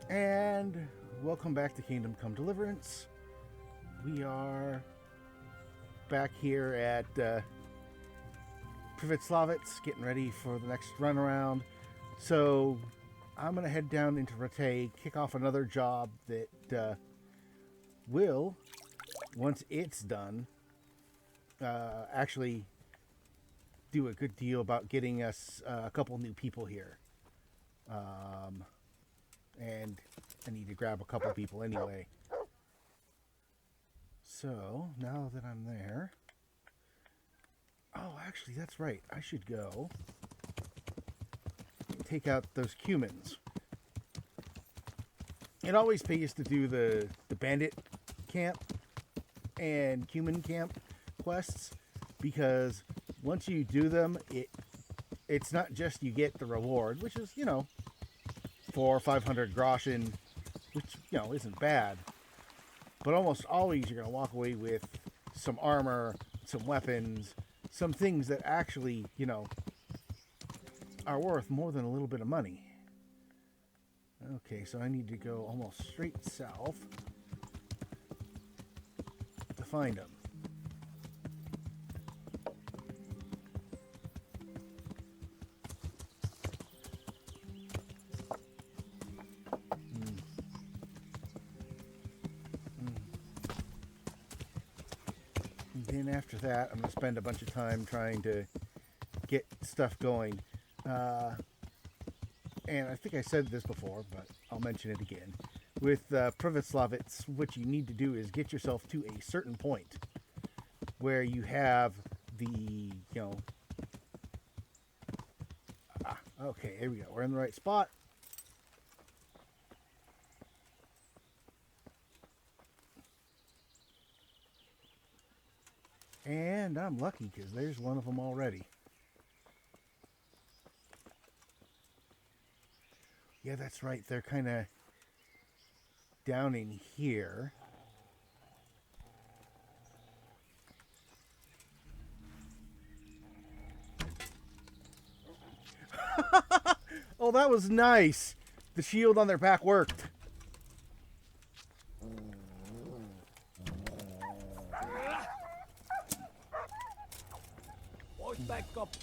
And welcome back to Kingdom Come Deliverance. We are back here at pt16, getting ready for the next run around. So I'm going to head down into Rate, kick off another job that will, once it's done, actually do a good deal about getting us a couple new people here. And I need to grab a couple people anyway. So, now that I'm there... Oh, actually, that's right. I should go take out those cumins. It always pays to do the bandit camp and cumin camp quests, because once you do them, it's not just you get the reward, which is, 400 or 500 groschen, which, isn't bad. But almost always you're going to walk away with some armor, some weapons, some things that actually, are worth more than a little bit of money. Okay, so I need to go almost straight south to find them. Then after that, I'm going to spend a bunch of time trying to get stuff going. And I think I said this before, but I'll mention it again. With pt16, what you need to do is get yourself to a certain point where you have the, okay, here we go. We're in the right spot. And I'm lucky because there's one of them already. Yeah, that's right. They're kind of down in here. Oh, that was nice. The shield on their back worked. Back up.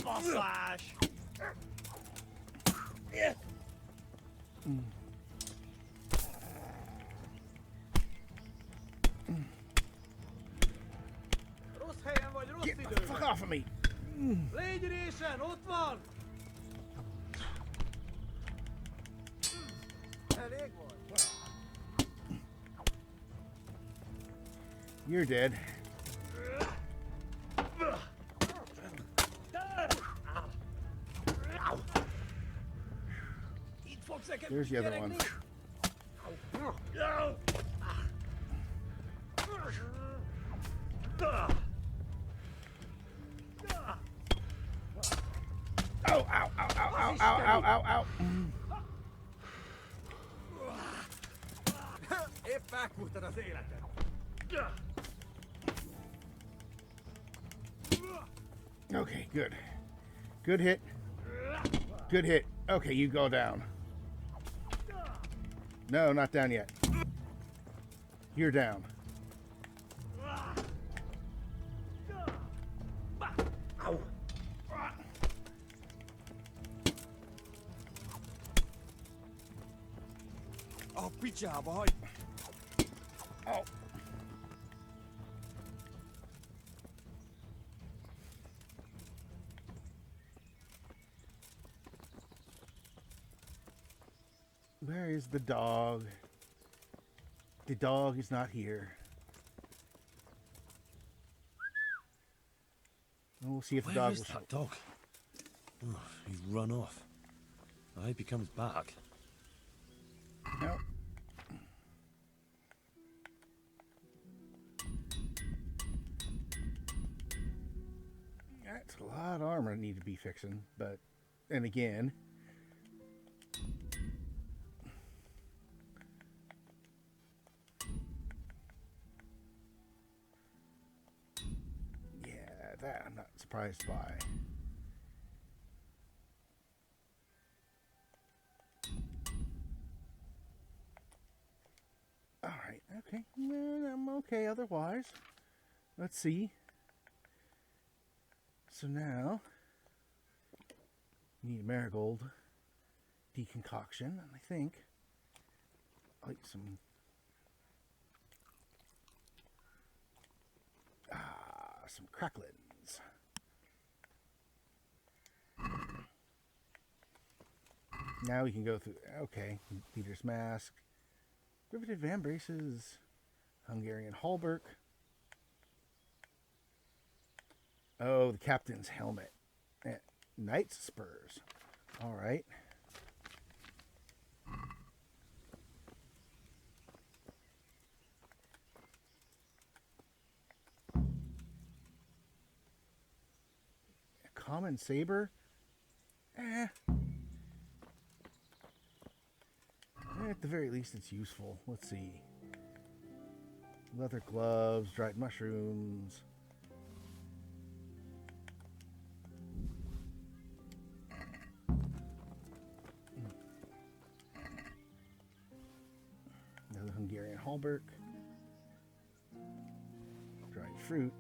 Massage. Yeah. Get the fuck off of me. Lady Nation, ott van. Elég volt. You're dead. There's the other one. Ow, ow, ow, ow, ow, ow, ow, ow, ow. Épp megfújtad az életed. Okay, good. Good hit. Good hit. Okay, you go down. No, not down yet. You're down. Ow. A picsába hagy. Oh. Where is the dog? The dog is not here. We'll see if the Where dog is will that show. dog? Oh, he's run off. I hope he comes back. No. That's a lot of armor I need to be fixing, but and again, that I'm not surprised by. Okay, I'm okay otherwise. Let's see. So now, you need a marigold deconcoction, and I think like some cracklins. Now we can go through. Okay, leader's mask, riveted van braces, Hungarian halberd. Oh, the captain's helmet. Knight's spurs. All right. A common saber. At the very least, it's useful. Let's see. Leather gloves, dried mushrooms. Another Hungarian halberd. Dried fruit.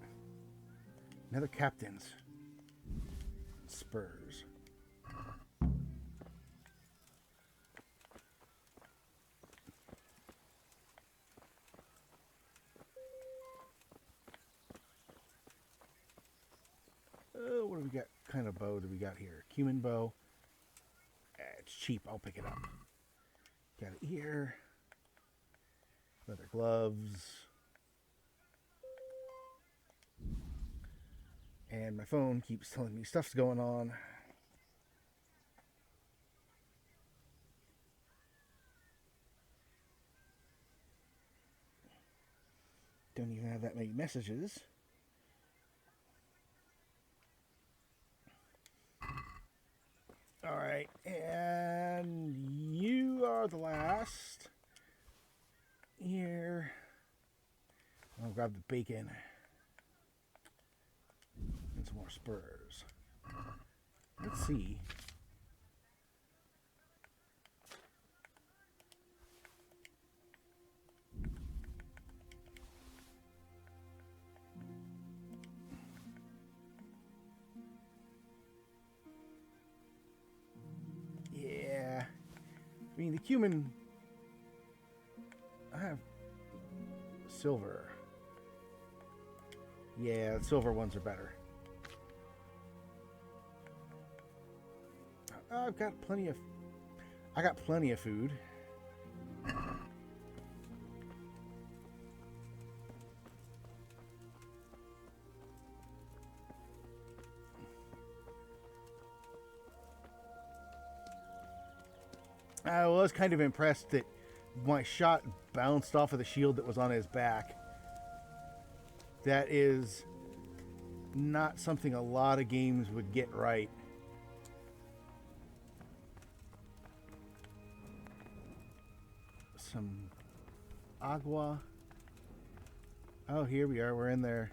Another captain's. Spurs. What do we got? Kind of bow do we got here? Cumin bow. It's cheap. I'll pick it up. Got it here. Leather gloves. And my phone keeps telling me stuff's going on. Don't even have that many messages. All right, and you are the last. Here. I'll grab the bacon. And some more spurs. Let's see. Yeah. I mean, the cumin... I have silver. Yeah, the silver ones are better. I've got plenty of... I got plenty of food. I was kind of impressed that my shot bounced off of the shield that was on his back. That is not something a lot of games would get right. Some agua. Oh, here we are. We're in there.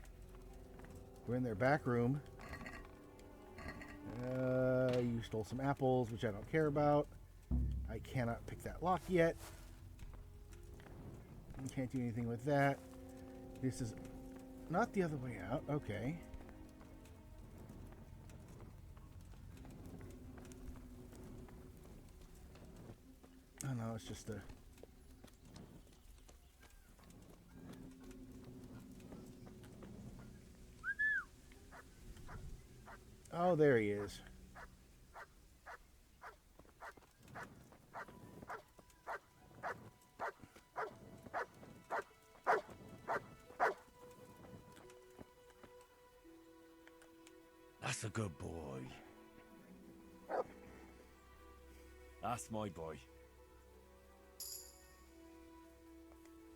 We're in their back room. You stole some apples, which I don't care about. I cannot pick that lock yet. Can't do anything with that. This is not the other way out. Okay. Oh no, it's just a... Oh, there he is. That's a good boy. That's my boy.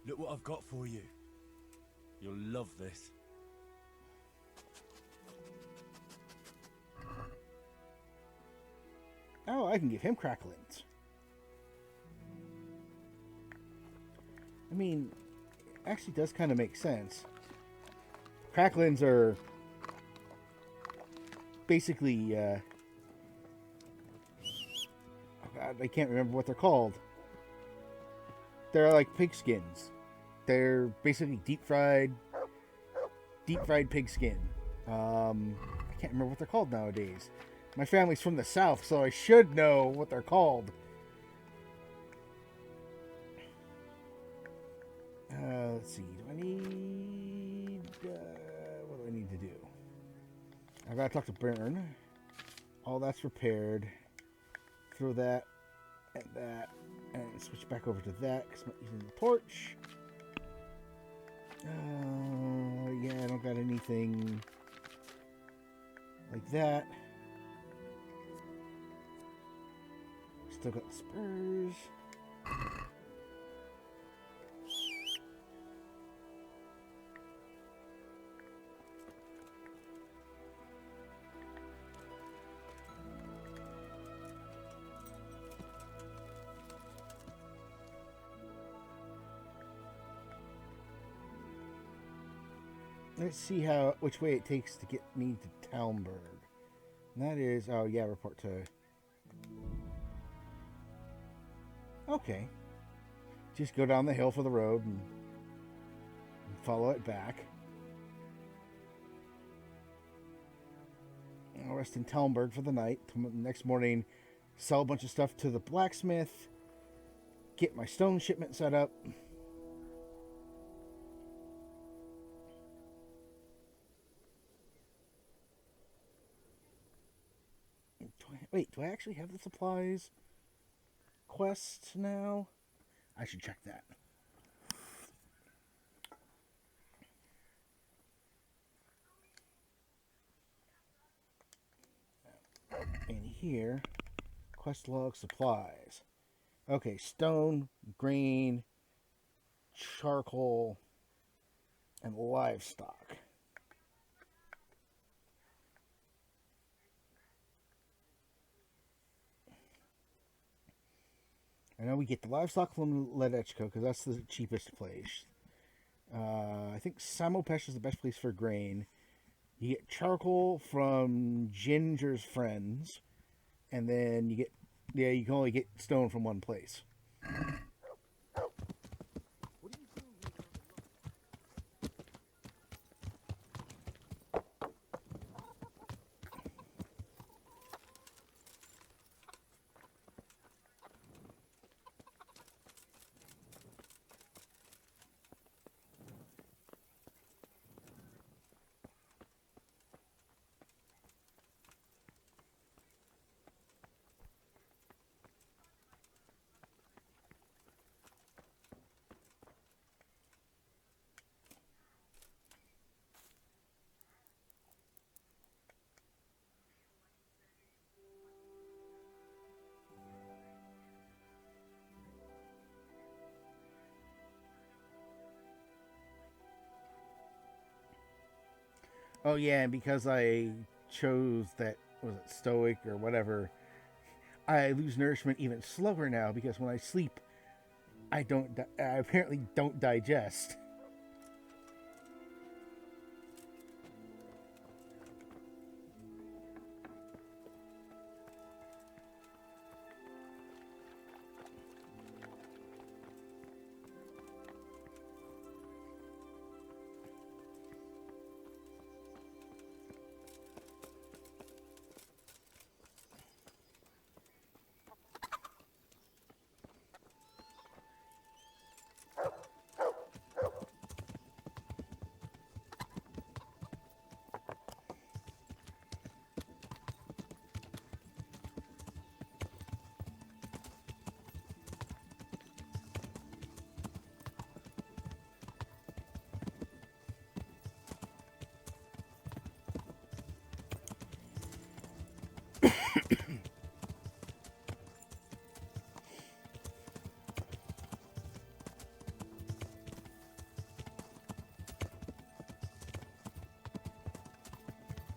Look what I've got for you. You'll love this. Oh, I can give him cracklins. I mean, actually does kind of make sense. Cracklins are basically, oh God, I can't remember what they're called. They're like pigskins. They're basically deep fried pig skin. I can't remember what they're called nowadays. My family's from the South, so I should know what they're called. Let's see. Do I need... what do I need to do? I gotta talk to Byrne. All that's prepared. Throw that and that. And switch back over to that because I'm not using the torch. Yeah, I don't got anything like that. Still got the spurs. Let's see which way it takes to get me to Talmberg. And that is, oh yeah, report to... Okay. Just go down the hill for the road and follow it back. I'll rest in Talmberg for the night. Next morning, sell a bunch of stuff to the blacksmith. Get my stone shipment set up. Wait, do I actually have the supplies quest now? I should check that. In here, quest log supplies. Okay, stone, grain, charcoal, and livestock. I know we get the livestock from Ledechko because that's the cheapest place. I think Samopesh is the best place for grain. You get charcoal from Ginger's friends, and then you can only get stone from one place. Oh yeah, and because I chose that, was it stoic or whatever, I lose nourishment even slower now because when I sleep, I apparently don't digest.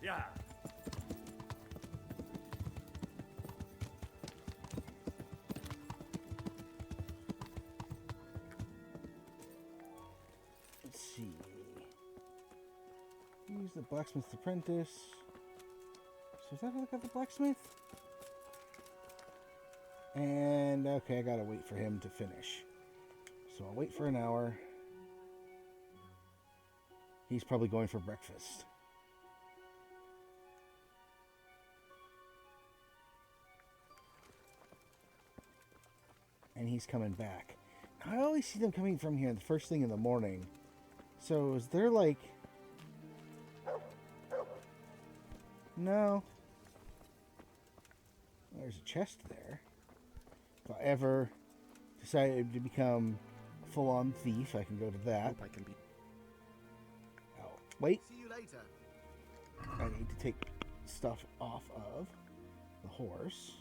Yeah. Let's see. Use the blacksmith's apprentice. So is that how I got the blacksmith? And okay, I gotta wait for him to finish. So I'll wait for an hour. He's probably going for breakfast. And he's coming back. I always see them coming from here the first thing in the morning. So is there like... No. There's a chest there. If I ever decided to become a full-on thief, I can go to that. Hope I can be. Oh, wait. See you later. I need to take stuff off of the horse.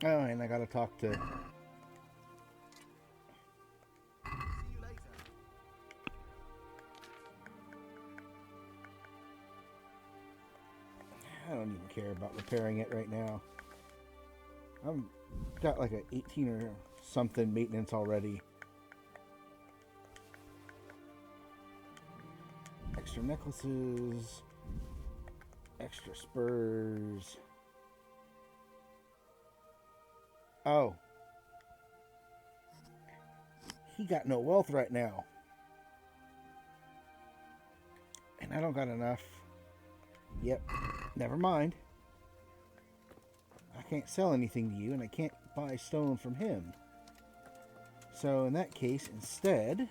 Oh, and I gotta talk to... See you later. I don't even care about repairing it right now. I've got like a 18 or something maintenance already. Extra necklaces. Extra spurs. Oh. He got no wealth right now. And I don't got enough. Yep. Never mind. I can't sell anything to you, and I can't buy stone from him. So in that case, instead...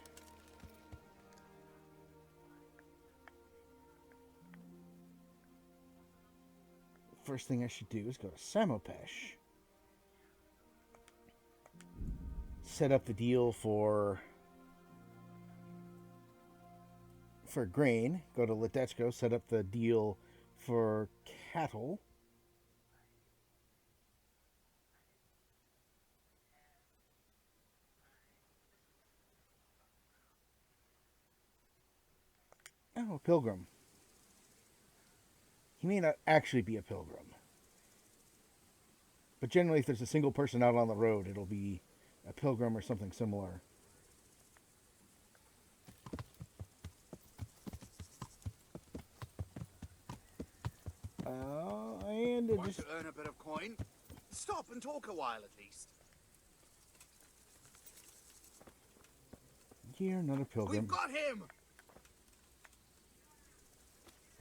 first thing I should do is go to Samopesh. Set up the deal for grain. Go to Letechko, set up the deal for cattle. Oh, a pilgrim. He may not actually be a pilgrim. But generally, if there's a single person out on the road, it'll be a pilgrim or something similar. And it Want just... to earn a bit of coin? Stop and talk a while at least. You're not a pilgrim. We've got him!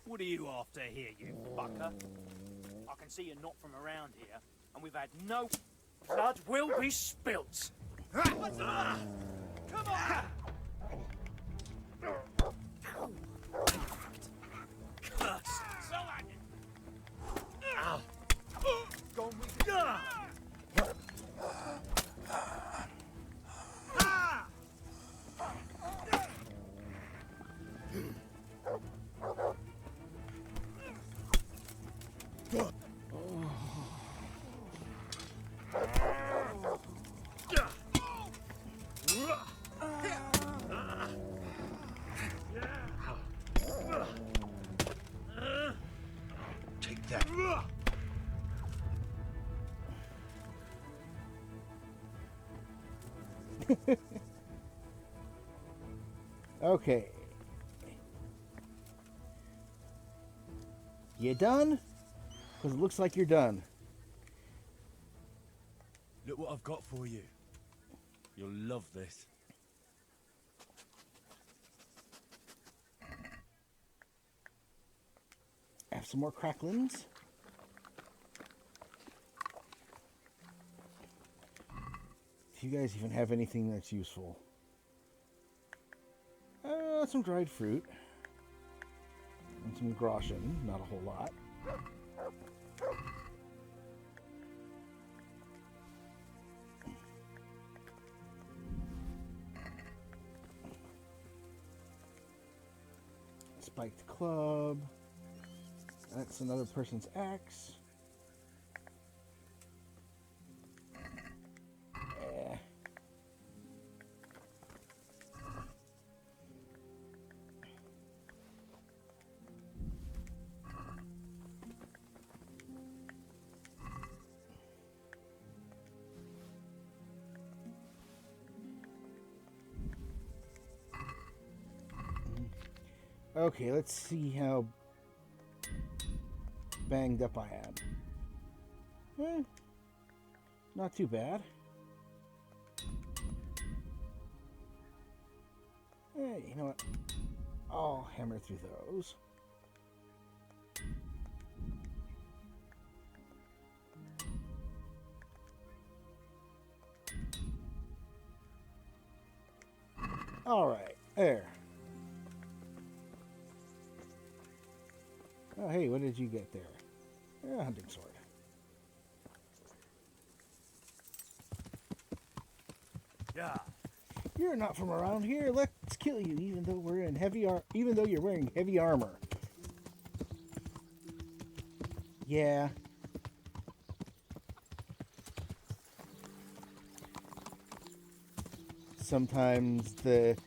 What are you after here, you fucker? I can see you're not from around here, and we've had no... Blood will be spilt! Come on! Curse! Gone with you. Take that. Okay. You done? Because it looks like you're done. Look what I've got for you. You'll love this. Have some more cracklings. Do you guys even have anything that's useful? Some dried fruit. And some groschen. Not a whole lot. Spiked club. That's another person's axe. Okay, let's see how banged up I am. Not too bad. Hey, you know what? I'll hammer through those. All right, there. Oh, hey, what did you get there? A hunting sword. Yeah. You're not from around here. Let's kill you, even though we're in even though you're wearing heavy armor. Yeah. Sometimes the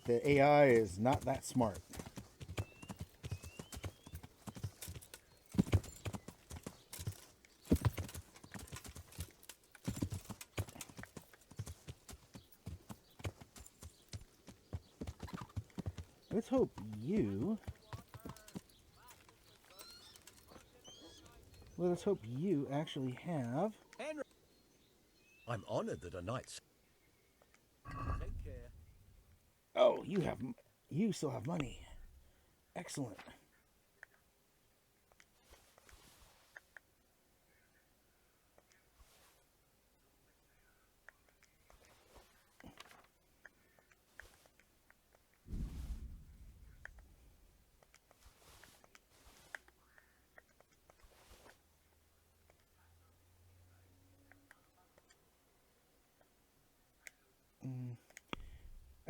AI is not that smart. Let's hope you... Let us hope you actually have... I'm honored that a knight's... Take care. Oh, you still have money. Excellent.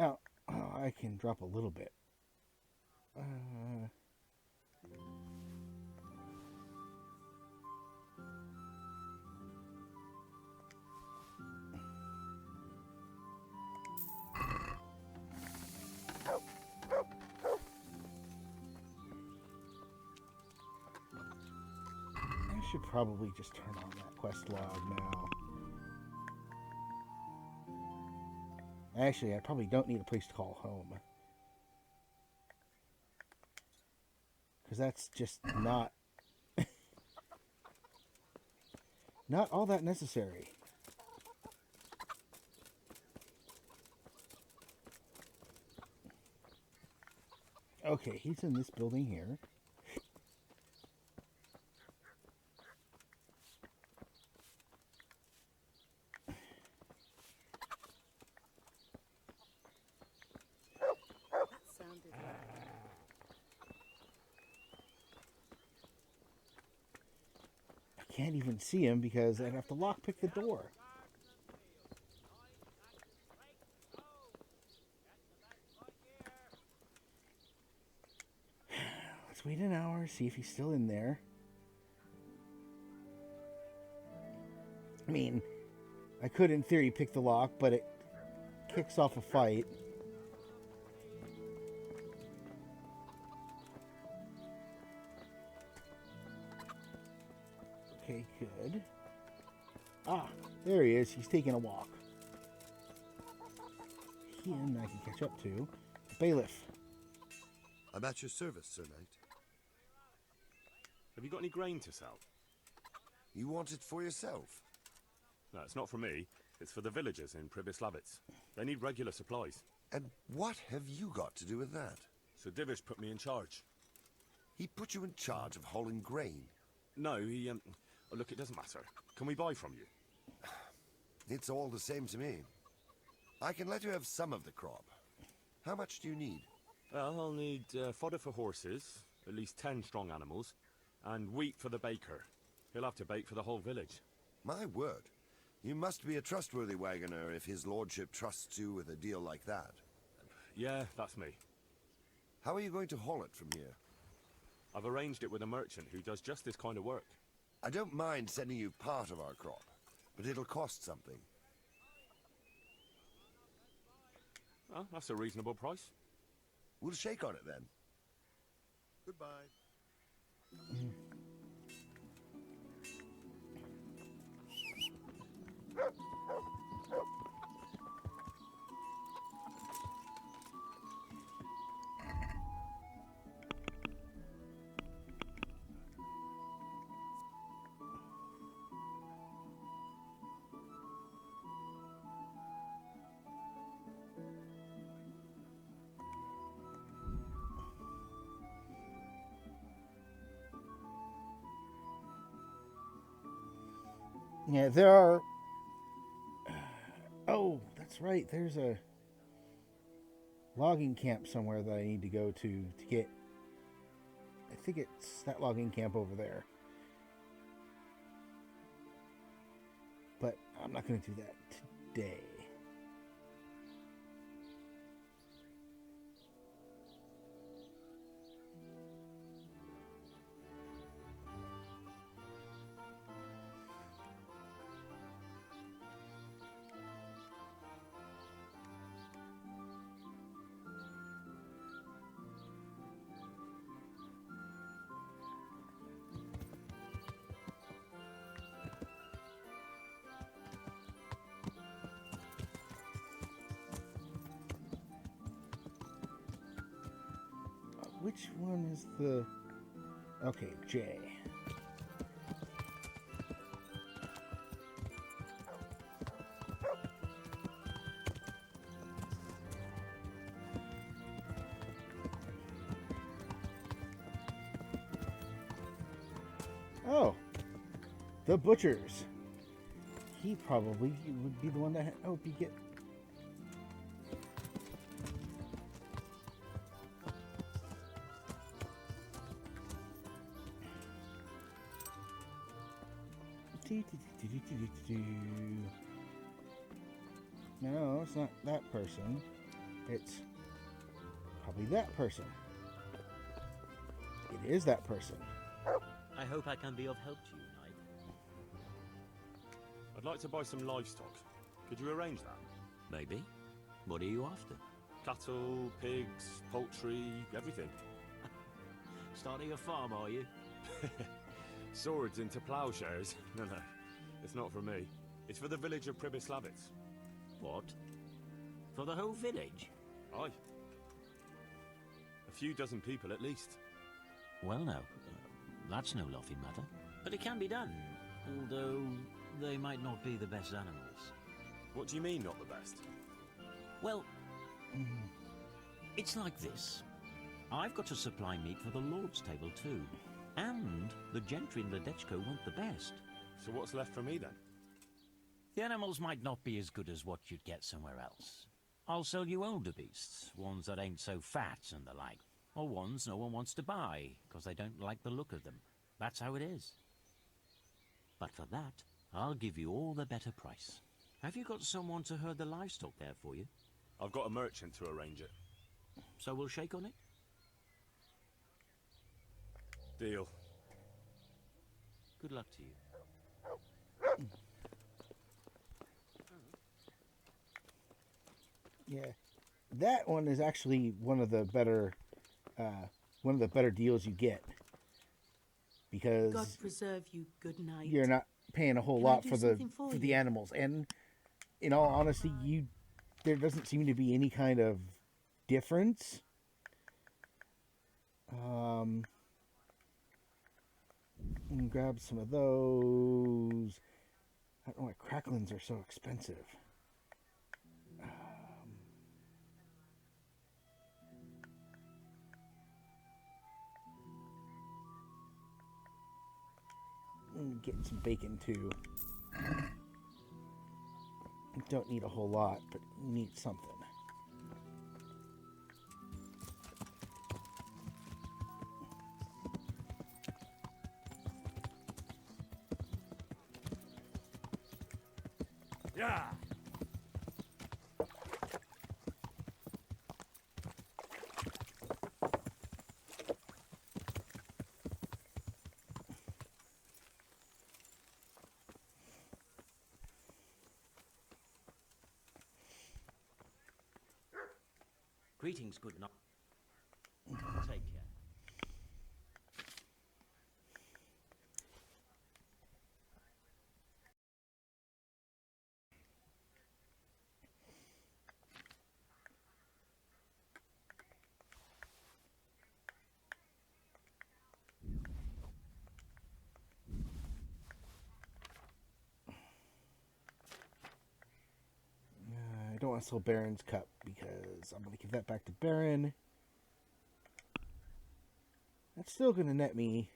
Oh, I can drop a little bit. I should probably just turn on that quest log now. Actually, I probably don't need a place to call home. Because that's just not... not all that necessary. Okay, he's in this building here. That sounded I can't even see him because I'd have to lockpick the door. Let's wait an hour, see if he's still in there. I mean, I could in theory pick the lock, but it kicks off a fight. Okay, good. Ah, there he is. He's taking a walk. Him I can catch up to. Bailiff. I'm at your service, Sir Knight. Have you got any grain to sell? You want it for yourself? No, it's not for me. It's for the villagers in Pribyslavitz. They need regular supplies. And what have you got to do with that? So Divish put me in charge. He put you in charge of hauling grain. No, he, oh, look, it doesn't matter. Can we buy from you? It's all the same to me. I can let you have some of the crop. How much do you need? Well, I'll need fodder for horses, at least 10 strong animals, and wheat for the baker. He'll have to bake for the whole village. My word. You must be a trustworthy wagoner if his lordship trusts you with a deal like that. Yeah, that's me. How are you going to haul it from here? I've arranged it with a merchant who does just this kind of work. I don't mind sending you part of our crop, but it'll cost something. Oh, that's a reasonable price. We'll shake on it then. Goodbye. Yeah, there are. Oh, that's right. There's a logging camp somewhere that I need to go to get. I think it's that logging camp over there. But I'm not going to do that today. Which one is the... Okay, J. Oh, the butchers. He probably would be the one that help you get... No, it's not that person. It's probably that person. It is that person. I hope I can be of help to you, Knight. I'd like to buy some livestock. Could you arrange that? Maybe. What are you after? Cattle, pigs, poultry, everything. Starting a farm, are you? Swords into plowshares? No, it's not for me. It's for the village of Pribyslavitz. What? For the whole village? Aye. A few dozen people at least. Well, no. That's no laughing matter. But it can be done, although they might not be the best animals. What do you mean, not the best? Well, it's like this. I've got to supply meat for the Lord's table too. And the gentry in Ledechko want the best. So what's left for me then? The animals might not be as good as what you'd get somewhere else. I'll sell you older beasts, ones that ain't so fat and the like. Or ones no one wants to buy, because they don't like the look of them. That's how it is. But for that, I'll give you all the better price. Have you got someone to herd the livestock there for you? I've got a merchant to arrange it. So we'll shake on it? Deal. Good luck to you. Yeah, that one is actually one of the better deals you get, because God preserve you, good night. you're not paying a whole Can I lot do for something for the you? animals, and in all honesty, there doesn't seem to be any kind of difference. Grab some of those. I don't know why cracklins are so expensive. Getting some bacon too. Don't need a whole lot, but need something. Yeah. Greetings, good night. Take care. I don't want to sell Baron's cup because I'm going to give that back to Baron. That's still going to net me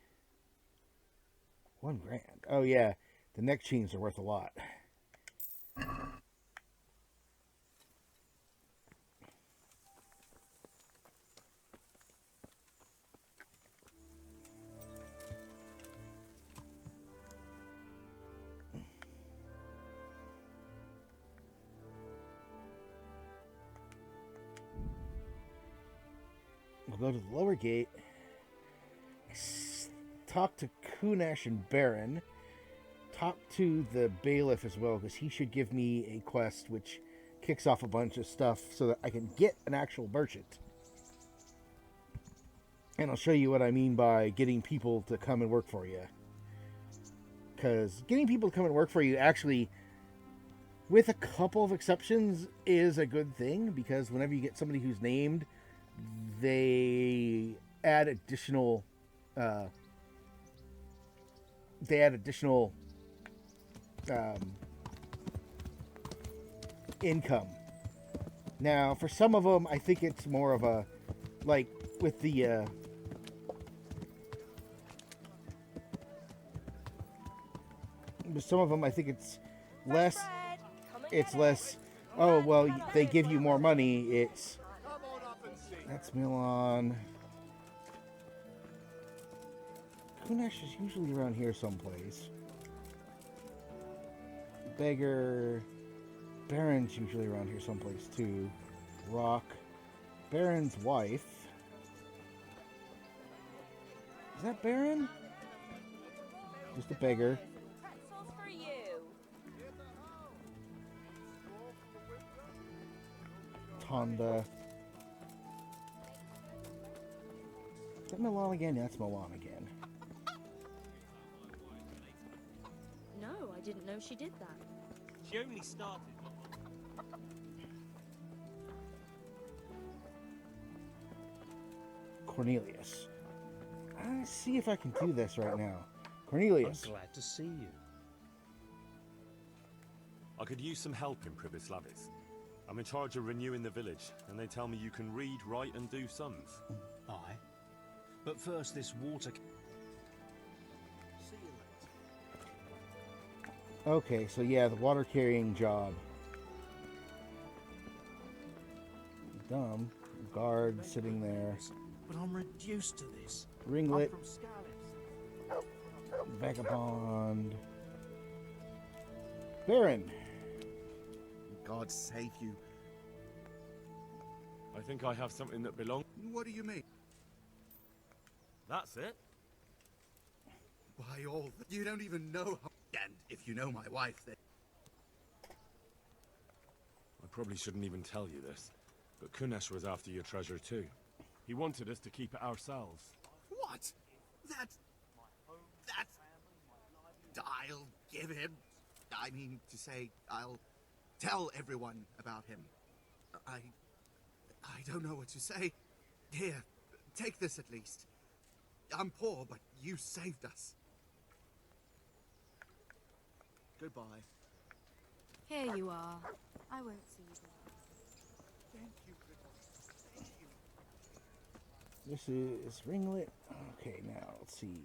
$1,000. Oh yeah, The neck chains are worth a lot. We'll go to the lower gate, talk to Kunesh and Baron, talk to the bailiff as well, because he should give me a quest which kicks off a bunch of stuff so that I can get an actual merchant. And I'll show you what I mean by getting people to come and work for you. Because getting people to come and work for you actually, with a couple of exceptions, is a good thing, because whenever you get somebody who's named, they add additional income. Now, for some of them, I think it's more of a, like with the some of them, I think it's less. It's less. Oh well, they give you more money. It's that's Milan. Kunesh is usually around here someplace. Beggar. Baron's usually around here someplace too. Rock. Baron's wife. Is that Baron? Just a beggar. Pretzels for you. Tonda. Is that Milan again? That's Milan again. No, I didn't know she did that. She only started. Cornelius. Let's see if I can do this right now. Cornelius. I'm glad to see you. I could use some help in Pribislavis. I'm in charge of renewing the village, and they tell me you can read, write, and do sums. Aye. But first, this water... See you later. Okay, so yeah, the water carrying job. Dumb. Guard sitting there. But I'm reduced to this. Ringlet. I'm from Scallis. Vagabond. Baron. God save you. I think I have something that belongs. What do you mean? That's it. By all, you don't even know how... And if you know my wife, then... I probably shouldn't even tell you this, but Kunesh was after your treasure too. He wanted us to keep it ourselves. What? That... I'll give him... I mean to say, I'll tell everyone about him. I don't know what to say. Here, take this at least. I'm poor, but you saved us. Goodbye. Here you are. I won't see you there. Thank you, goodness. Thank you. This is Ringlet. Okay, now let's see.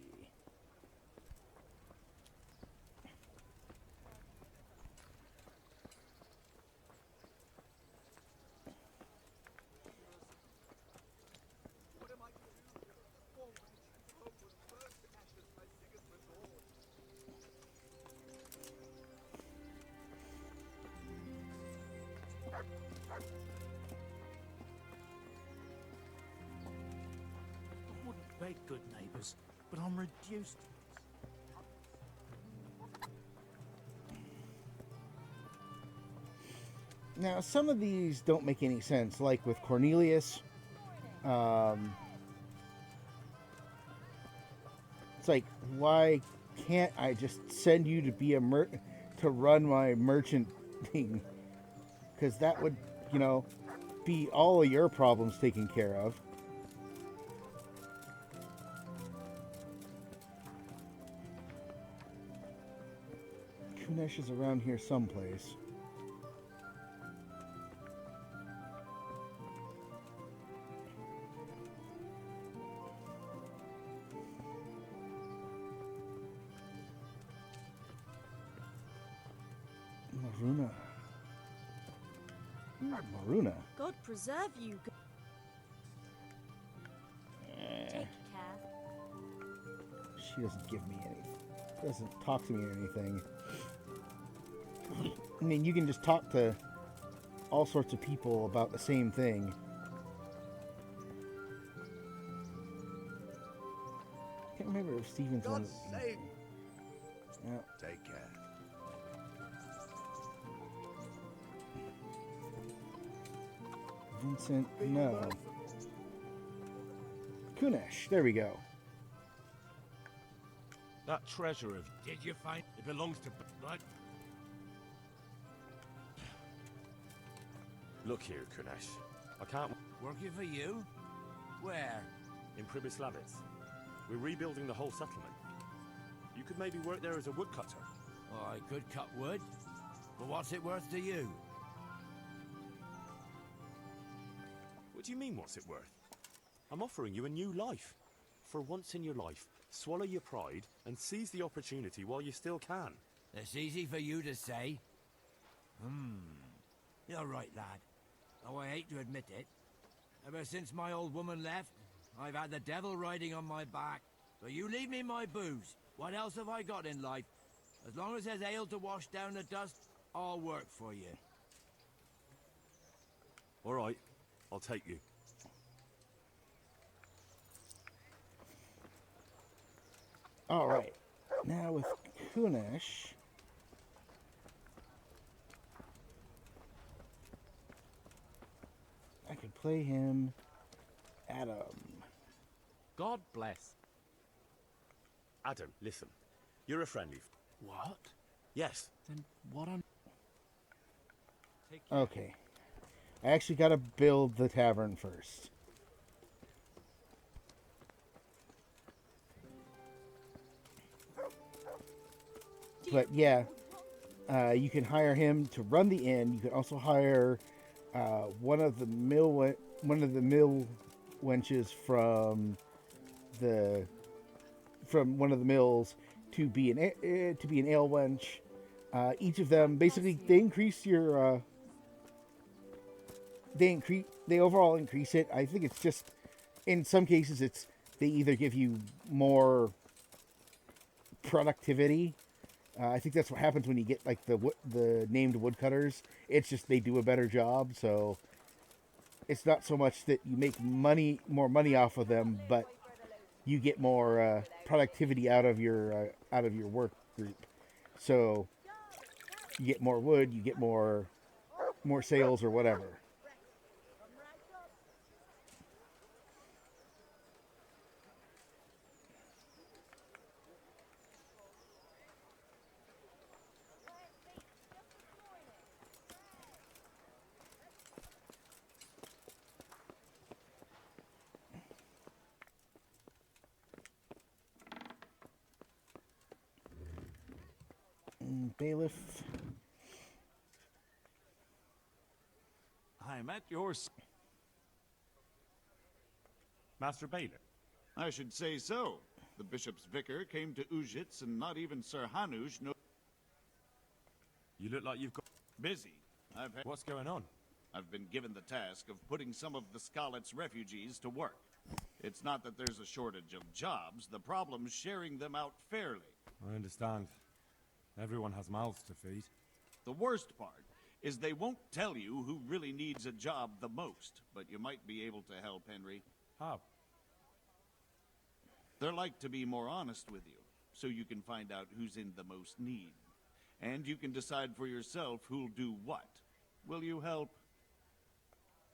What am I to do with a poor wretched home was burnt to ashes by Sigismund's horde? I wouldn't beg good neighbours, but I'm reduced to Now, some of these don't make any sense, like with Cornelius. It's like, why can't I just send you to be to run my merchant thing? Because that would, be all of your problems taken care of. Kunesh is around here someplace. Maruna. God preserve you. Eh, Take care. she doesn't give me any. Doesn't talk to me or anything. I mean, you can just talk to all sorts of people about the same thing. I can't remember if Steven's one. God's sake. Yeah. Take care. Vincent, no. Kunesh, there we go. That treasure of... Did you find... It belongs to... What? Look here, Kunesh. I can't... Working for you? Where? In Pribyslavitz. We're rebuilding the whole settlement. You could maybe work there as a woodcutter. Oh, I could cut wood. But what's it worth to you? What do you mean, what's it worth? I'm offering you a new life. For once in your life, swallow your pride and seize the opportunity while you still can. It's easy for you to say. You're right, lad. Though I hate to admit it. Ever since my old woman left, I've had the devil riding on my back. So you leave me my booze. What else have I got in life? As long as there's ale to wash down the dust, I'll work for you. All right, I'll take you. All right. Now with Kunesh. I could play him Adam. God bless. Adam, listen. You're a friendly... What? Yes. Then what on... Okay. I actually got to build the tavern first. But yeah, you can hire him to run the inn. You can also hire one of the mill wenches from one of the mills to be an ale wench. Each of them basically they increase your they overall increase it. I think it's just in some cases it's they either give you more productivity. I think that's what happens when you get like the named woodcutters. It's just they do a better job, so it's not so much that you make more money off of them, but you get more productivity out of your work group. So you get more wood, you get more sales or whatever. Bailiff. I'm at your... Master Bailiff. I should say so. The bishop's vicar came to Ujitz, and not even Sir Hanush knows... You look like you've got... Busy. What's going on? I've been given the task of putting some of the Skalitz refugees to work. It's not that there's a shortage of jobs. The problem's sharing them out fairly. I understand. Everyone has mouths to feed. The worst part is they won't tell you who really needs a job the most, but you might be able to help, Henry. How? They're like to be more honest with you, so you can find out who's in the most need. And you can decide for yourself who'll do what. Will you help?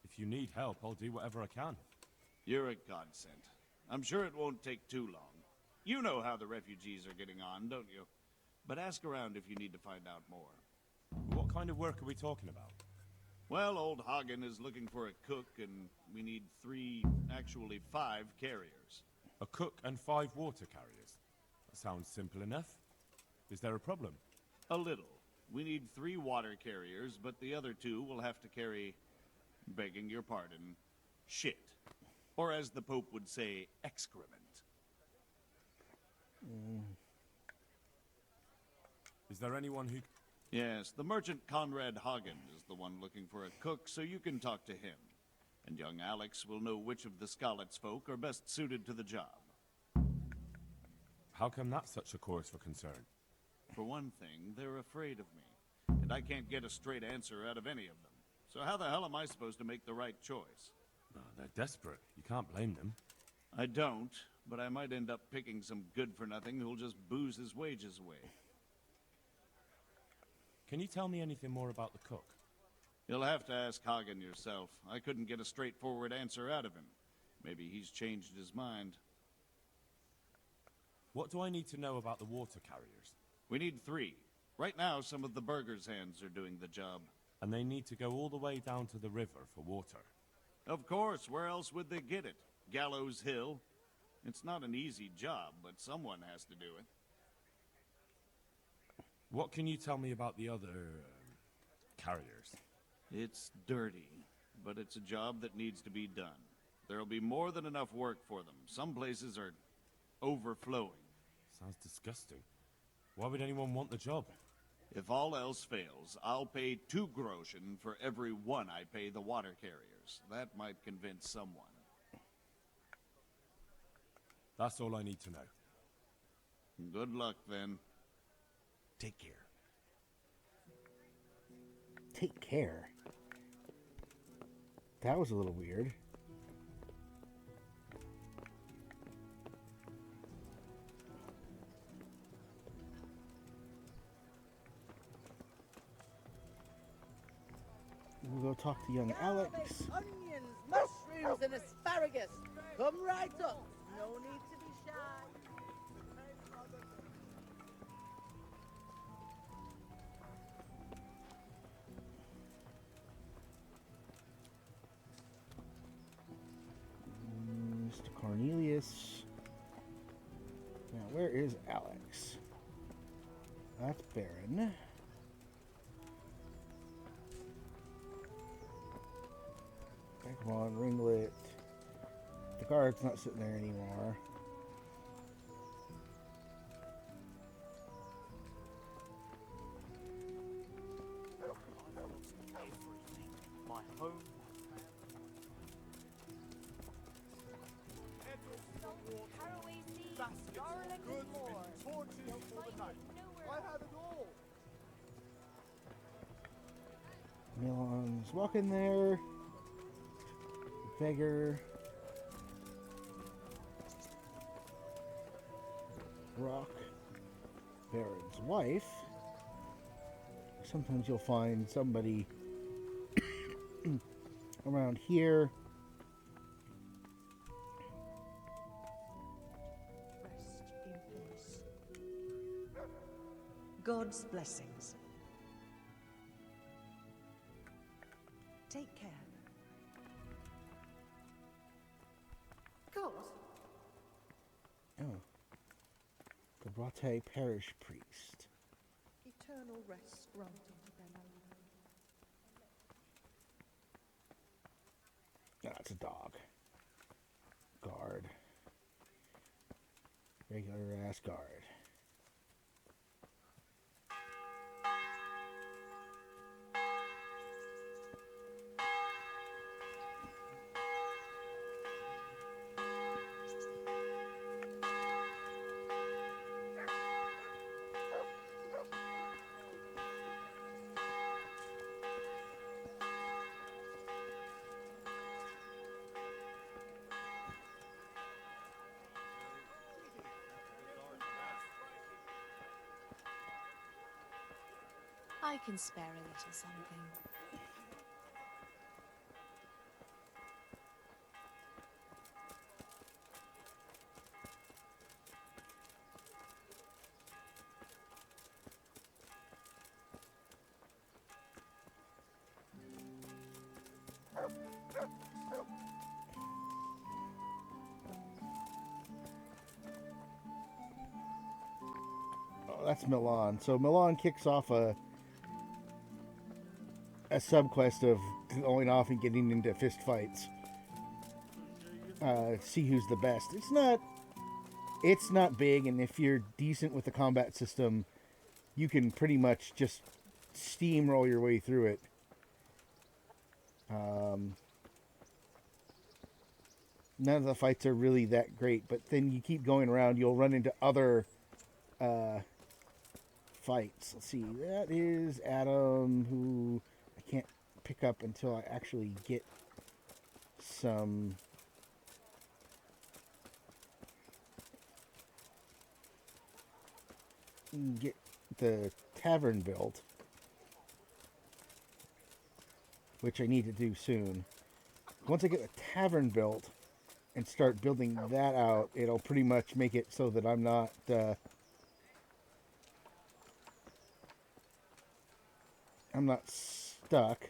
If you need help, I'll do whatever I can. You're a godsend. I'm sure it won't take too long. You know how the refugees are getting on, don't you? But ask around if you need to find out more. What kind of work are we talking about? Well, old Hagen is looking for a cook, and we need 5 carriers. A cook and 5 water carriers. That sounds simple enough. Is there a problem? A little. We need 3 water carriers, but the other 2 will have to carry, begging your pardon, shit. Or as the Pope would say, excrement. Is there anyone who... Yes, the merchant Conrad Hagen is the one looking for a cook, so you can talk to him. And young Alex will know which of the Skalitz folk are best suited to the job. How come that's such a cause for concern? For one thing, they're afraid of me, and I can't get a straight answer out of any of them. So how the hell am I supposed to make the right choice? Oh, they're desperate. You can't blame them. I don't, but I might end up picking some good-for-nothing who'll just booze his wages away. Can you tell me anything more about the cook? You'll have to ask Hagen yourself. I couldn't get a straightforward answer out of him. Maybe he's changed his mind. What do I need to know about the water carriers? We need 3. Right now, some of the burgers' hands are doing the job. And they need to go all the way down to the river for water. Of course, where else would they get it? Gallows Hill? It's not an easy job, but someone has to do it. What can you tell me about the other carriers? It's dirty, but it's a job that needs to be done. There'll be more than enough work for them. Some places are overflowing. Sounds disgusting. Why would anyone want the job? If all else fails, I'll pay 2 groschen for every 1 I pay the water carriers. That might convince someone. That's all I need to know. Good luck, then. Take care. Take care. That was a little weird. We'll go talk to young Alex. Onions, mushrooms, and asparagus. Come right up. No need to be shy. Mr. Cornelius. Now, where is Alex? That's Baron. Okay, come on, Ringlet. The guard's not sitting there anymore. My home. Milan's walking there. Beggar. Rock. Baron's wife. Sometimes you'll find somebody around here. Rest in peace. God's blessings. Take care. God. Oh. The Brate Parish Priest. Eternal rest granted to them. That's a dog. Guard. Regular ass guard. I can spare a little something. Oh, that's Milan. So Milan kicks off a subquest of going off and getting into fist fights. See who's the best. It's not big, and if you're decent with the combat system, you can pretty much just steamroll your way through it. None of the fights are really that great, but then you keep going around, you'll run into other fights. Let's see, that is Adam, who I can't pick up until I actually get some... get the tavern built, which I need to do soon. Once I get the tavern built and start building that out, it'll pretty much make it so that I'm not stuck.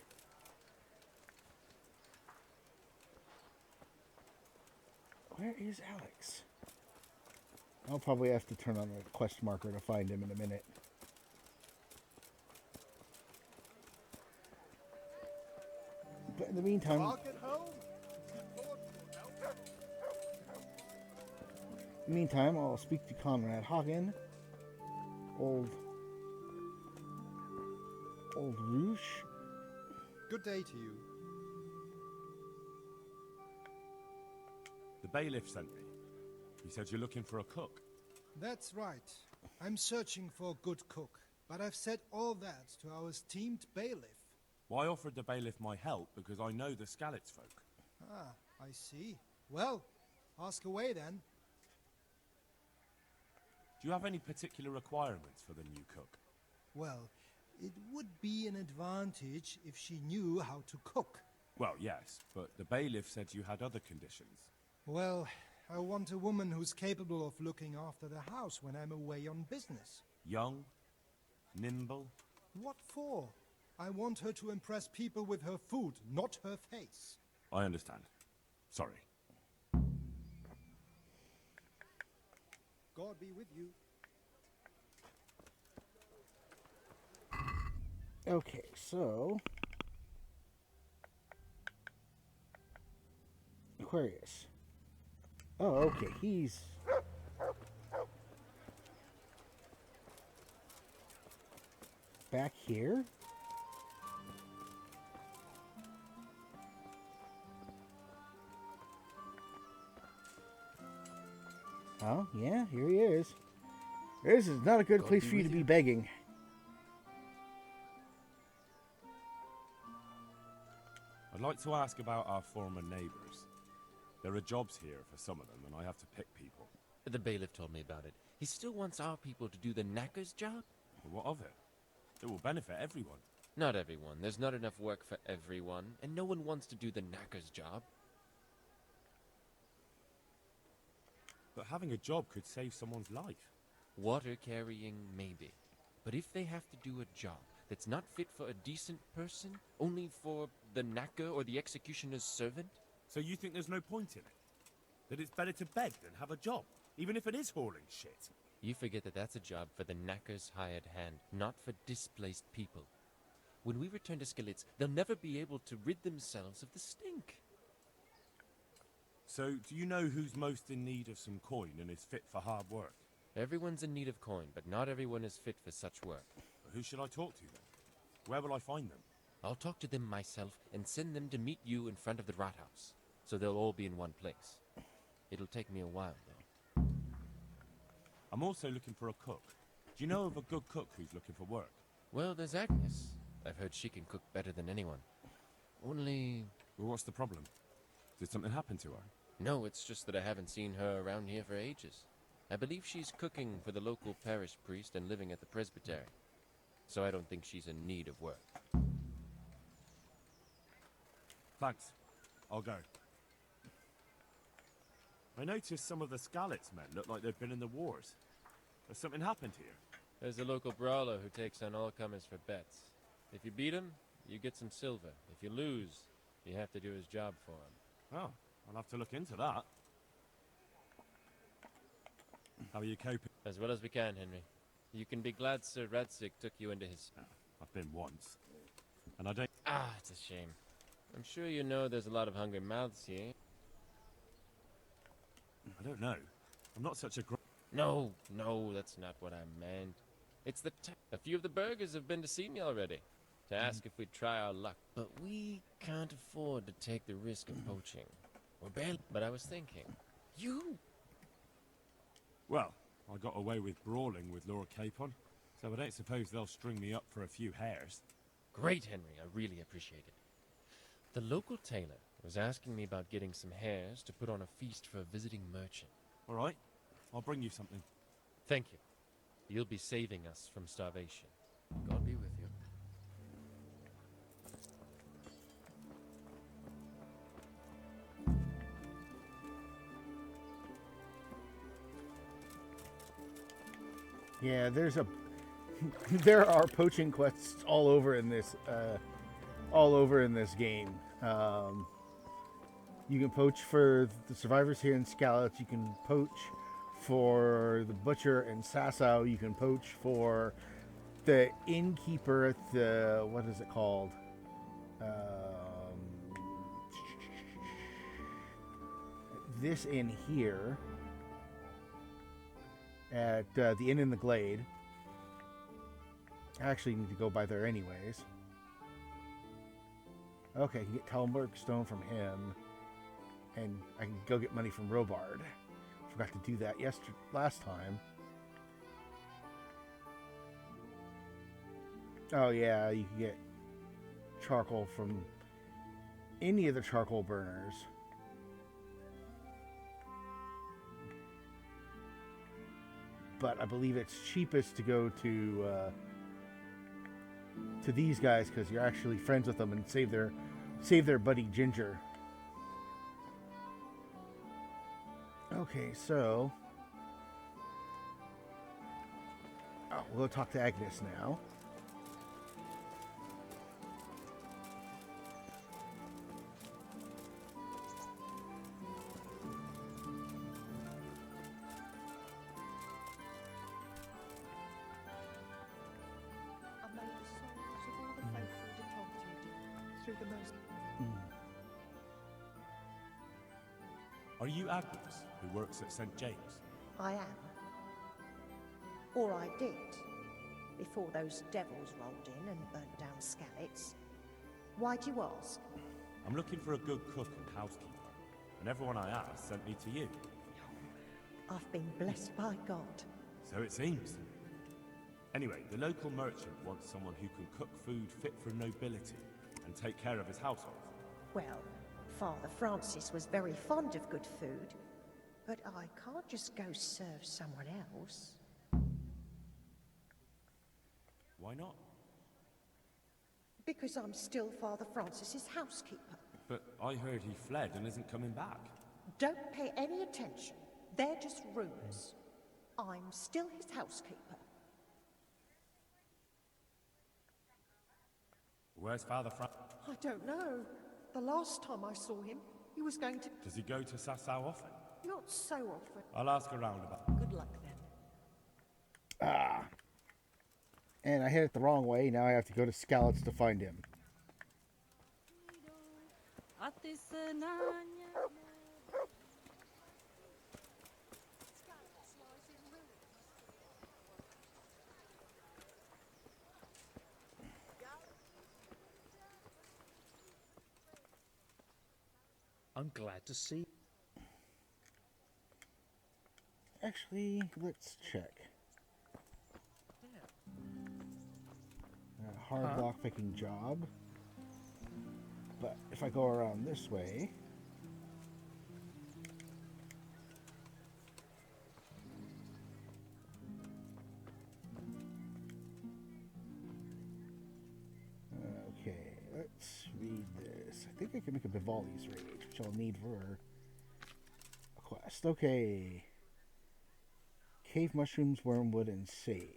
Where is Alex? I'll probably have to turn on the quest marker to find him in a minute. But in the meantime... Meantime, I'll speak to Conrad Hagen. Old Rouge. Good day to you. The bailiff sent me. He said you're looking for a cook. That's right. I'm searching for a good cook, but I've said all that to our esteemed bailiff. Well, I offered the bailiff my help because I know the Skalitz folk. Ah, I see. Well, ask away then. Do you have any particular requirements for the new cook? Well, it would be an advantage if she knew how to cook. Well, yes, but the bailiff said you had other conditions. Well, I want a woman who's capable of looking after the house when I'm away on business. Young? Nimble? What for? I want her to impress people with her food, not her face. I understand. Sorry. God be with you. Okay, so... Aquarius. Oh, okay, he's... back here? Oh, yeah, here he is. This is not a good place for you to be begging. I'd like to ask about our former neighbours. There are jobs here for some of them, and I have to pick people. The bailiff told me about it. He still wants our people to do the knacker's job? But what of it? It will benefit everyone. Not everyone. There's not enough work for everyone, and no one wants to do the knacker's job. But having a job could save someone's life. Water carrying, maybe. But if they have to do a job that's not fit for a decent person, only for the knacker or the executioner's servant? So you think there's no point in it? That it's better to beg than have a job, even if it is hauling shit? You forget that that's a job for the knacker's hired hand, not for displaced people. When we return to Skalitz, they'll never be able to rid themselves of the stink. So, do you know who's most in need of some coin and is fit for hard work? Everyone's in need of coin, but not everyone is fit for such work. Who should I talk to then? Where will I find them? I'll talk to them myself and send them to meet you in front of the Rathaus, so they'll all be in one place. It'll take me a while, though. I'm also looking for a cook. Do you know of a good cook who's looking for work? Well, there's Agnes. I've heard she can cook better than anyone. Only... Well, what's the problem? Did something happen to her? No, it's just that I haven't seen her around here for ages. I believe she's cooking for the local parish priest and living at the presbytery. So I don't think she's in need of work. Thanks. I'll go. I noticed some of the Skalitz men look like they've been in the wars. Has something happened here? There's a local brawler who takes on all comers for bets. If you beat him, you get some silver. If you lose, you have to do his job for him. Oh, I'll have to look into that. How are you coping? As well as we can, Henry. You can be glad Sir Radzig took you into his... I've been once. And I don't... Ah, it's a shame. I'm sure you know there's a lot of hungry mouths here. I don't know. I'm not such a... No, that's not what I meant. It's a few of the burgers have been to see me already, to ask if we'd try our luck. But we can't afford to take the risk of poaching. But I was thinking, you... Well, I got away with brawling with Lord Capon, so I don't suppose they'll string me up for a few hares. Great, Henry. I really appreciate it. The local tailor was asking me about getting some hares to put on a feast for a visiting merchant. All right, I'll bring you something. Thank you. You'll be saving us from starvation. God be with you. Yeah, there are poaching quests all over in this game. You can poach for the survivors here in Skalitz. You can poach for the butcher in Sasau. You can poach for the innkeeper at the, what is it called? This inn here at the Inn in the Glade. I actually need to go by there anyways. Okay, I can get Talmberg Stone from him, and I can go get money from Robard. Forgot to do that last time. Oh yeah, you can get charcoal from any of the charcoal burners. But I believe it's cheapest to go to these guys because you're actually friends with them and save their buddy Ginger. Okay, so we'll talk to Agnes now. Are you Agnes, who works at St. James? I am. Or I did, before those devils rolled in and burnt down Skalitz. Why do you ask? I'm looking for a good cook and housekeeper, and everyone I asked sent me to you. I've been blessed by God. So it seems. Anyway, the local merchant wants someone who can cook food fit for nobility and take care of his household. Well, Father Francis was very fond of good food, but I can't just go serve someone else. Why not? Because I'm still Father Francis's housekeeper. But I heard he fled and isn't coming back. Don't pay any attention. They're just rumors. I'm still his housekeeper. Where's Father Francis? I don't know. The last time I saw him, he was going to... Does he go to Sasau often? Not so often. I'll ask around about. Good luck then. And I hit it the wrong way. Now I have to go to Skalitz to find him. I'm glad to see. Actually, let's check. Hard lockpicking job. But if I go around this way... Okay, let's read this. I think I can make a Bivali's Rage, which I'll need for a quest. Okay. Cave mushrooms, wormwood, and sage.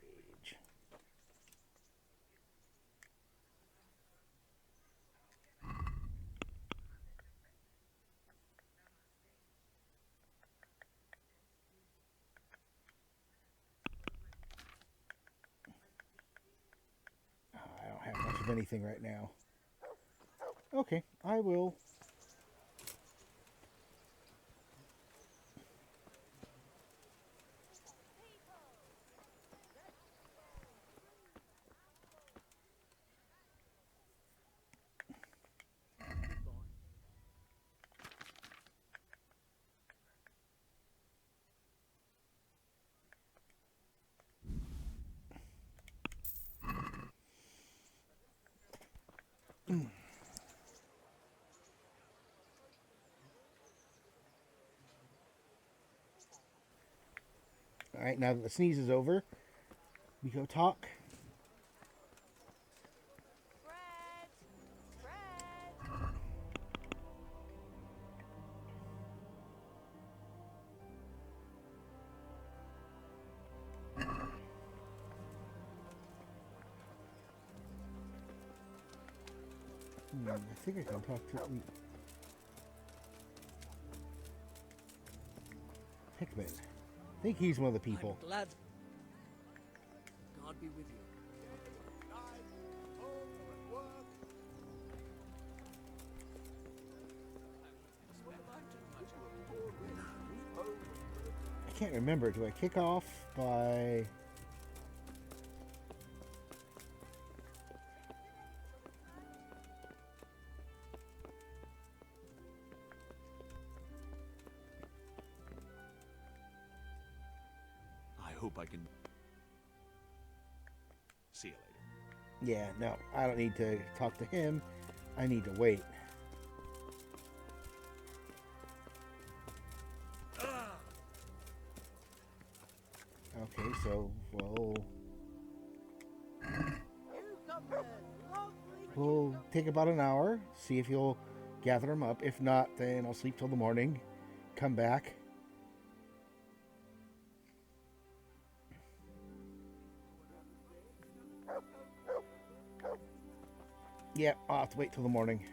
I don't have much of anything right now. Okay, I will. All right, now that the sneeze is over, we go talk. I think I can talk to Hickman. I think he's one of the people. I'm glad. God be with you. I can't remember. Do I kick off by... I hope I can see you later. Yeah, no, I don't need to talk to him. I need to wait. Okay, so, well... We'll take about an hour, see if he'll gather him up. If not, then I'll sleep till the morning, come back. Yeah, I'll have to wait till the morning.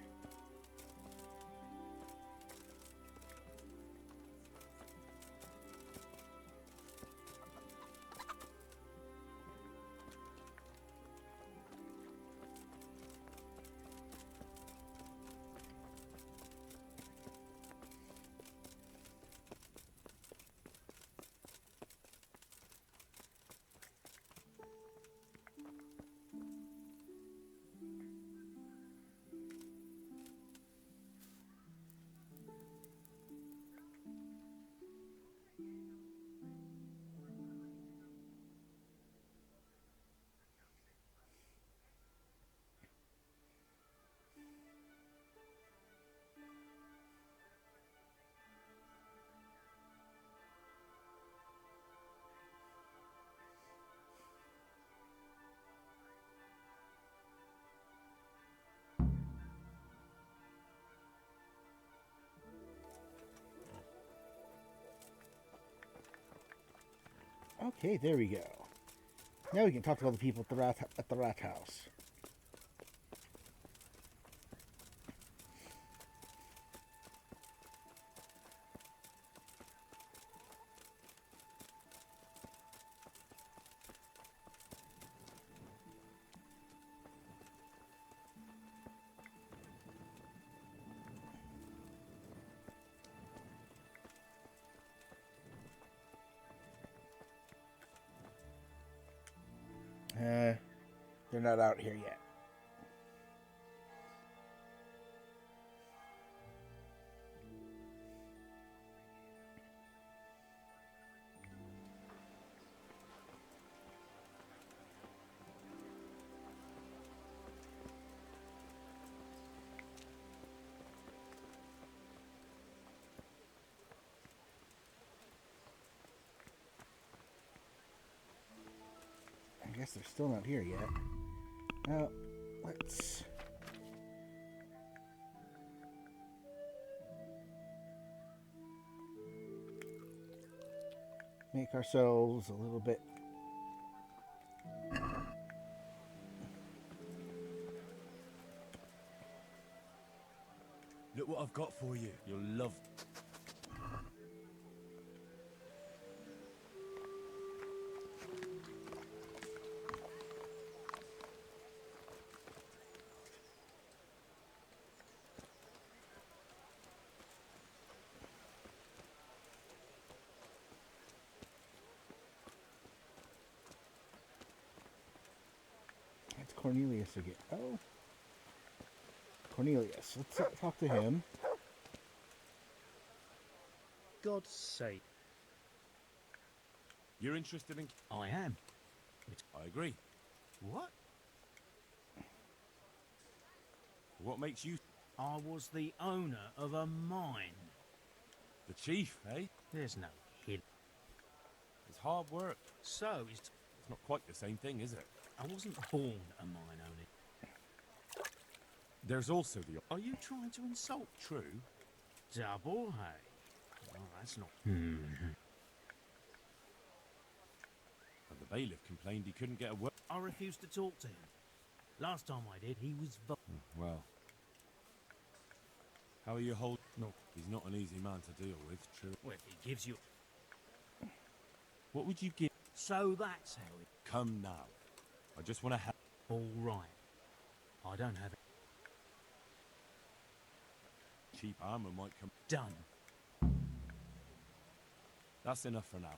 Okay, there we go. Now we can talk to all the people at the rat house. They're not out here yet. I guess they're still not here yet. Now, let's... make ourselves a little bit... Look what I've got for you. You'll love... That's Cornelius again. Oh. Cornelius. Let's talk to him. God's sake. You're interested in... I am. I agree. What? What makes you I was the owner of a mine. the chief, eh? There's no hill. It's hard work. So It's not quite the same thing, is it? I wasn't born a mine owner. There's also the... Are you trying to insult? True. Double, hey? Oh, that's not... And the bailiff complained he couldn't get a word. I refused to talk to him. Last time I did, he was... Well. How are you hold... No. He's not an easy man to deal with, true. Well, if he gives you... What would you give... So that's how it... Come now. I just want to help. All right. I don't have it. Cheap armor might come... Done. That's enough for now.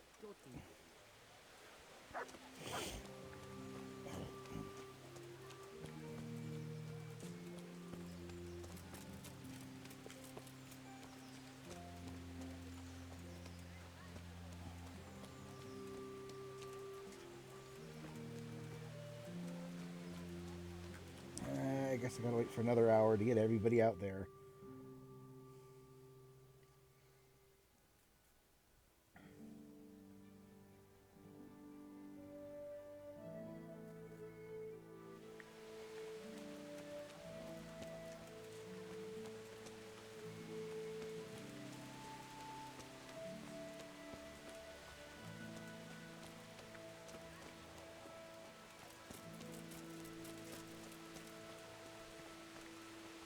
I guess I gotta wait for another hour to get everybody out there.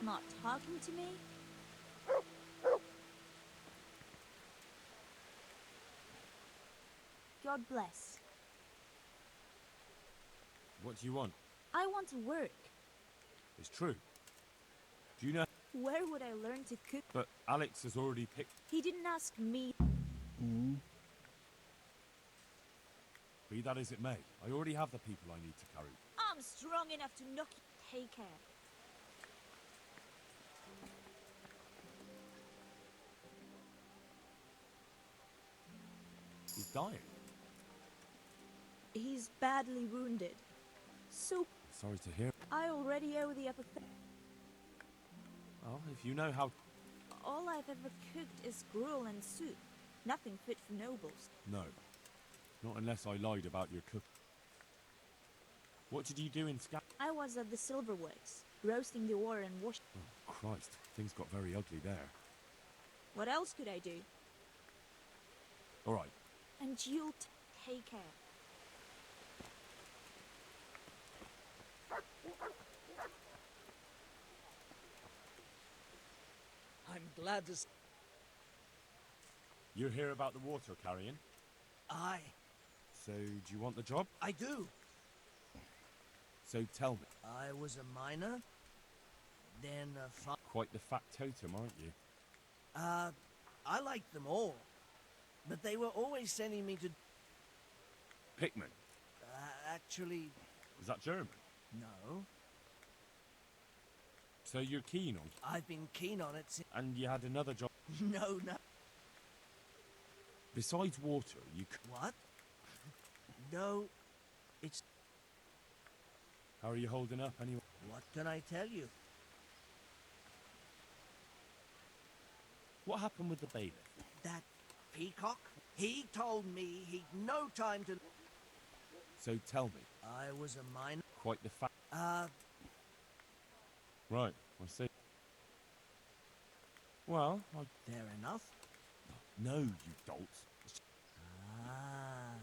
Not talking to me? God bless. What do you want? I want to work. It's true. Do you know... Where would I learn to cook? But Alex has already picked... He didn't ask me. Be that as it may, I already have the people I need to carry. I'm strong enough to knock you. Take care. He's dying. He's badly wounded. So Sorry to hear. I already owe the epithet. Well, if you know how... All I've ever cooked is gruel and soup. Nothing fit for nobles. No. Not unless I lied about your cook. What did you do in Scat? I was at the silverworks, roasting the ore and washing. Oh, Christ. Things got very ugly there. What else could I do? All right. And you'll take care. I'm glad to... You hear about the water carrying? Aye, So, do you want the job? I do. So tell me. I was a miner, then a Quite the fat totem, aren't you? I liked them all, but they were always sending me to... Pickman. Actually, Is that German? no. So you're keen on... I've been keen on it since... And you had another job... No. Besides water, you... What? No, it's... How are you holding up anyway? What can I tell you? What happened with the bailiff? That peacock? He told me he'd no time to... So tell me. I was a miner. Quite the fat... Right, I see. Well, Fair enough. No, you dolt. Ah.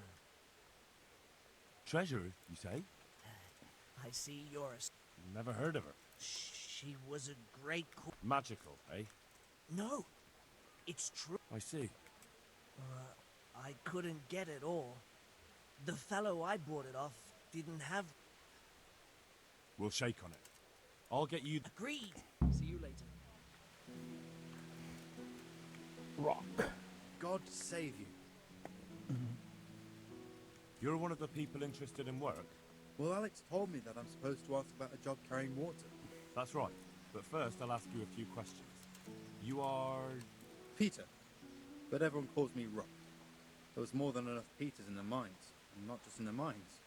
Treasure, you say? I see you're a... Never heard of her. She was a great Magical, eh? No, it's true. I see. I couldn't get it all. The fellow I bought it off didn't have... We'll shake on it. I'll get you... Agreed. See you later. Rock. God save you. You're one of the people interested in work? Well, Alex told me that I'm supposed to ask about a job carrying water. That's right. But first, I'll ask you a few questions. You are... Peter. But everyone calls me Rock. There was more than enough Peters in the mines. And not just in the mines.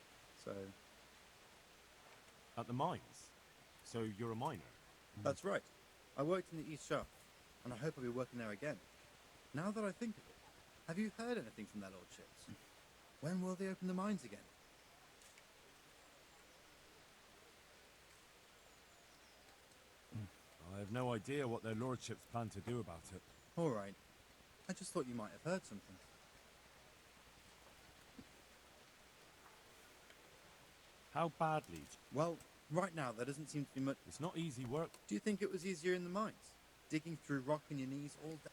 So... At the mines? So you're a miner? That's right. I worked in the East Shaft, and I hope I'll be working there again. Now that I think of it, have you heard anything from their lordships? When will they open the mines again? I have no idea what their lordships plan to do about it. All right. I just thought you might have heard something. How badly? Well, right now there doesn't seem to be much. It's not easy work. Do you think it was easier in the mines? Digging through rock on your knees all day?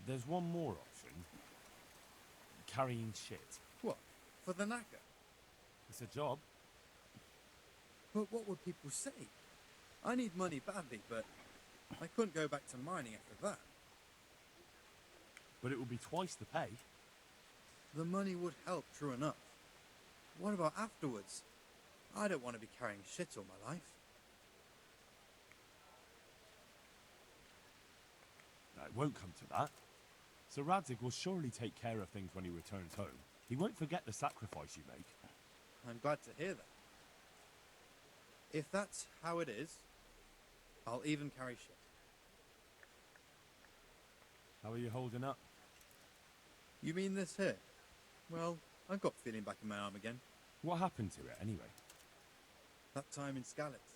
There's one more option. Carrying shit. What? For the knacker? It's a job. But what would people say? I need money badly, but I couldn't go back to mining after that. But it will be twice the pay. The money would help, true enough. What about afterwards? I don't want to be carrying shit all my life. No, it won't come to that. Sir Radzig will surely take care of things when he returns home. He won't forget the sacrifice you make. I'm glad to hear that. If that's how it is, I'll even carry shit. How are you holding up? You mean this here? Well, I've got feeling back in my arm again. What happened to it, anyway? That time in Skalitz.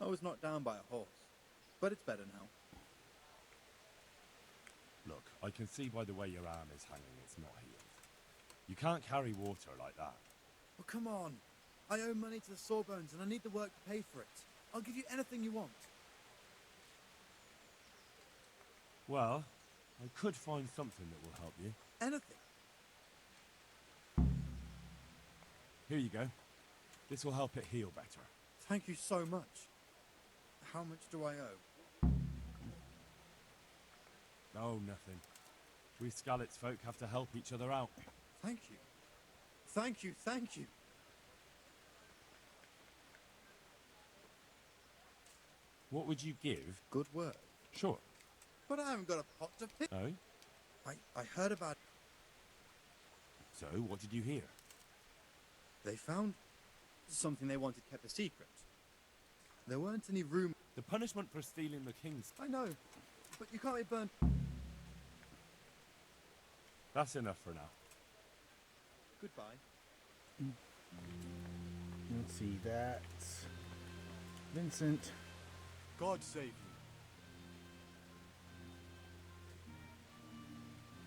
I was knocked down by a horse. But it's better now. Look, I can see by the way your arm is hanging it's not healed. You can't carry water like that. Well, come on. I owe money to the Sawbones and I need the work to pay for it. I'll give you anything you want. Well, I could find something that will help you. Anything? Here you go. This will help it heal better. Thank you so much. How much do I owe? Oh, nothing. We Skalitz folk have to help each other out. Thank you. Thank you, thank you. What would you give? Good work. Sure. But I haven't got a pot to pick. Oh? I heard about... So, what did you hear? They found something they wanted kept a secret. There weren't any room... The punishment for stealing the king's... I know, but you can't be burnt... That's enough for now. Goodbye. Let's see, that's Vincent. God save you.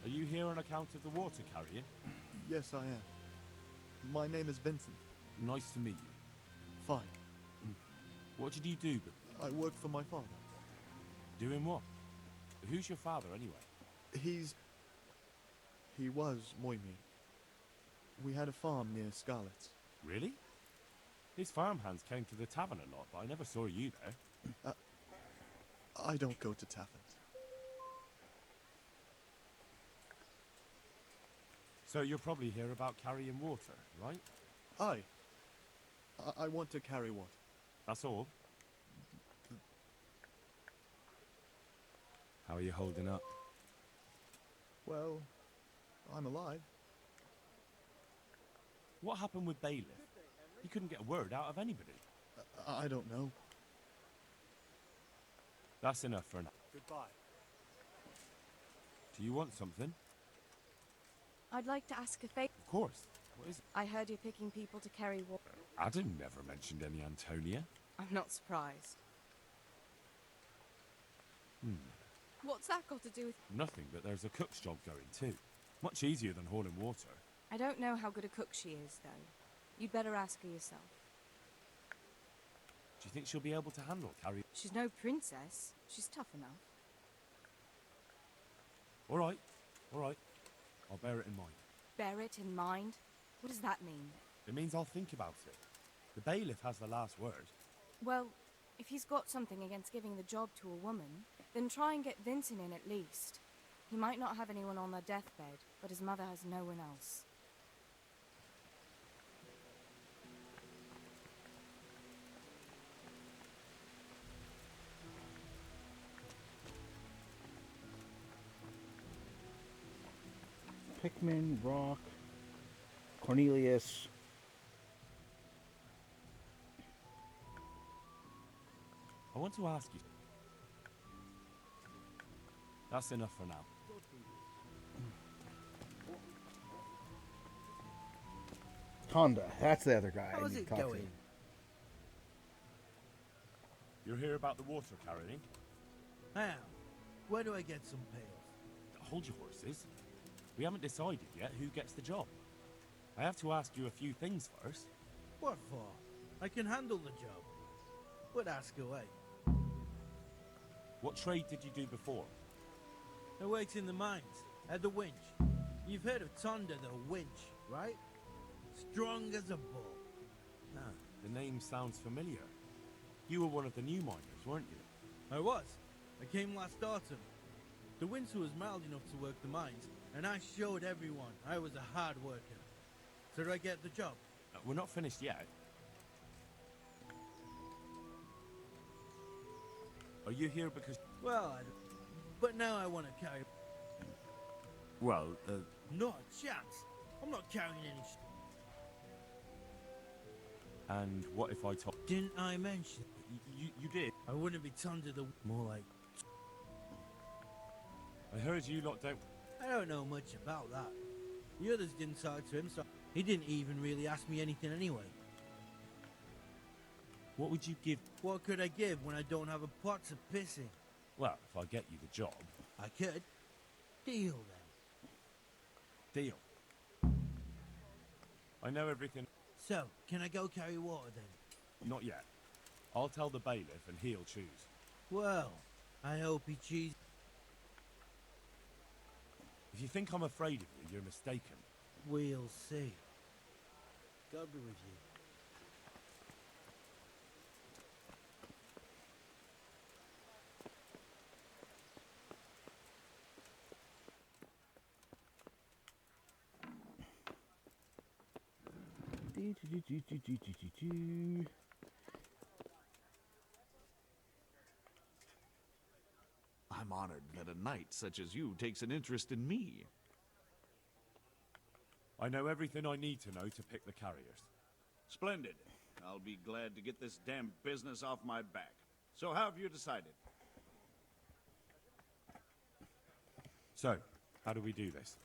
Are you here on account of the water carrying? Yes, I am. My name is Vincent. Nice to meet you. Fine. What did you do? I work for my father. Doing what? Who's your father, anyway? He was Moimi. We had a farm near Skalitz. Really? His farmhands came to the tavern a lot, but I never saw you there. I don't go to taverns. So you're probably here about carrying water, right? Aye. I want to carry water. That's all? How are you holding up? Well, I'm alive. What happened with Bailiff? He couldn't get a word out of anybody. I don't know. That's enough for now. Goodbye. Do you want something? I'd like to ask a favor. Of course. What is it? I heard you're picking people to carry water. Adam never mentioned any Antonia. I'm not surprised. What's that got to do with... Nothing, but there's a cook's job going too. Much easier than hauling water. I don't know how good a cook she is, though. You'd better ask her yourself. Do you think she'll be able to carry... She's no princess. She's tough enough. All right. I'll bear it in mind. Bear it in mind? What does that mean? It means I'll think about it. The bailiff has the last word. Well, if he's got something against giving the job to a woman, then try and get Vincent in at least. He might not have anyone on their deathbed, but his mother has no one else. Pickman, Rock, Cornelius. want to ask you. That's enough for now. Honda, that's the other guy. I How's need to it talk to. going? You're here about the water carrying? How? Where do I get some pails? Hold your horses. We haven't decided yet who gets the job. I have to ask you a few things first. What for? I can handle the job. But ask away. What trade did you do before? I worked in the mines, at the winch. You've heard of Tonda, the winch, right? Strong as a bull. Ah, the name sounds familiar. You were one of the new miners, weren't you? I was. I came last autumn. The winter was mild enough to work the mines, and I showed everyone I was a hard worker. So did I get the job? We're not finished yet. Are you here because... Well, but now I want to carry... Well, Not a chance. I'm not carrying any And what if I told... Didn't I mention? You did? I wouldn't be Tonda the... More like... I heard you lot don't... I don't know much about that. The others didn't talk to him, so he didn't even really ask me anything anyway. What would you give... What could I give when I don't have a pot to piss in? Well, if I get you the job... I could. Deal, then. Deal. I know everything... So, can I go carry water, then? Not yet. I'll tell the bailiff and he'll choose. Well, I hope he chooses... If you think I'm afraid of you, you're mistaken. We'll see. God be with you. I'm honored that a knight such as you takes an interest in me. I know everything I need to know to pick the carriers. Splendid. I'll be glad to get this damn business off my back. So how have you decided? So, how do we do this?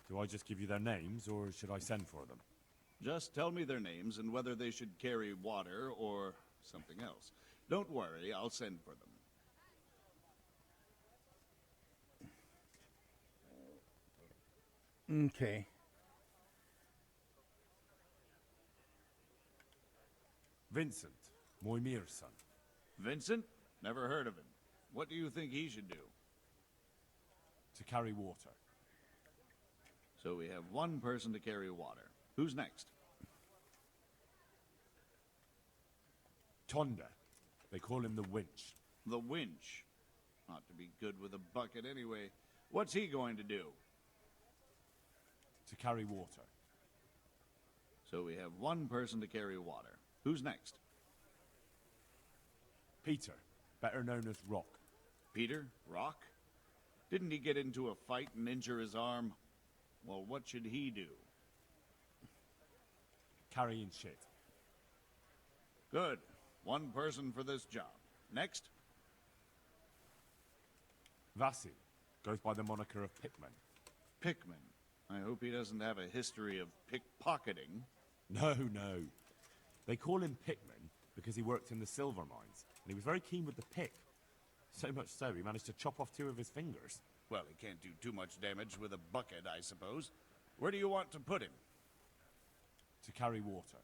Do I just give you their names, or should I send for them? Just tell me their names and whether they should carry water or something else. Don't worry, I'll send for them. Okay. Vincent, Moimir's son. Vincent? Never heard of him. What do you think he should do? To carry water. So we have one person to carry water. Who's next? Tonda. They call him the winch. The winch. Ought to be good with a bucket anyway. What's he going to do? To carry water. So we have one person to carry water. Who's next? Peter, better known as Rock. Peter? Rock? Didn't he get into a fight and injure his arm? Well, what should he do? Carrying shit. Good. One person for this job. Next? Vasil goes by the moniker of Pickman. Pickman. I hope he doesn't have a history of pickpocketing. No, no. They call him Pickman because he worked in the silver mines, and he was very keen with the pick. So much so, he managed to chop off 2 of his fingers. Well, he can't do too much damage with a bucket, I suppose. Where do you want to put him? To carry water.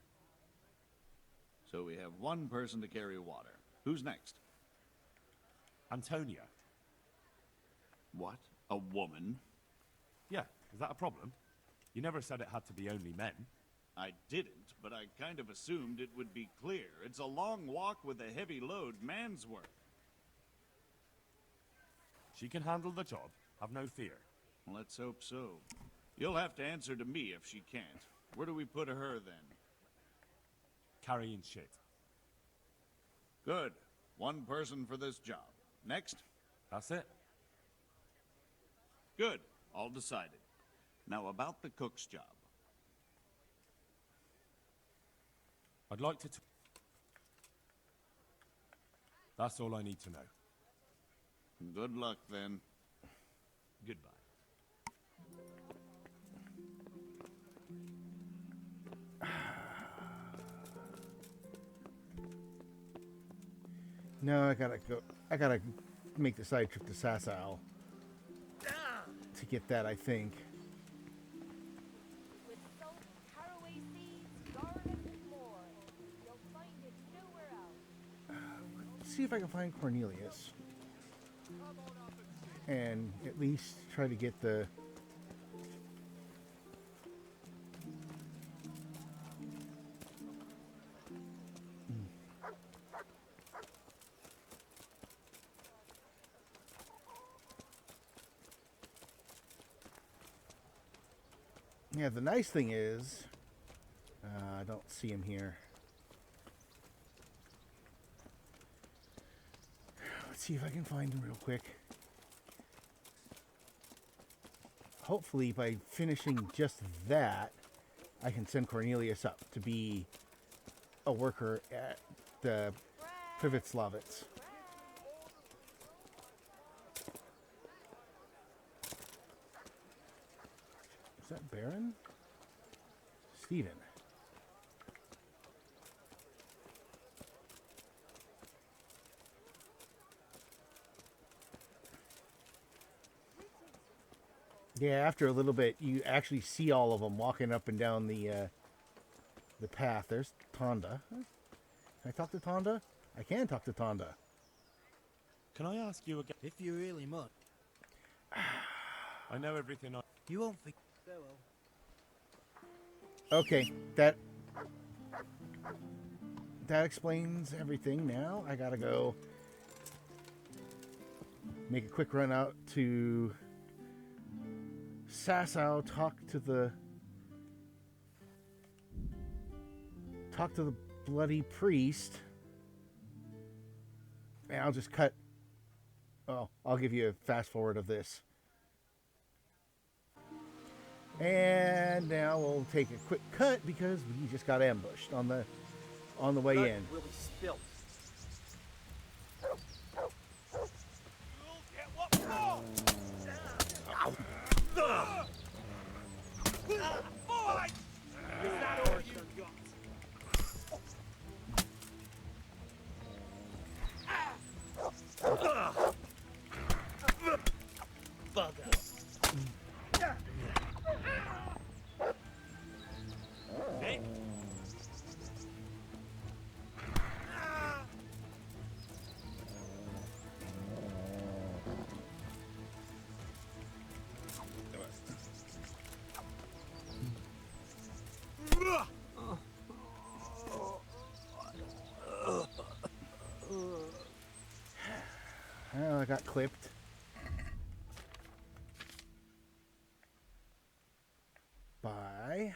So we have one person to carry water. Who's next? Antonia. What? A woman? Yeah, is that a problem? You never said it had to be only men. I didn't, but I kind of assumed it would be clear. It's a long walk with a heavy load, man's work. She can handle the job, have no fear. Let's hope so. You'll have to answer to me if she can't. Where do we put her, then? Carrying shit. Good. One person for this job. Next? That's it. Good. All decided. Now about the cook's job. I'd like to... That's all I need to know. Good luck, then. Goodbye. No, I gotta go. I gotta make the side trip to Sasau to get that, I think. With salt, caraway seeds, garlic, and more. You'll find it nowhere else. Let's see if I can find Cornelius. And at least try to get the... Yeah, the nice thing is, I don't see him here. Let's see if I can find him real quick. Hopefully, by finishing just that, I can send Cornelius up to be a worker at the Privetslavets. Is that Baron? Steven. Yeah, after a little bit, you actually see all of them walking up and down the path. There's Tonda. Can I talk to Tonda? I can talk to Tonda. Can I ask you again? If you really must. I know everything. You won't think. Okay, that explains everything. Now I gotta go make a quick run out to Sasau, talk to the bloody priest, and I'll just cut. Oh, I'll give you a fast forward of this. And now we'll take a quick cut because we just got ambushed on the way Blood in. will be spilt. Is that all you got? Bugger. Hey. Well, I got clipped. By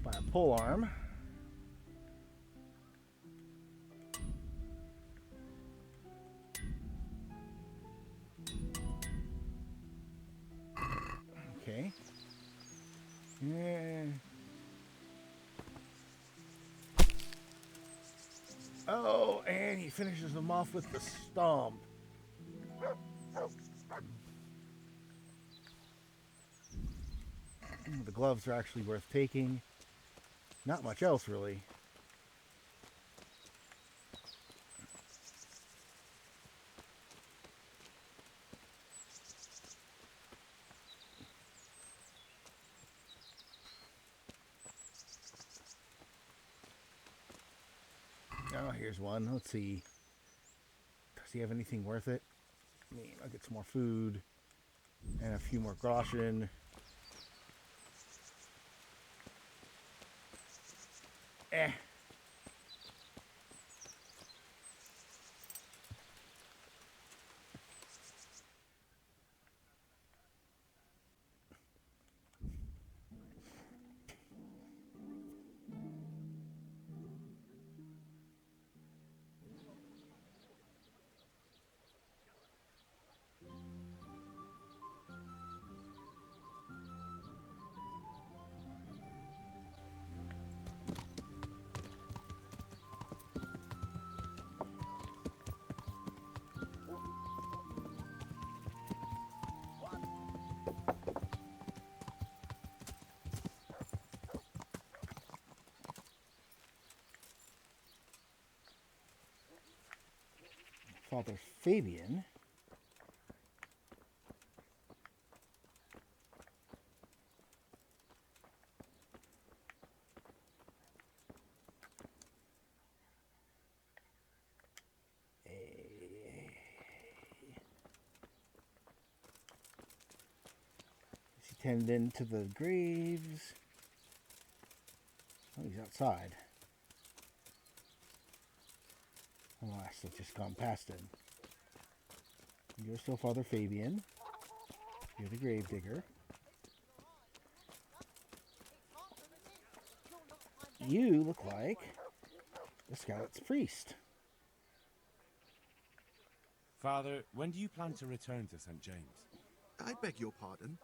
a pole arm. Okay. Yeah. Oh, and he finishes them off with the stomp. The gloves are actually worth taking. Not much else, really. Oh, here's one. Let's see. Does he have anything worth it? I mean, I'll get some more food and a few more groschen. Eh. Father Fabian. Is he tending to the graves? Oh, he's outside. Oh, I must have just gone past him. You're still Father Fabian. You're the gravedigger. You look like the Skalit's priest. Father, when do you plan to return to St. James? I beg your pardon.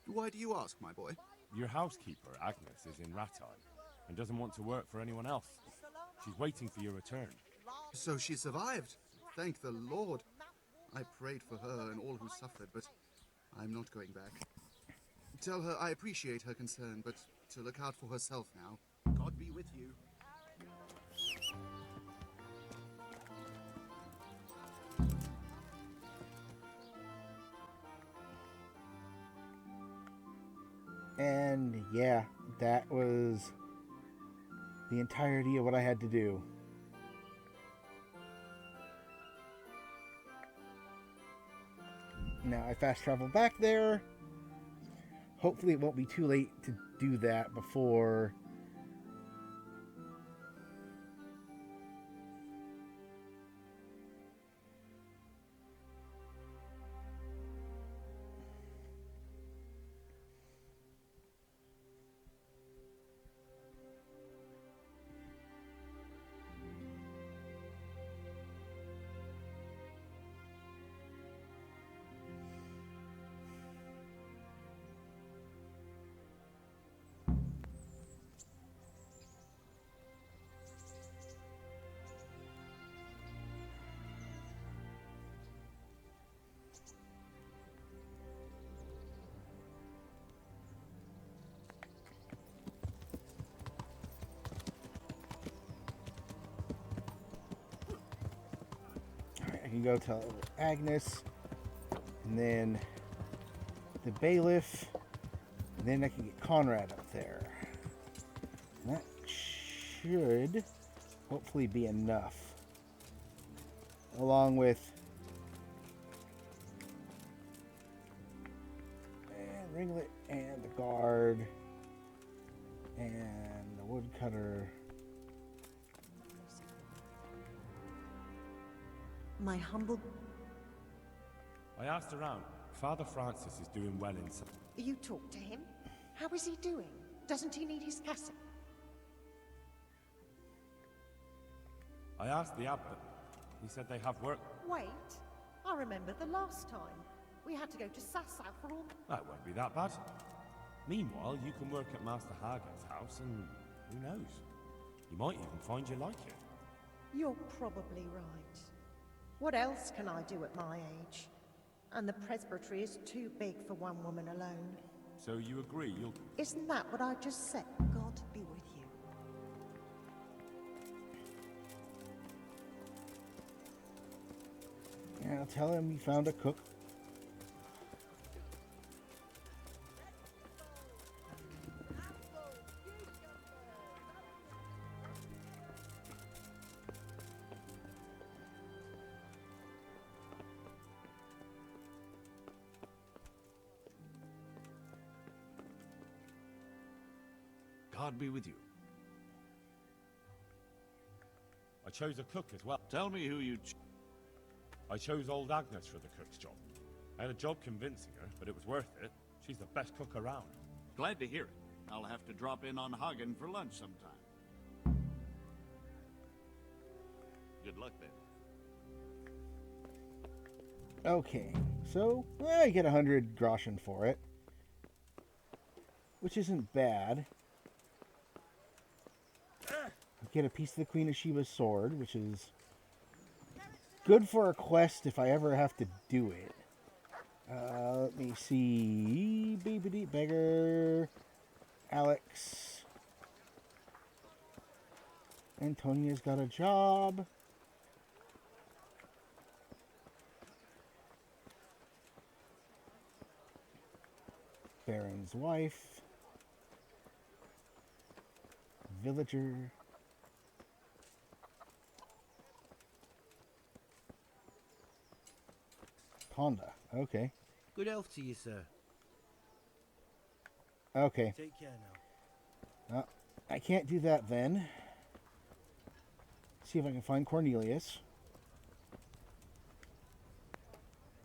Why do you ask, my boy? Your housekeeper, Agnes, is in Rattard and doesn't want to work for anyone else. She's waiting for your return. So she survived. Thank the Lord. I prayed for her and all who suffered, but I'm not going back. Tell her I appreciate her concern, but to look out for herself now. God be with you. And yeah, that was the entirety of what I had to do. Now I fast travel back there. Hopefully it won't be too late to do that before I can go to Agnes, and then the bailiff, and then I can get Conrad up there. And that should hopefully be enough. Along with Ringlet and the guard and the woodcutter. My humble... I asked around. Father Francis is doing well in some... You talked to him? How is he doing? Doesn't he need his cassock? I asked the abbot. He said they have work. Wait, I remember the last time. We had to go to Sasau for all... That won't be that bad. Meanwhile, you can work at Master Hargen's house and who knows? You might even find you like it. You're probably right. What else can I do at my age? And the presbytery is too big for one woman alone. So you agree you'll... Isn't that what I just said? God be with you. Yeah, I'll tell him you found a cook. God be with you. I chose a cook as well. Tell me who you... I chose old Agnes for the cook's job. I had a job convincing her, but it was worth it. She's the best cook around. Glad to hear it. I'll have to drop in on Hagen for lunch sometime. Good luck then. Okay, so I get 100 groschen for it, which isn't bad. I get a piece of the Queen of Sheba's sword, which is good for a quest if I ever have to do it. Let me see. Baby Beggar, Alex, Antonia's got a job. Baron's wife. Villager. Honda. Okay. Good health to you, sir. Okay. Take care now. I can't do that then. See if I can find Cornelius.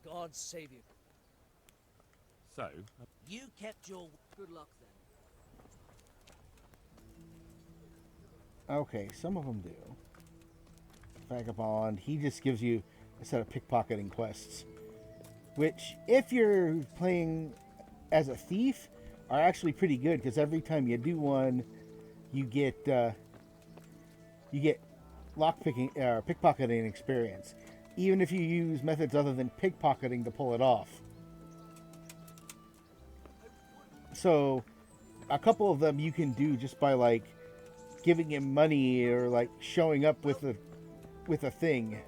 God save you. So, You kept your good luck then. Okay, some of them do. Vagabond, he just gives you a set of pickpocketing quests. Which, if you're playing as a thief, are actually pretty good, because every time you do one, you get lockpicking, pickpocketing experience. Even if you use methods other than pickpocketing to pull it off. So, a couple of them you can do just by, like, giving him money or, like, showing up with a thing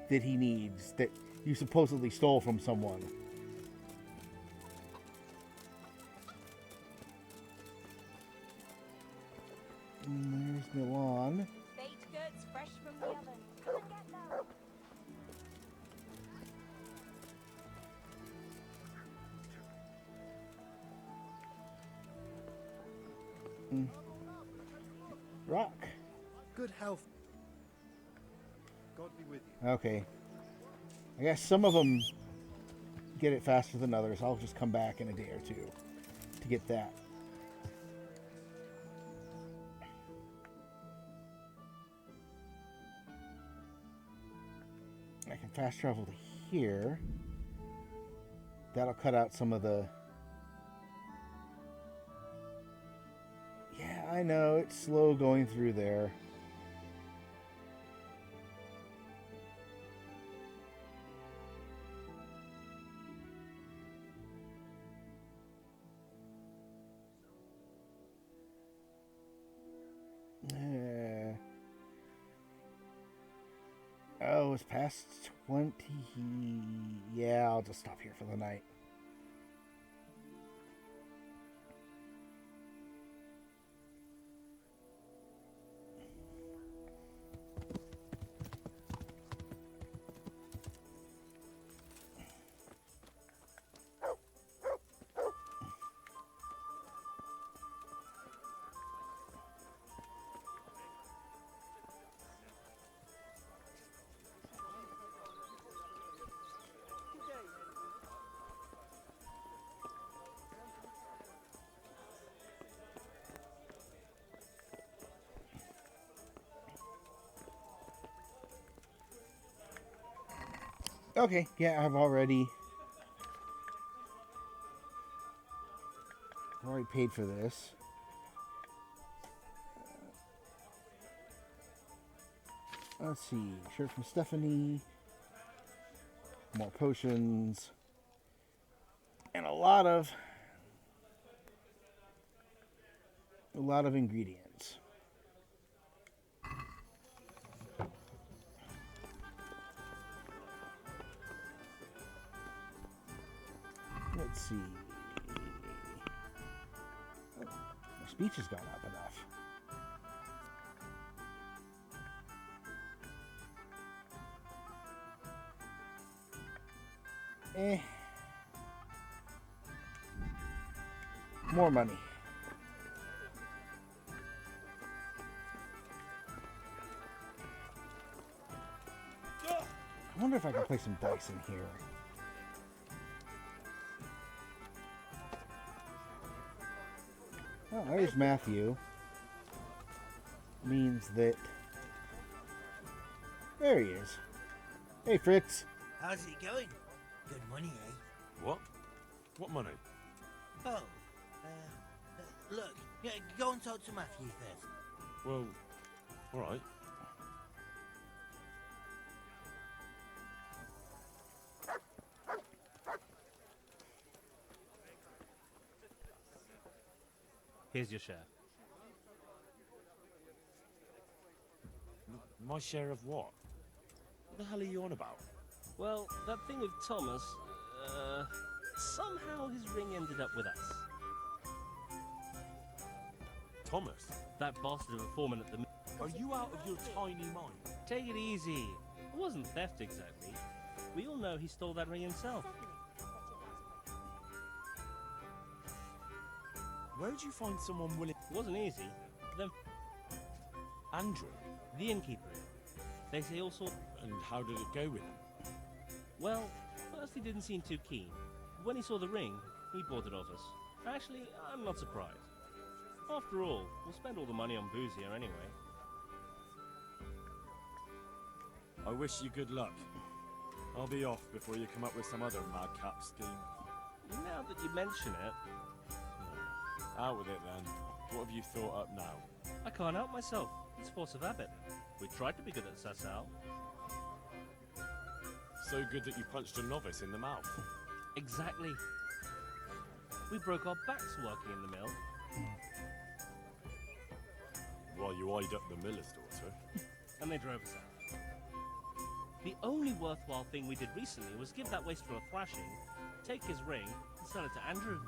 that he needs that you supposedly stole from someone. And there's Milan. Baked goods fresh from the oven. Come and get them. Rock. Good health. God be with you. Okay. I guess some of them get it faster than others. I'll just come back in a day or two to get that. I can fast travel to here. That'll cut out some of the... Yeah, I know. It's slow going through there. Oh, it's past 20. Yeah, I'll just stop here for the night. Okay, yeah, I've already paid for this. Let's see, shirt from Stephanie, more potions, and a lot of ingredients. Let's see. Oh, my speech has gone up enough. More money. I wonder if I can play some dice in here. Oh, there's Matthew. Means that... There he is. Hey, Fritz. How's it going? Good money, eh? What? What money? Oh, look, yeah, go and talk to Matthew first. Well, alright. Here's your share. My share of what? What the hell are you on about? Well, that thing with Thomas, somehow his ring ended up with us. Thomas, That bastard of a foreman at the... are you out of your tiny mind? Take it easy. It wasn't theft exactly. We all know he stole that ring himself. Where'd you find someone willing... It wasn't easy. Then Andrew? the innkeeper. They say all sorts... And how did it go with him? Well, first he didn't seem too keen. When he saw the ring, he bought it off us. Actually, I'm not surprised. After all, we'll spend all the money on booze here anyway. I wish you good luck. I'll be off before you come up with some other madcap scheme. Now that you mention it, Out with it then. What have you thought up now? I can't help myself. It's force of habit. We tried to be good at Sasau. So good that you punched a novice in the mouth. Exactly. We broke our backs working in the mill. While you eyed up the miller's daughter. And they drove us out. The only worthwhile thing we did recently was give that waster a thrashing, take his ring, and sell it to Andrew.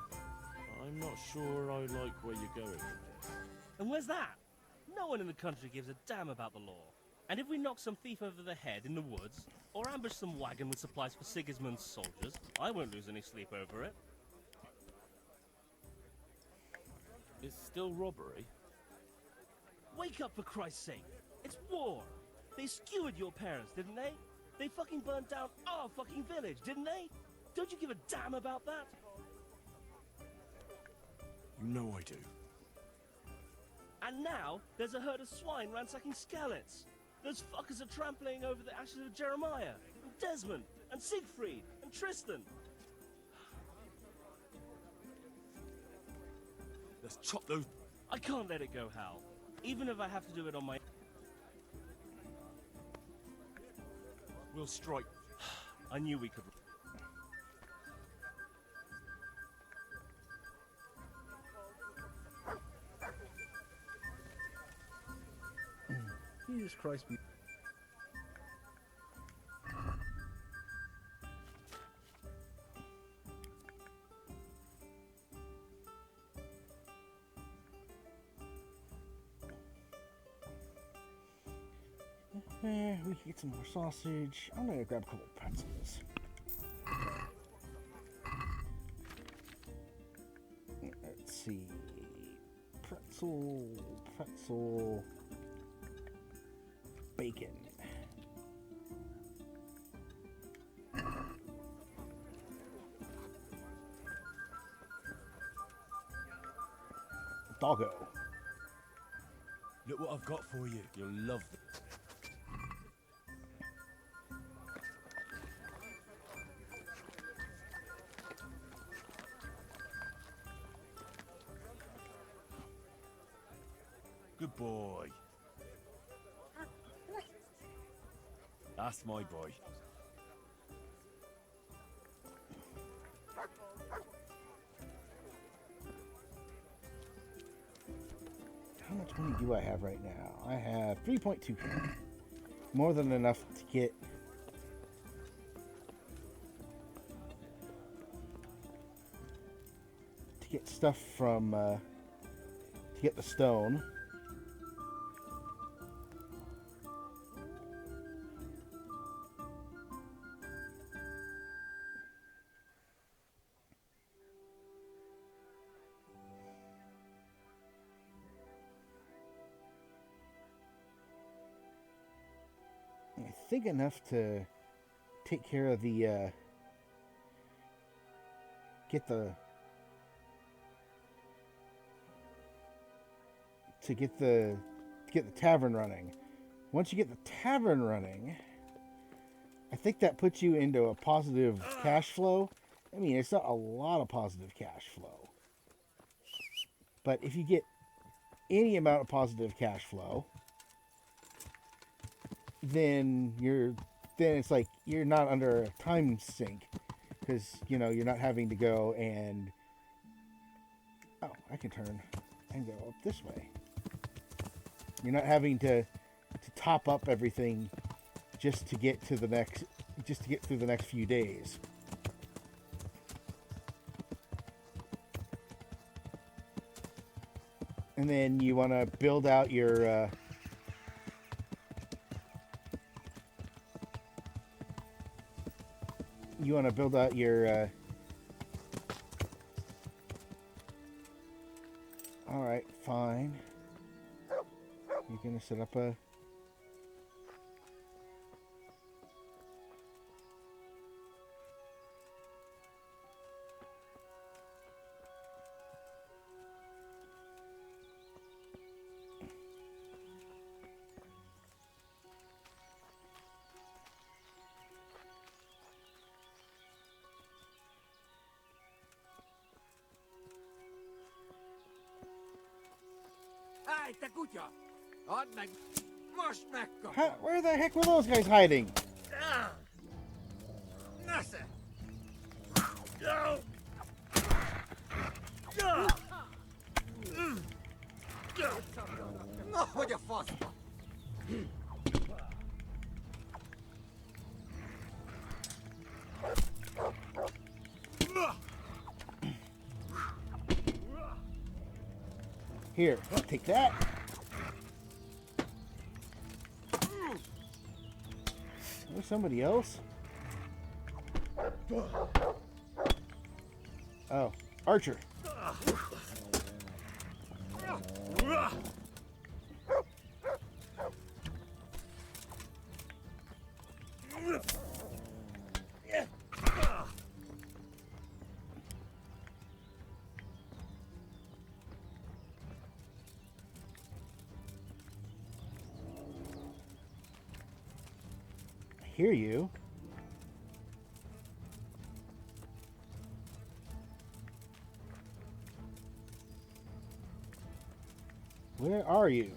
I'm not sure I like where you're going with this. And where's that? No one in the country gives a damn about the law. And if we knock some thief over the head in the woods, or ambush some wagon with supplies for Sigismund's soldiers, I won't lose any sleep over it. It's still robbery? Wake up, for Christ's sake! It's war! They skewered your parents, didn't they? They fucking burned down our fucking village, didn't they? Don't you give a damn about that? You know I do. And now, there's a herd of swine ransacking Skalitz. Those fuckers are trampling over the ashes of Jeremiah, and Desmond, and Siegfried, and Tristan. Let's chop those... I can't let it go, Hal. Even if I have to do it on my... We'll strike. I knew we could... Jesus Christ. We can get some more sausage. I'm gonna grab a couple of pretzels. Let's see. Pretzel, bacon. Doggo. Look what I've got for you. You'll love it. Good boy. That's my boy. How much money do I have right now? I have 3.2k. More than enough to get stuff from to get the stone. I think enough to take care of the get the tavern running. Once you get the tavern running, I think that puts you into a positive cash flow. I mean, it's not a lot of positive cash flow, but if you get any amount of positive cash flow, then it's like you're not under a time sink, because you're not having to go and I can turn and go up this way. You're not having to top up everything just to get through the next few days. And then you want to build out your all right, fine. You're gonna set up a Hey, Takuya! I'd make mush mecca. Where the heck were those guys hiding? Nasa! No, what you fuss? Here, take that. There's somebody else. Oh, Archer. I hear you. Where are you?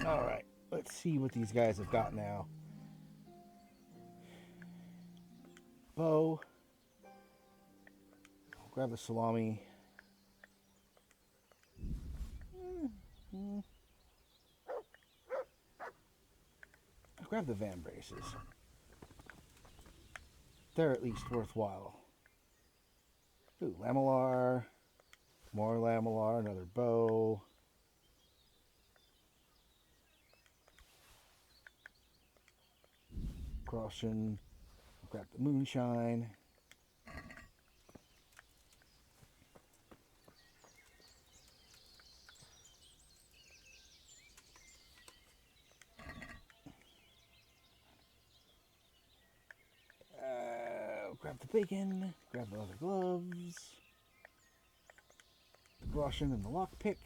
All right, let's see what these guys have got now. Bow. I'll grab the salami. I'll grab the van braces. They're at least worthwhile. Ooh, lamellar. More lamellar, another bow. Caution. Grab the moonshine. Grab the bacon. Grab the other gloves. The caution and the lockpick.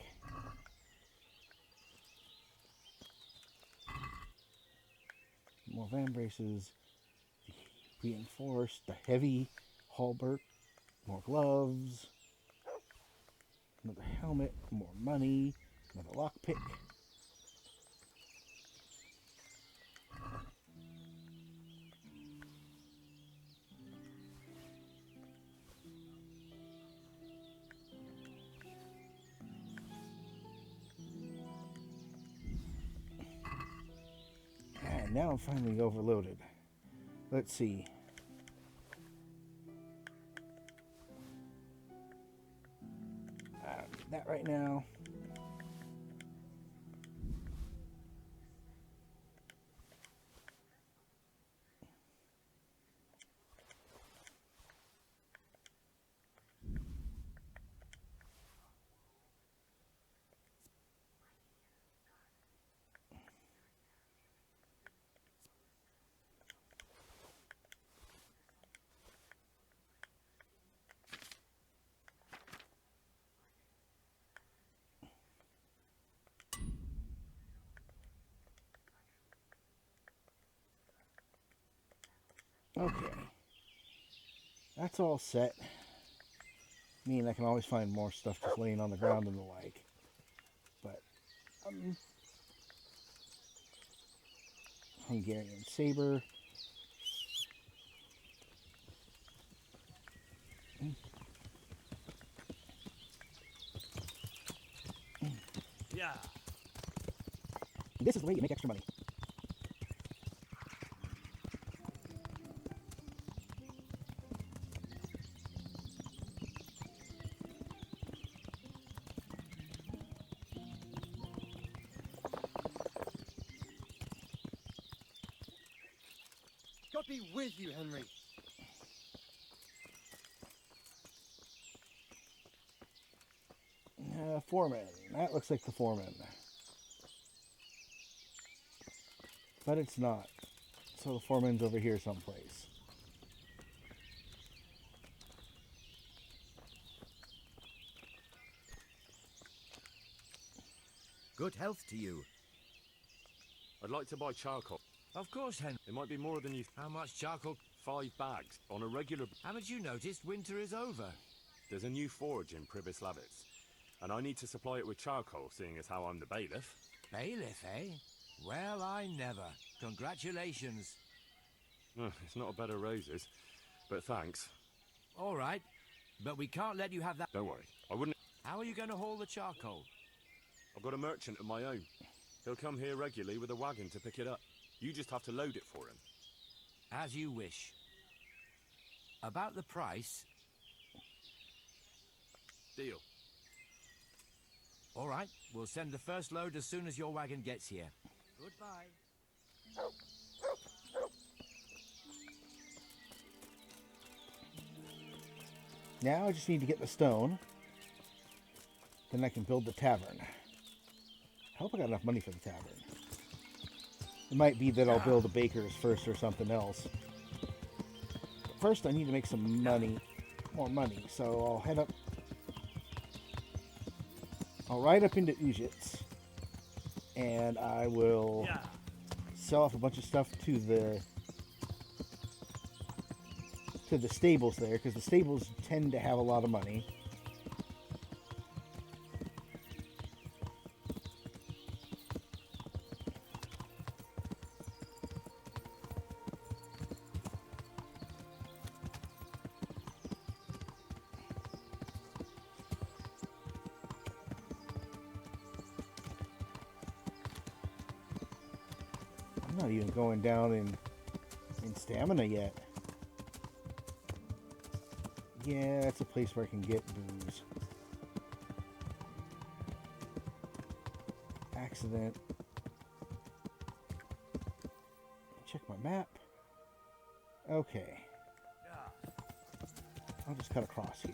More van braces. Reinforced. The heavy halberd. More gloves. Another helmet. More money. Another lockpick. And now I'm finally overloaded. Let's see. I don't need that right now. Okay. That's all set. I mean, I can always find more stuff just laying on the ground and the like. But, Hungarian saber. Yeah. This is the way you make extra money. God be with you, Henry. Foreman. That looks like the foreman. But it's not. So the foreman's over here someplace. Good health to you. I'd like to buy charcoal. Of course, Henry. It might be more than you... How much charcoal? 5 bags, on a regular... Haven't you noticed winter is over? There's a new forge in Pribyslavitz, and I need to supply it with charcoal, seeing as how I'm the bailiff. Bailiff, eh? Well, I never. Congratulations. It's not a bed of roses, but thanks. All right, but we can't let you have that. Don't worry, I wouldn't... How are you going to haul the charcoal? I've got a merchant of my own. He'll come here regularly with a wagon to pick it up. You just have to load it for him. As you wish. About the price... Deal. All right, we'll send the first load as soon as your wagon gets here. Goodbye. Now I just need to get the stone. Then I can build the tavern. I hope I got enough money for the tavern. It might be that I'll build a baker's first or something else. But first I need to make some money. More money. So I'll head up. I'll ride up into Ujits. And I will sell off a bunch of stuff to the stables there, because the stables tend to have a lot of money. I'm not even going down in stamina yet. Yeah, it's a place where I can get booze. Accident. Check my map. Okay. I'll just cut across here.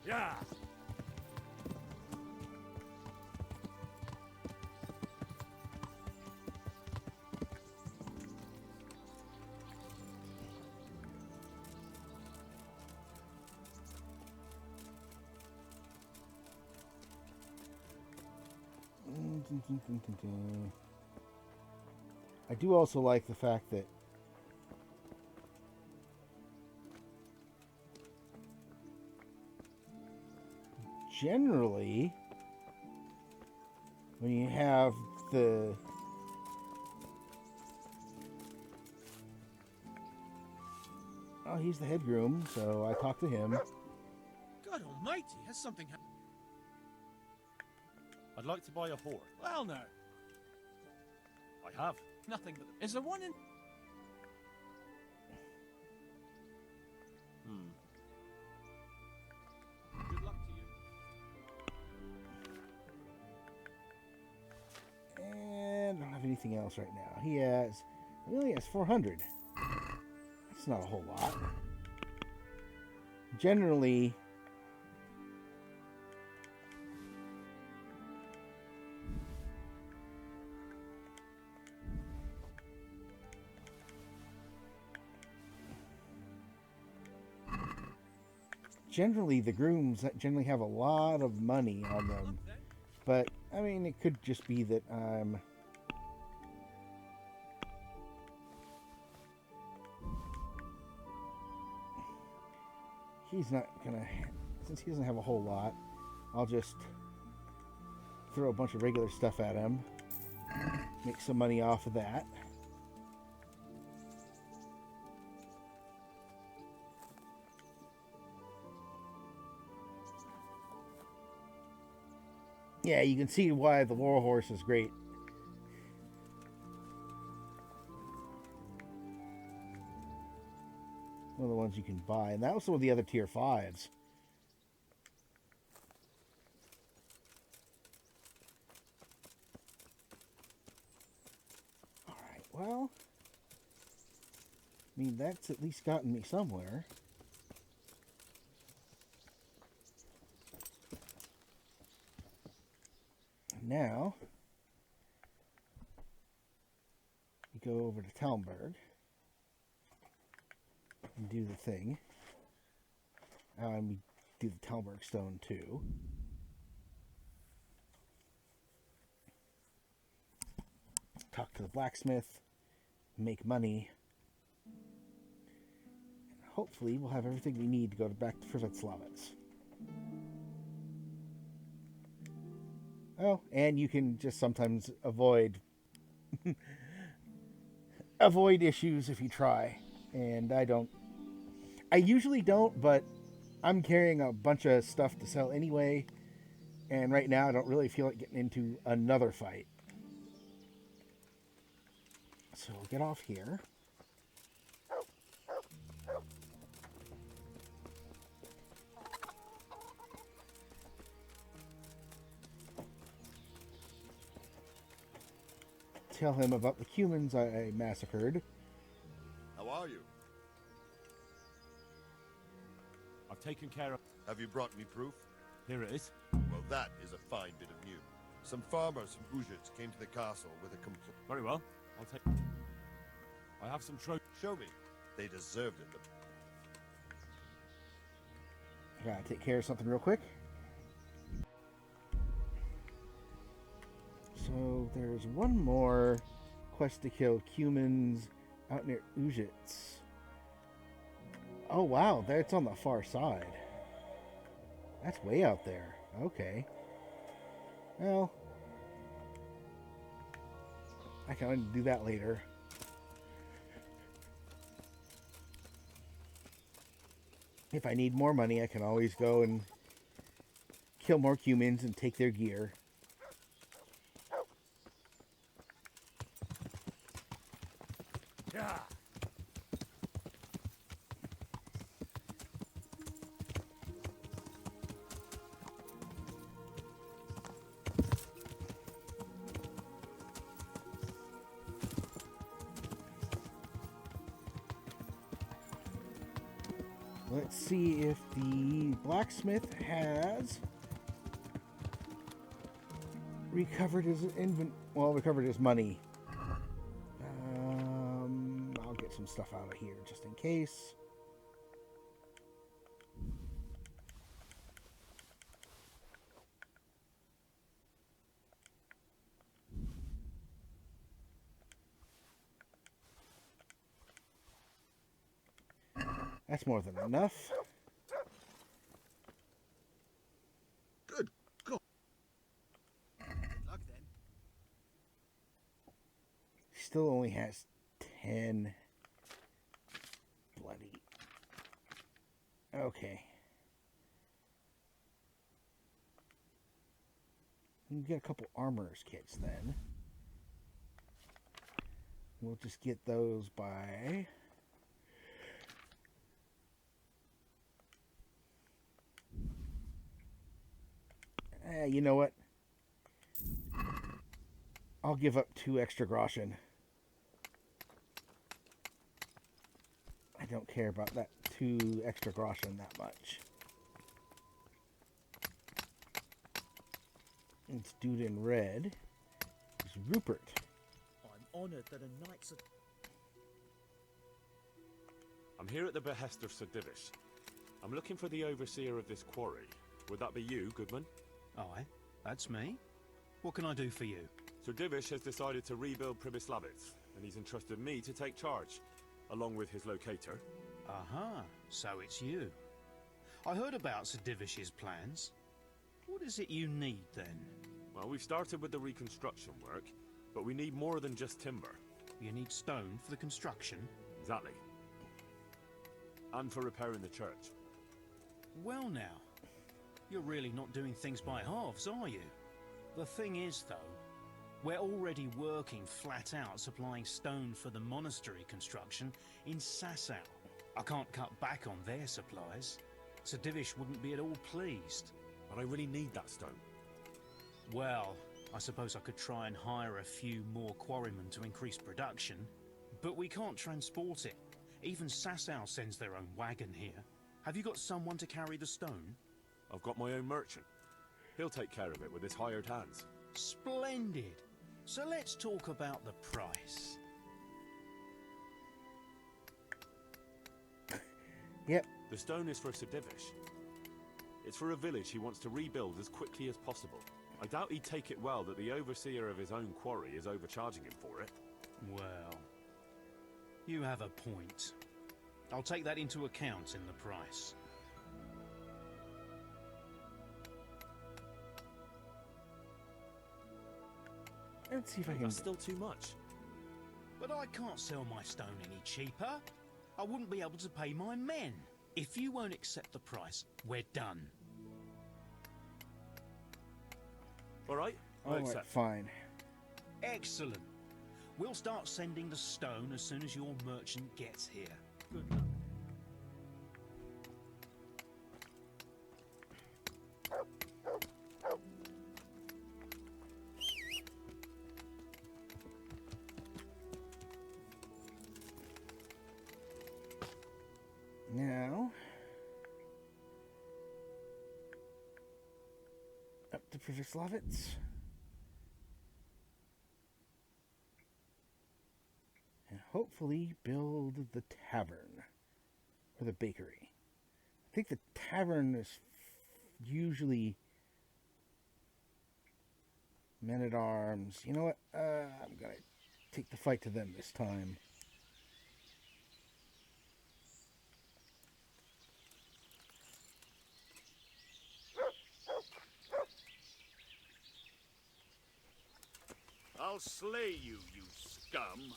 Yeah. I do also like the fact that generally when you have the he's the head groom, so I talked to him. God almighty, has something happened? I'd like to buy a horse. Well, no. I have. Nothing but... Is there one in... Good luck to you. And I don't have anything else right now. He only has 400. That's not a whole lot. Generally, generally the grooms that generally have a lot of money on them. But, I mean, it could just be that I'm... He's not gonna... Since he doesn't have a whole lot, I'll just throw a bunch of regular stuff at him. Make some money off of that. Yeah, you can see why the Warhorse is great. One of the ones you can buy. And that was one of the other tier 5s. Alright, well... I mean, that's at least gotten me somewhere. Now, we go over to Talmberg and do the thing. And we do the Talmberg stone too. Talk to the blacksmith, make money, and hopefully we'll have everything we need to go back to Frivetslavets. Oh, and you can just sometimes avoid avoid issues if you try. And I usually don't, but I'm carrying a bunch of stuff to sell anyway. And right now I don't really feel like getting into another fight. So we'll get off here. Tell him about the humans I massacred. How are you? I've taken care of... Have you brought me proof? Here it is. Well, that is a fine bit of news. Some farmers from Uzhitz came to the castle with a complaint. Very well. I'll take... I have some trophies. Show me. They deserved it. Gotta take care of something real quick. So there's one more quest to kill humans out near Uzhitz. Oh wow, that's on the far side. That's way out there. Okay. Well, I can do that later. If I need more money, I can always go and kill more humans and take their gear. Yeah. Let's see if the blacksmith has recovered his recovered his money. I'll get some stuff out of here just in case. That's more than enough. Good God. Good luck then. Still only has 10. Bloody. Okay. We can get a couple armorer's kits then. We'll just get those by... you know what? I'll give up 2 extra groschen. I don't care about that 2 extra groschen that much. It's dude in red. It's Rupert. I'm honoured that a knight's... I'm here at the behest of Sir Divish. I'm looking for the overseer of this quarry. Would that be you, Goodman? Aye, that's me. What can I do for you? Sir Divish has decided to rebuild Pribyslavitz, and he's entrusted me to take charge, along with his locator. Aha, so it's you. I heard about Sir Divish's plans. What is it you need, then? Well, we've started with the reconstruction work, but we need more than just timber. You need stone for the construction? Exactly. And for repairing the church. Well now, you're really not doing things by halves, are you? The thing is, though, we're already working flat out supplying stone for the monastery construction in Sasau. I can't cut back on their supplies. Sir Divish wouldn't be at all pleased. But I really need that stone. Well, I suppose I could try and hire a few more quarrymen to increase production, but we can't transport it. Even Sasau sends their own wagon here. Have you got someone to carry the stone? I've got my own merchant. He'll take care of it with his hired hands. Splendid. So let's talk about the price. Yep. The stone is for Sir Divish. It's for a village he wants to rebuild as quickly as possible. I doubt he'd take it well that the overseer of his own quarry is overcharging him for it. Well, you have a point. I'll take that into account in the price. Let's see if I can... That's still too much. But I can't sell my stone any cheaper. I wouldn't be able to pay my men. If you won't accept the price, we're done. All right, All right, fine. Excellent. We'll start sending the stone as soon as your merchant gets here. Good luck. Now, up to Pribyslavitz. And hopefully build the tavern, or the bakery. I think the tavern is usually men-at-arms. You know what? I'm going to take the fight to them this time. I'll slay you, you scum.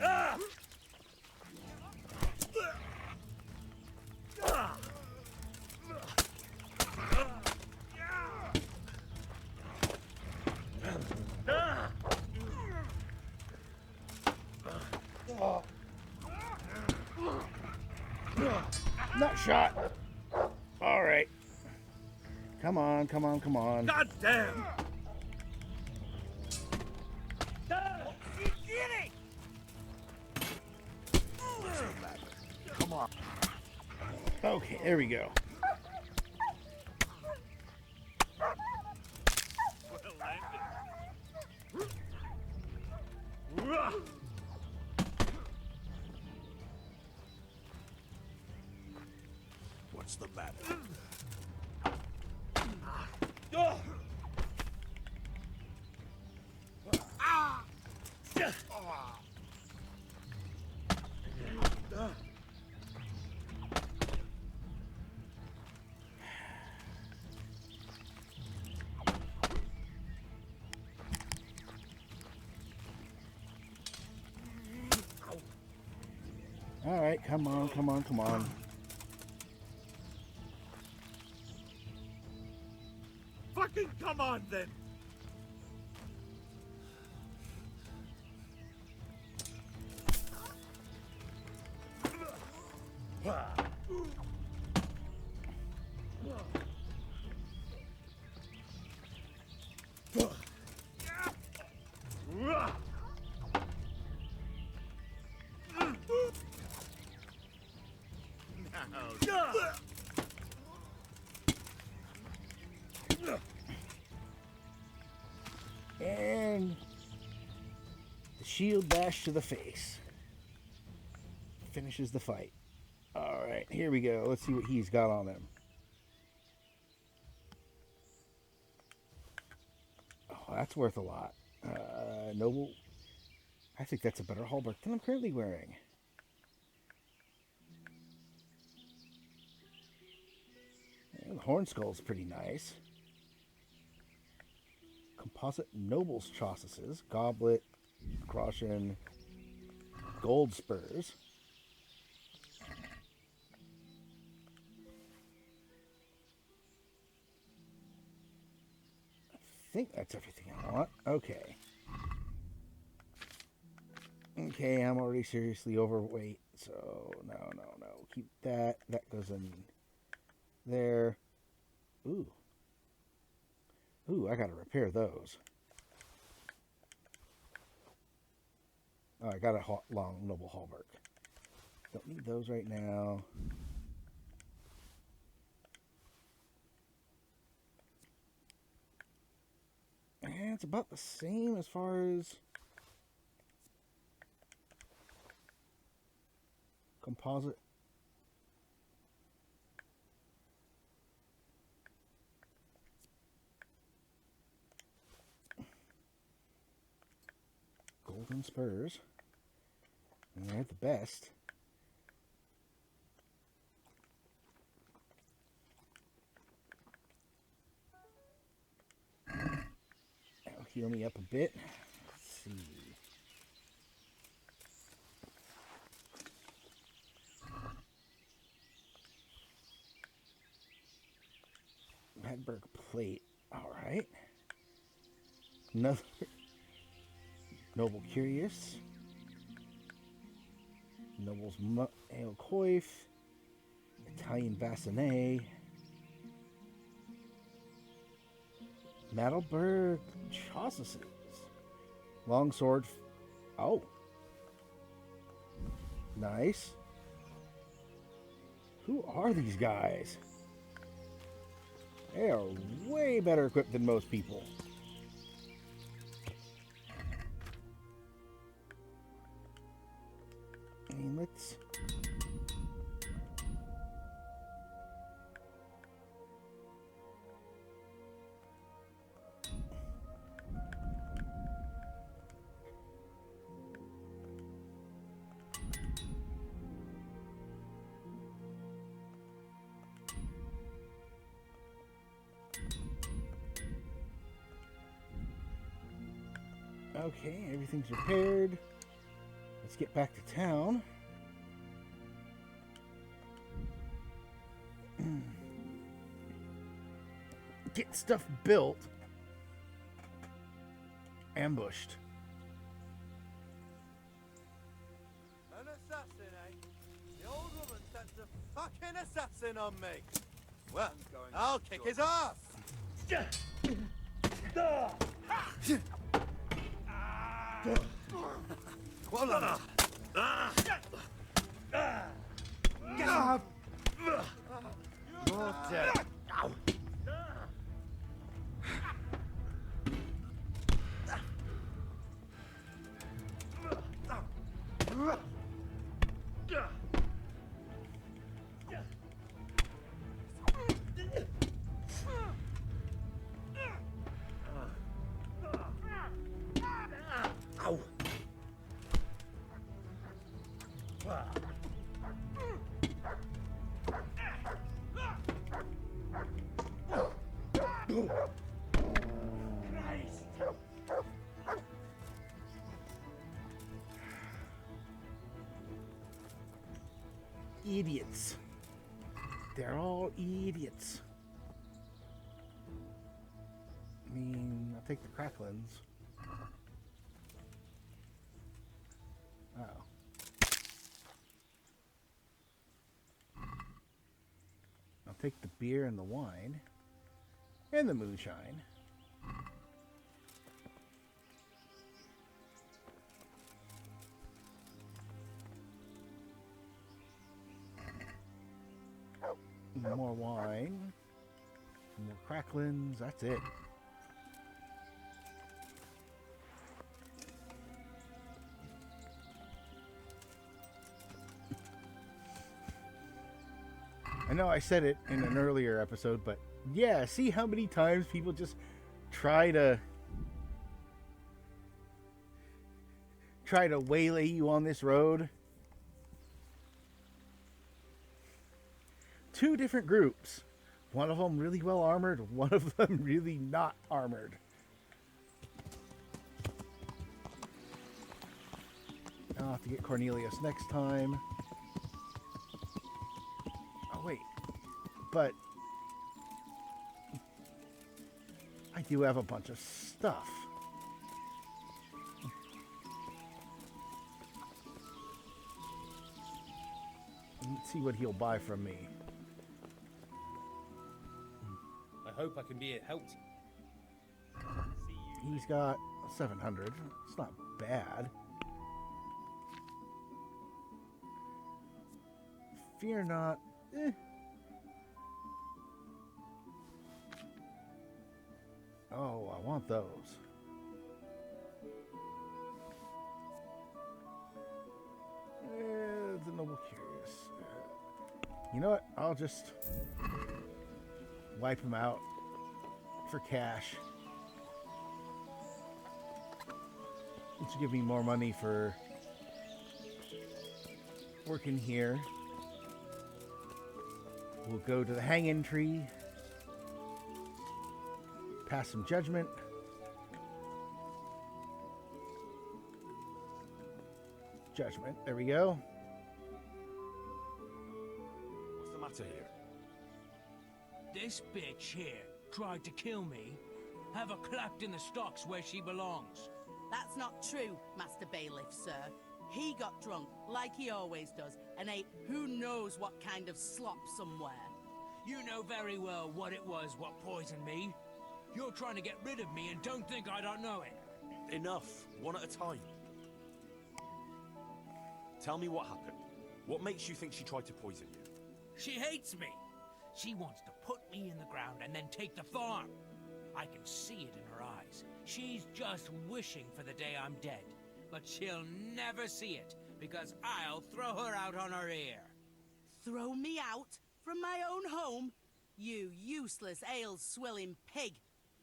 Ah! Not shot. All right. Come on, come on, come on. God damn! Come on. Okay, there we go. What's the matter? All right, come on, come on, come on. Fucking come on then! And the shield bash to the face finishes the fight. All right, here we go. Let's see what he's got on him. Oh, that's worth a lot. Noble. I think that's a better hallmark than I'm currently wearing. And the horn skull's pretty nice. Composite Noble's Trossuses, Goblet, Groschen, Gold Spurs. I think that's everything I want. Okay. Okay, I'm already seriously overweight, so no. Keep that. That goes in there. Ooh, I gotta repair those. Oh, I got a long noble hallmark. Don't need those right now. And it's about the same as far as composite. Golden Spurs. And they're the best. That'll heal me up a bit. Let's see. Madberg plate. Alright. Another Noble Curious. Noble's Ale Coif. Italian Bassinet. Maddelberg Chaucer's. Longsword. Oh. Nice. Who are these guys? They are way better equipped than most people. I mean, let's... Okay, everything's repaired. Let's get back to town. Get stuff built. Ambushed. An assassin, eh? The old woman sent a fucking assassin on me. Well, I'll kick his ass. More dead. Idiots. They're all idiots. I mean, I'll take the cracklins. Oh. I'll take the beer and the wine. And the moonshine. More wine. More cracklins. That's it. I know I said it in an earlier episode, but yeah, see how many times people just try to waylay you on this road? Two different groups. One of them really well armored, one of them really not armored. I'll have to get Cornelius next time. Oh, wait. But I do have a bunch of stuff. Let's see what he'll buy from me. I hope I can be a help. He's got 700. It's not bad. Fear not. Oh, I want those. The noble curious. You know what? I'll just wipe him out for cash. Which will give me more money for working here. We'll go to the hanging tree. Pass some judgment. Judgment. There we go. What's the matter here? This bitch here tried to kill me. Have her clapped in the stocks where she belongs. That's not true, Master Bailiff, sir. He got drunk, like he always does, and ate who knows what kind of slop somewhere. You know very well what it was what poisoned me. You're trying to get rid of me and don't think I don't know it. Enough. One at a time. Tell me what happened. What makes you think she tried to poison you? She hates me. She wants to put me in the ground and then take the farm. I can see it in her eyes. She's just wishing for the day I'm dead. But she'll never see it, because I'll throw her out on her ear. Throw me out? From my own home? You useless ale-swilling pig!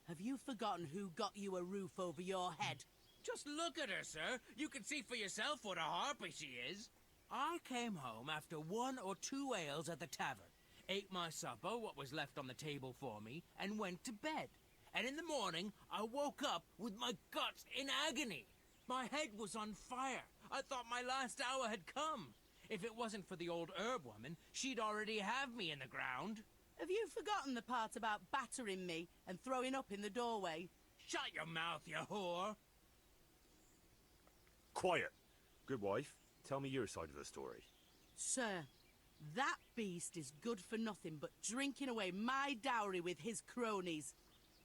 Have you forgotten who got you a roof over your head? Just look at her, sir. You can see for yourself what a harpy she is. I came home after 1 or 2 ales at the tavern, ate my supper, what was left on the table for me, and went to bed. And in the morning, I woke up with my guts in agony. My head was on fire. I thought my last hour had come. If it wasn't for the old herb woman, she'd already have me in the ground. Have you forgotten the part about battering me and throwing up in the doorway? Shut your mouth, you whore! Quiet. Good wife, tell me your side of the story. Sir, that beast is good for nothing but drinking away my dowry with his cronies.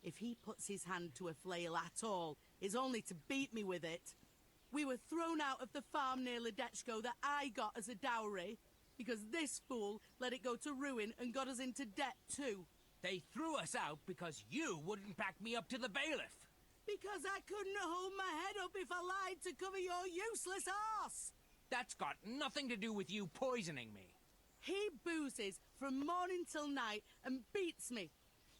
If he puts his hand to a flail at all, it's only to beat me with it. We were thrown out of the farm near Ledechko that I got as a dowry, because this fool let it go to ruin and got us into debt too. They threw us out because you wouldn't back me up to the bailiff. Because I couldn't hold my head up if I lied to cover your useless arse. That's got nothing to do with you poisoning me. He boozes from morning till night and beats me.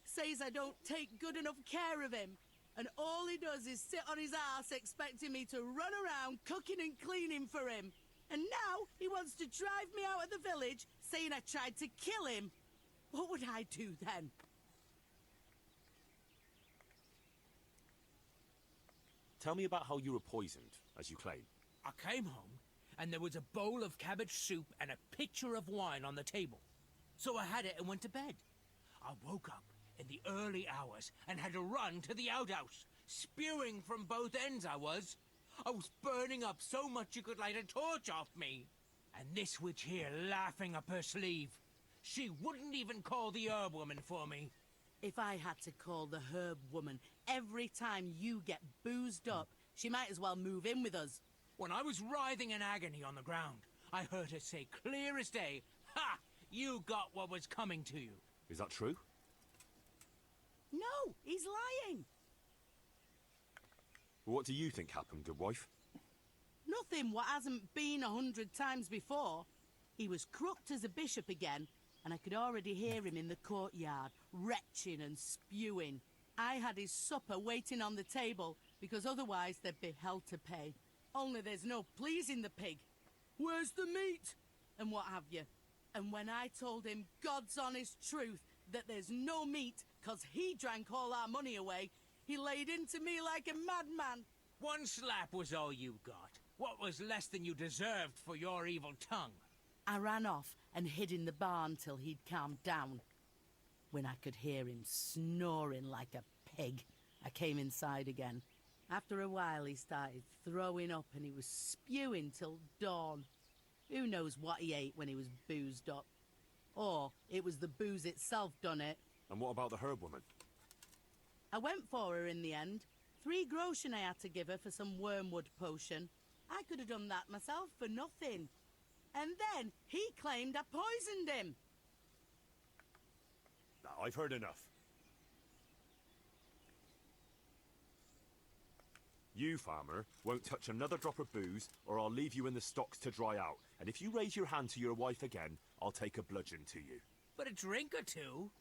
Says I don't take good enough care of him. And all he does is sit on his ass expecting me to run around cooking and cleaning for him. And now he wants to drive me out of the village, saying I tried to kill him. What would I do then? Tell me about how you were poisoned, as you claim. I came home, and there was a bowl of cabbage soup and a pitcher of wine on the table. So I had it and went to bed. I woke up in the early hours and had to run to the outhouse. Spewing from both ends I was. I was burning up so much you could light a torch off me. And this witch here laughing up her sleeve. She wouldn't even call the herb woman for me. If I had to call the herb woman every time you get boozed up, she might as well move in with us. When I was writhing in agony on the ground, I heard her say clear as day, "Ha! You got what was coming to you." Is that true? No, he's lying. What do you think happened, good wife? Nothing what hasn't been 100 times before. He was crooked as a bishop again, and I could already hear him in the courtyard, retching and spewing. I had his supper waiting on the table, because otherwise there'd be hell to pay. Only there's no pleasing the pig. Where's the meat? And what have you. And when I told him God's honest truth that there's no meat, 'cause he drank all our money away, he laid into me like a madman. One slap was all you got. What was less than you deserved for your evil tongue? I ran off and hid in the barn till he'd calmed down. When I could hear him snoring like a pig, I came inside again. After a while he started throwing up and he was spewing till dawn. Who knows what he ate when he was boozed up? Or it was the booze itself done it. And what about the herb woman? I went for her in the end. 3 groschen I had to give her for some wormwood potion. I could have done that myself for nothing. And then he claimed I poisoned him. Now, I've heard enough. You, farmer, won't touch another drop of booze, or I'll leave you in the stocks to dry out. And if you raise your hand to your wife again, I'll take a bludgeon to you. But a drink or two?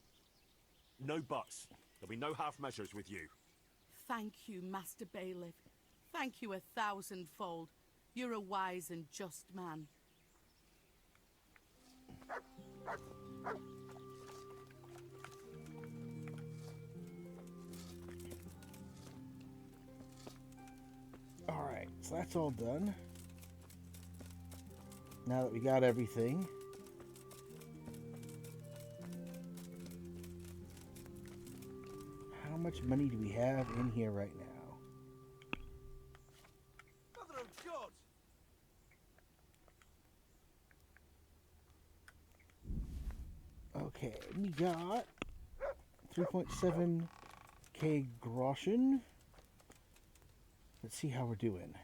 No buts. There'll be no half measures with you. Thank you, Master Bailiff. Thank you 1,000-fold. You're a wise and just man. Alright, so that's all done. Now that we got everything. How much money do we have in here right now? Mother of God! Okay, we got 3.7k groschen. Let's see how we're doing.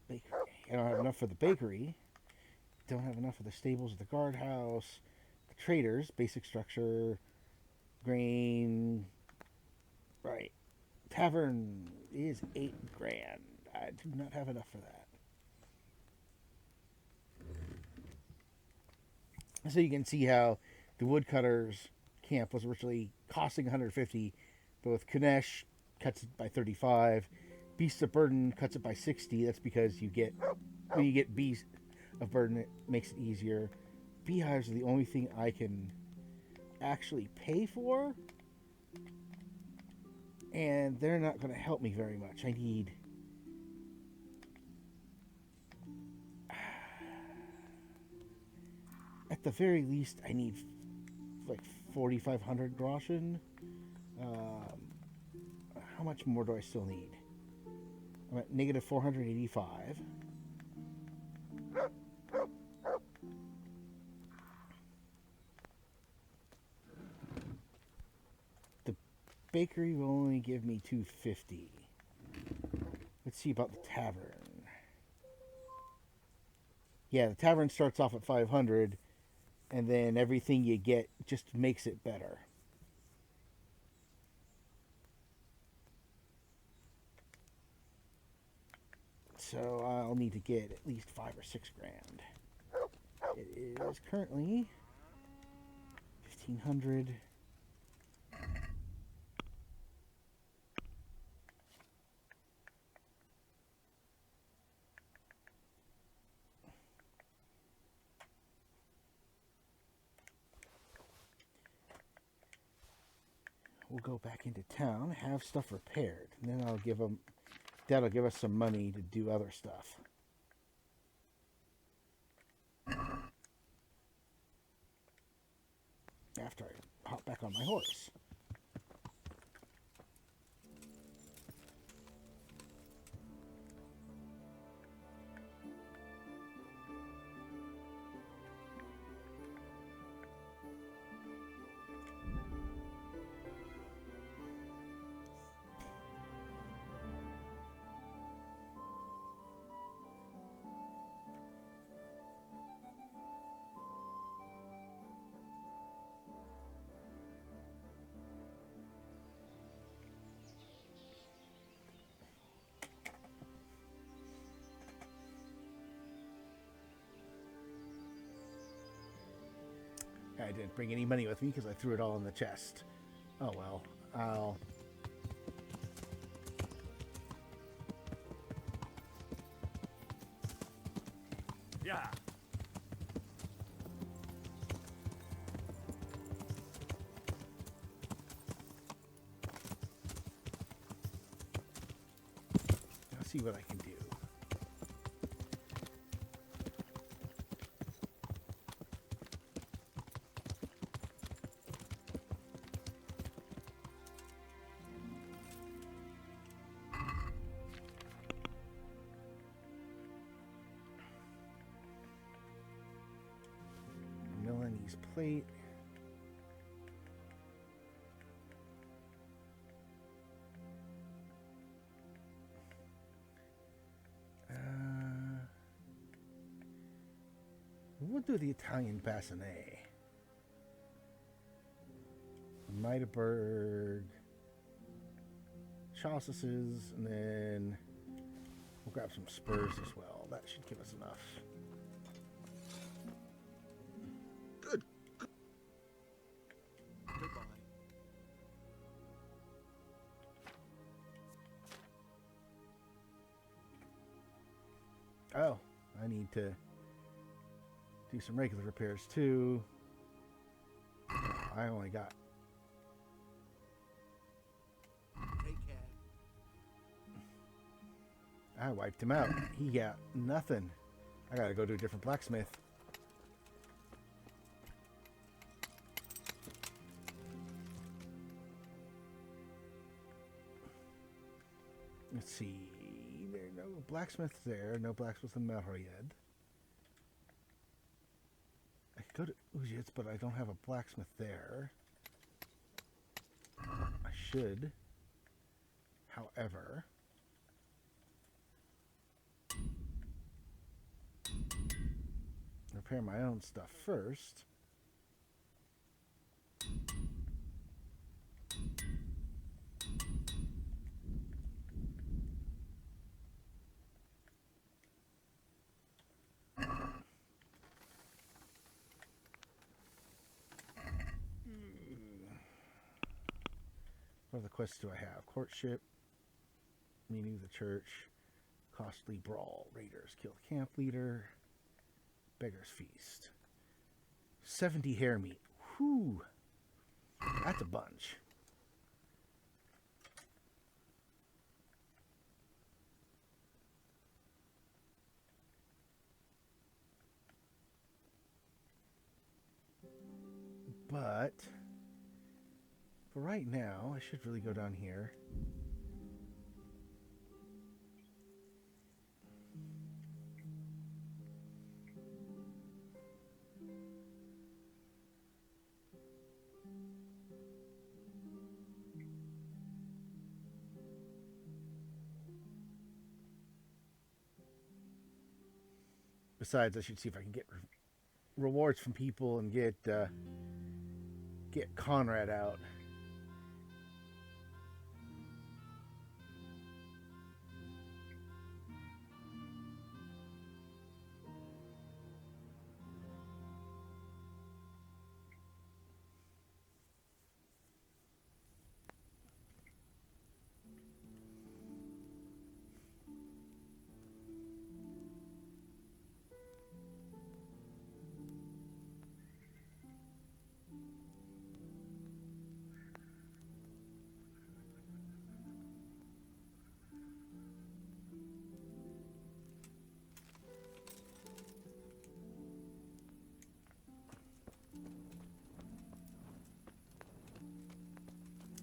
Bakery. I don't have enough for the bakery. Don't have enough for the stables of the guardhouse. The traders, basic structure, grain. Right. Tavern is 8 grand. I do not have enough for that. So you can see how the woodcutters camp was originally costing 150, but with Kanesh cuts it by 35. Beasts of Burden cuts it by 60. That's because you get, when you get Beasts of Burden, it makes it easier. Beehives are the only thing I can actually pay for, and they're not going to help me very much. I need... At the very least, I need like 4,500 groschen. How much more do I still need? I'm at negative 485. The bakery will only give me 250. Let's see about the tavern. Yeah, the tavern starts off at 500, and then everything you get just makes it better. So I'll need to get at least 5 or 6 grand. It is currently 1,500. We'll go back into town, have stuff repaired, and then I'll give them. That'll give us some money to do other stuff. After I hop back on my horse. I didn't bring any money with me because I threw it all in the chest. Oh well, I'll... Yeah. I'll see what I can do. Milanese plate. We'll do the Italian bassinet. Meideberg. Sausages, and then we'll grab some spurs as well. That should give us enough. Good. Goodbye. Oh, I need to do some regular repairs too. I only got... Take care. I wiped him out. He got nothing. I gotta go to a different blacksmith. Let's see. There's no blacksmith there. No blacksmith in Melhoried. I could go to Uzits, but I don't have a blacksmith there. I should. However... repair my own stuff first. What other quests do I have? Courtship, meeting of the church, costly brawl, raiders, kill the camp leader, beggar's feast, 70 hare meat. Whew, that's a bunch. But for right now, I should really go down here. Besides, I should see if I can get rewards from people and get Conrad out.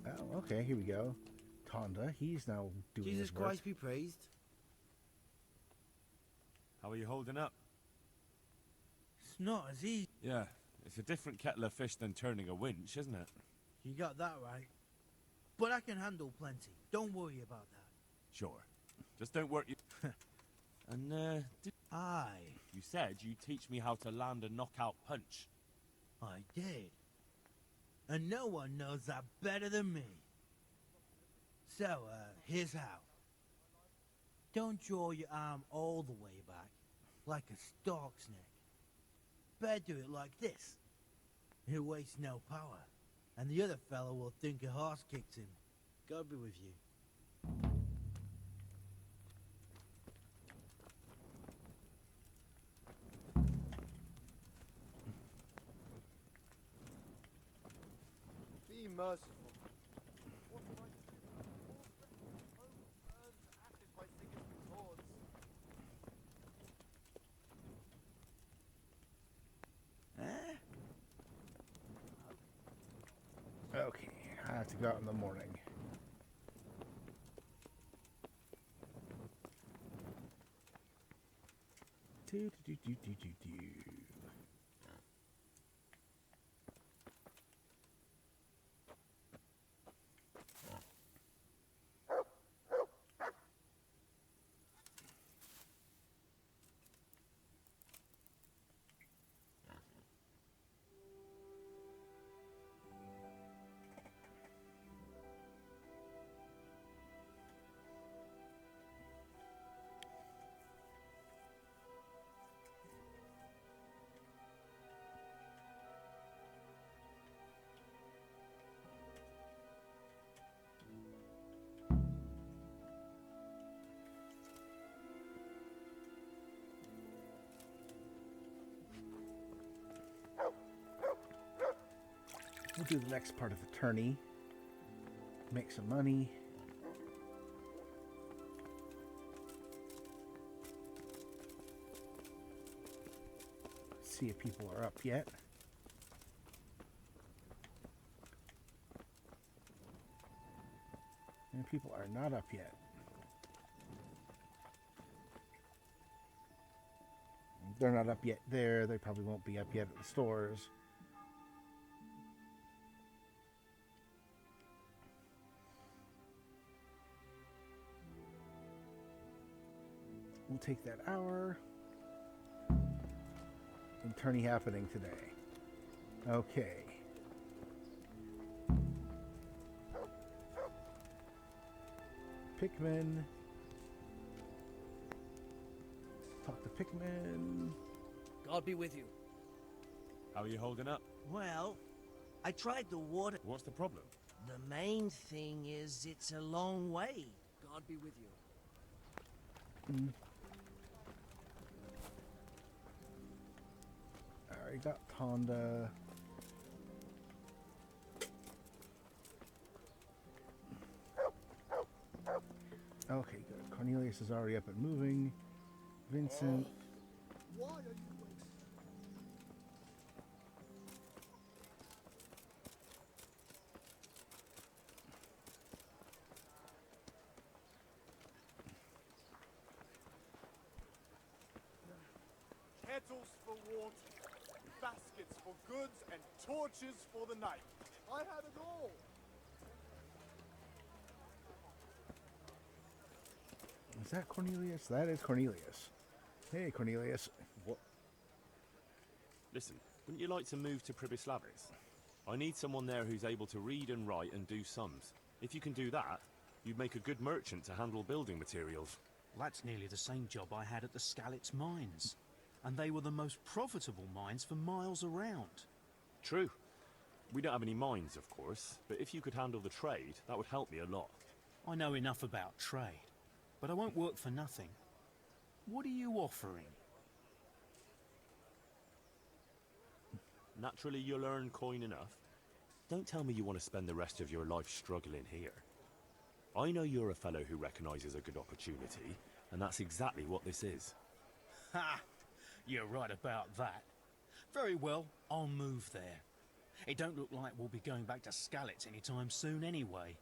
Oh, okay, here we go. Tonda, he's now doing Jesus his work. Christ be praised. How are you holding up? It's not as easy. Yeah, it's a different kettle of fish than turning a winch, isn't it? You got that right. But I can handle plenty. Don't worry about that. Sure. Just don't work you... And, Aye. you said you'd teach me how to land a knockout punch. I did. And no one knows that better than me. So, here's how. Don't draw your arm all the way back, like a stork's neck. Better do it like this. He'll waste no power. And the other fellow will think a horse kicked him. God be with you. Be merciful. What am I to do? All burns acid by Sigismund's hordes. Okay, I have to go out in the morning. Do, do, do, do, do, do. We'll do the next part of the tourney. Make some money. See if people are up yet. And people are not up yet. They're not up yet there. They probably won't be up yet at the stores. We'll take that hour. And tourney happening today. Okay. Pikmin. Talk to Pikmin. God be with you. How are you holding up? Well, I tried the water. What's the problem? The main thing is it's a long way. God be with you. Alright, got Tonda. Okay, good. Cornelius is already up and moving. Vincent. Why are you waiting? Kettles for water, baskets for goods, and torches for the night. I had it all. Is that Cornelius? That is Cornelius. Hey, Cornelius. What? Listen, wouldn't you like to move to Pribislavis? I need someone there who's able to read and write and do sums. If you can do that, you'd make a good merchant to handle building materials. That's nearly the same job I had at the Skalitz mines. And they were the most profitable mines for miles around. True. We don't have any mines, of course, but if you could handle the trade, that would help me a lot. I know enough about trade, but I won't work for nothing. What are you offering? Naturally, you'll earn coin enough. Don't tell me you want to spend the rest of your life struggling here. I know you're a fellow who recognizes a good opportunity, and that's exactly what this is. Ha! You're right about that. Very well, I'll move there. It don't look like we'll be going back to Skalitz anytime soon anyway.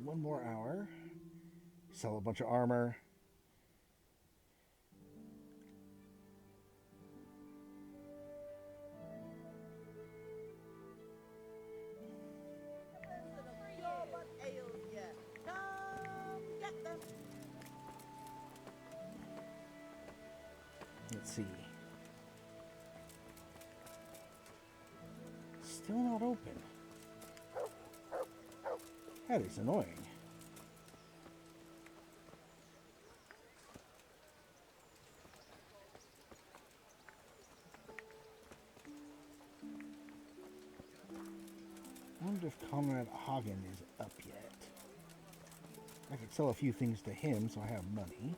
One more hour. Sell a bunch of armor. Let's see. Still not open. That is annoying. I wonder if Conrad Hagen is up yet. I could sell a few things to him so I have money.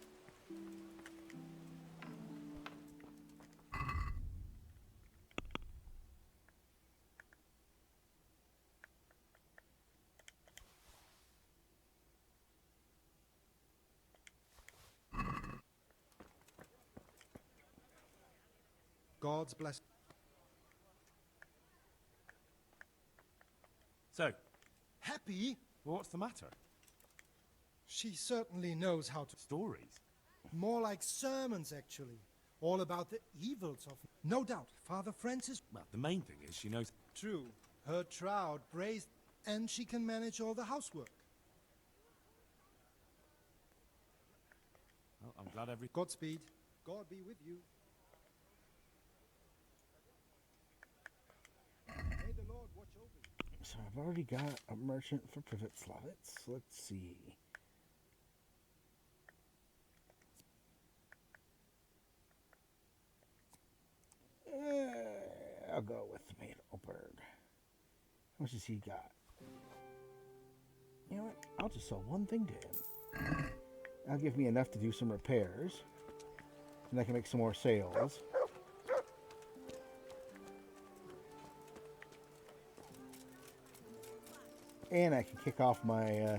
God's bless. So, Happy? what's the matter? She certainly knows how to. Stories? More like sermons, actually. All about the evils of. No doubt, Father Francis. Well, the main thing is she knows. True. Her trout braised, and she can manage all the housework. Well, I'm glad every. Godspeed. God be with you. May the Lord watch over you. So I've already got a merchant for Privetslavets. Let's see. I'll go with Heidelberg. How much has he got? You know what? I'll just sell one thing to him. That'll give me enough to do some repairs. And I can make some more sales. And I can kick off my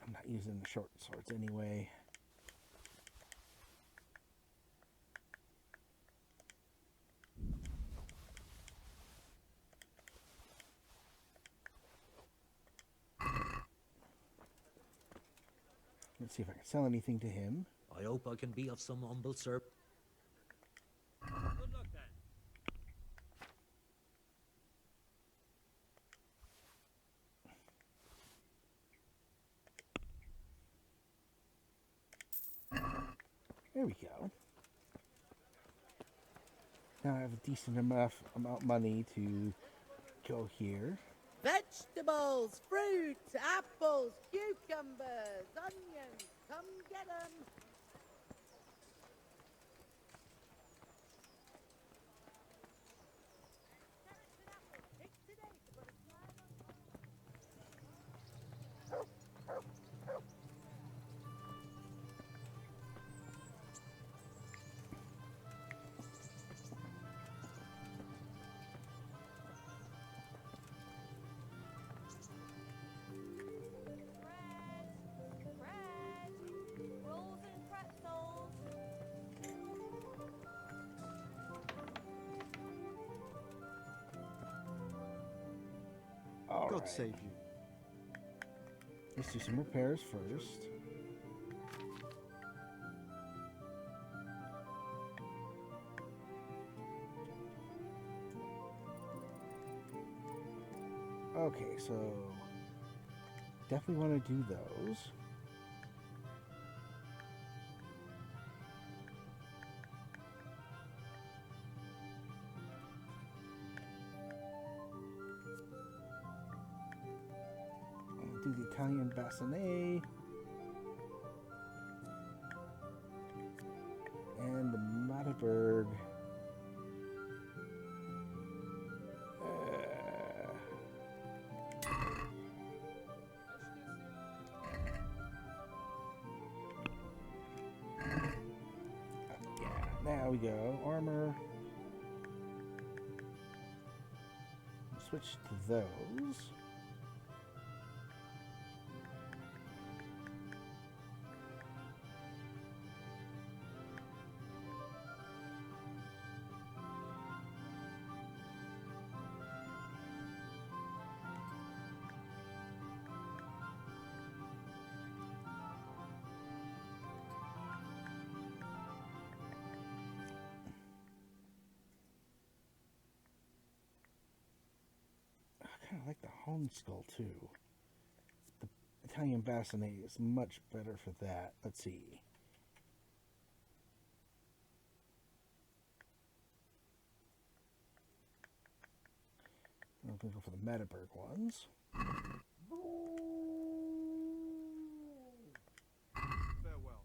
I'm not using the short swords anyway. Let's see if I can sell anything to him. I hope I can be of some humble service. Good luck then. There we go. Now I have a decent enough amount of money to go here. Vegetables, fruit, apples, cucumbers, onions. Come get 'em. Rolls and pretzels. All God right. save you. Let's do some repairs first. Okay, so definitely want to do those. I'll do the Italian bassinet and the Magdeburg. There we go. Armor. Switch to those. kind of like the Hone Skull too. The Italian Bassinet is much better for that. Let's see. I'm going to go for the Metaberg ones. Farewell.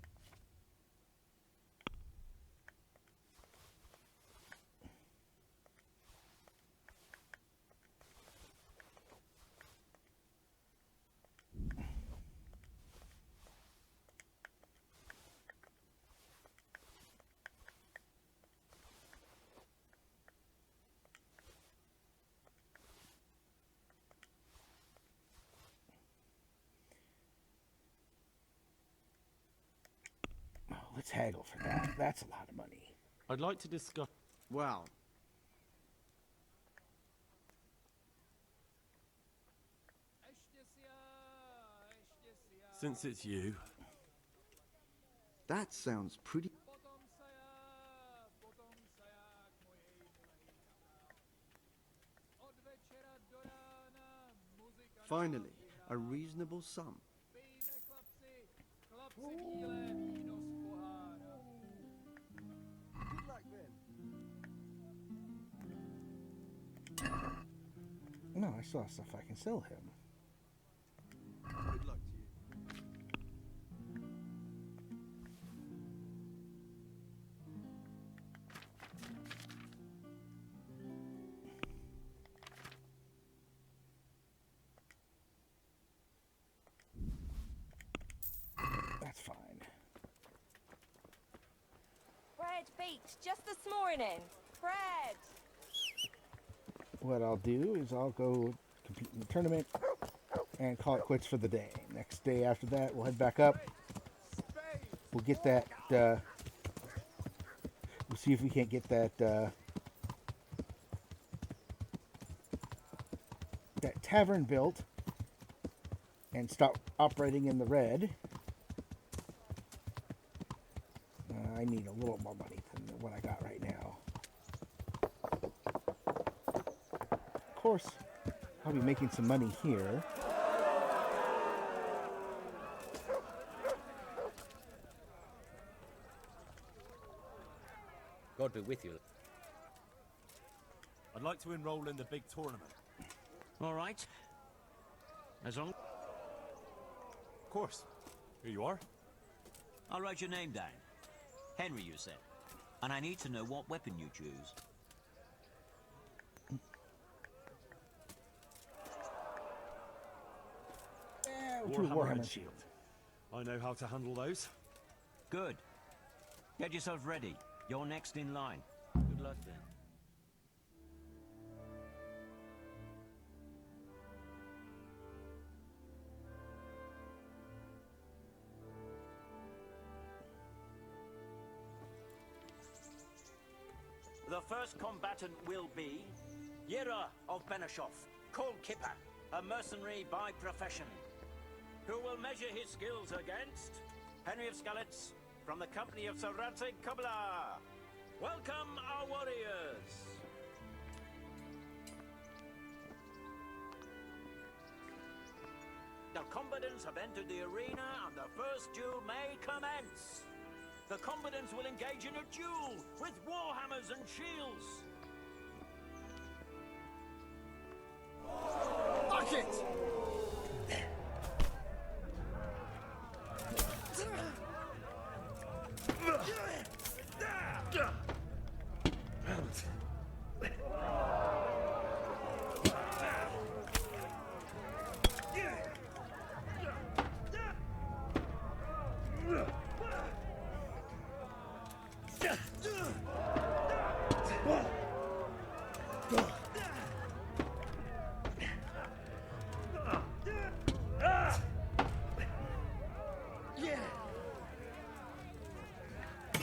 Oh, let's haggle for that. That's a lot of money. I'd like to discuss... Well, Since it's you, that sounds pretty. Finally, a reasonable sum. Good luck then. No, I saw stuff I can sell him. Good luck to you. That's fine. Bread baked just this morning. Bread. What I'll do is I'll go compete in the tournament and call it quits for the day. Next day after that, we'll head back up. We'll get that, we'll see if we can't get that, that tavern built and start operating in the red. I need a little more money than what I got right now. Of course, I'll be making some money here. God be with you. I'd like to enroll in the big tournament. All right. As long... Of course. Here you are. I'll write your name down. Henry, you said. And I need to know what weapon you choose. Warhammer and shield. I know how to handle those. Good. Get yourself ready. You're next in line. Good luck then. The first combatant will be Yira of Benashov, called Kipper, a mercenary by profession, who will measure his skills against Henry of Skalitz from the company of Sir Radzig Kobyla. Welcome, our warriors! The combatants have entered the arena and the first duel may commence. The combatants will engage in a duel with warhammers and shields. Fuck it!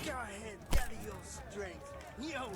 Go ahead, gather your strength. Yo!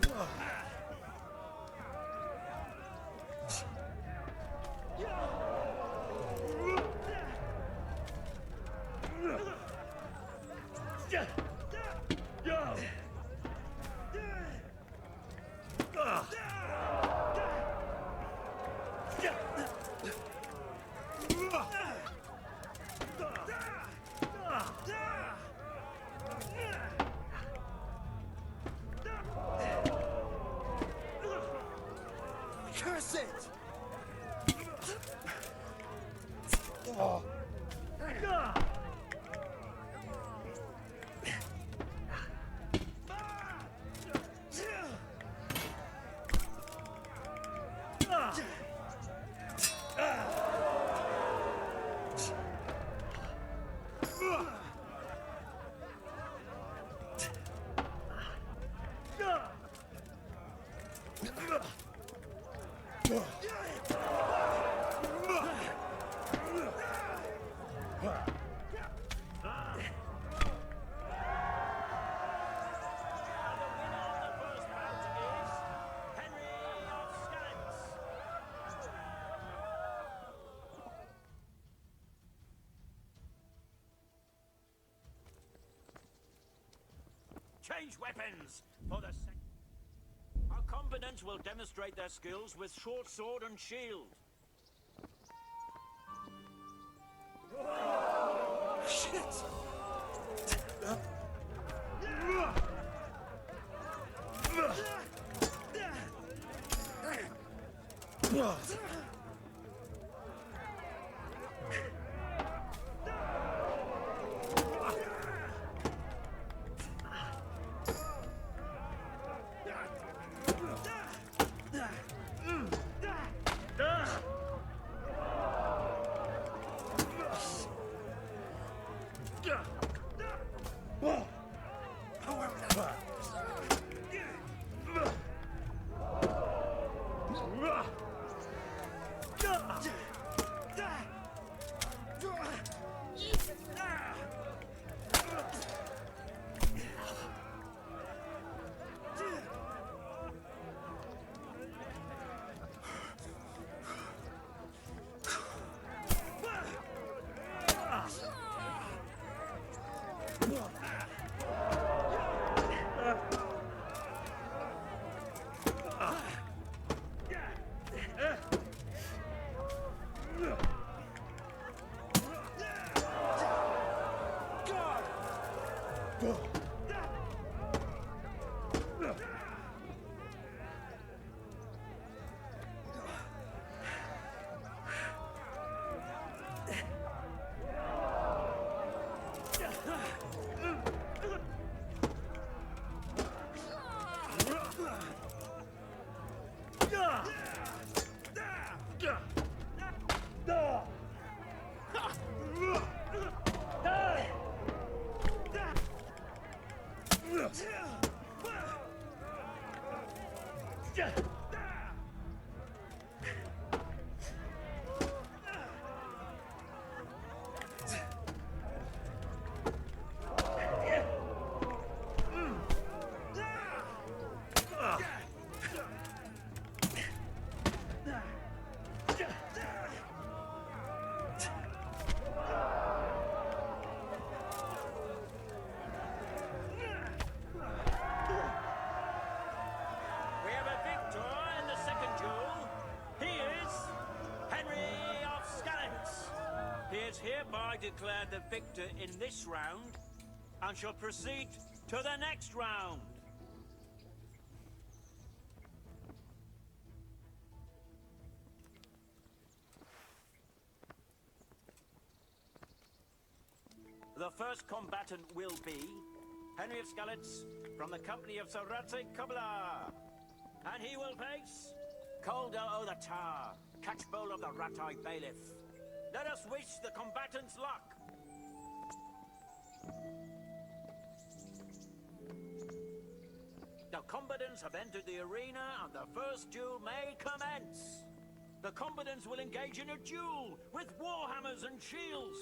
Change weapons for the Our combatants will demonstrate their skills with short sword and shield. Shit! We have a victor in the second duel. He is Henry of Skallens. He is hereby declared the victor in this round and shall proceed to the next round. The first combatant will be Henry of Skallens from the company of Sir Ratzik Kubla. And he will face Calder o' the Tar, catchbowl of the Rat-Eye Bailiff. Let us wish the combatants luck. The combatants have entered the arena and the first duel may commence. The combatants will engage in a duel with warhammers and shields.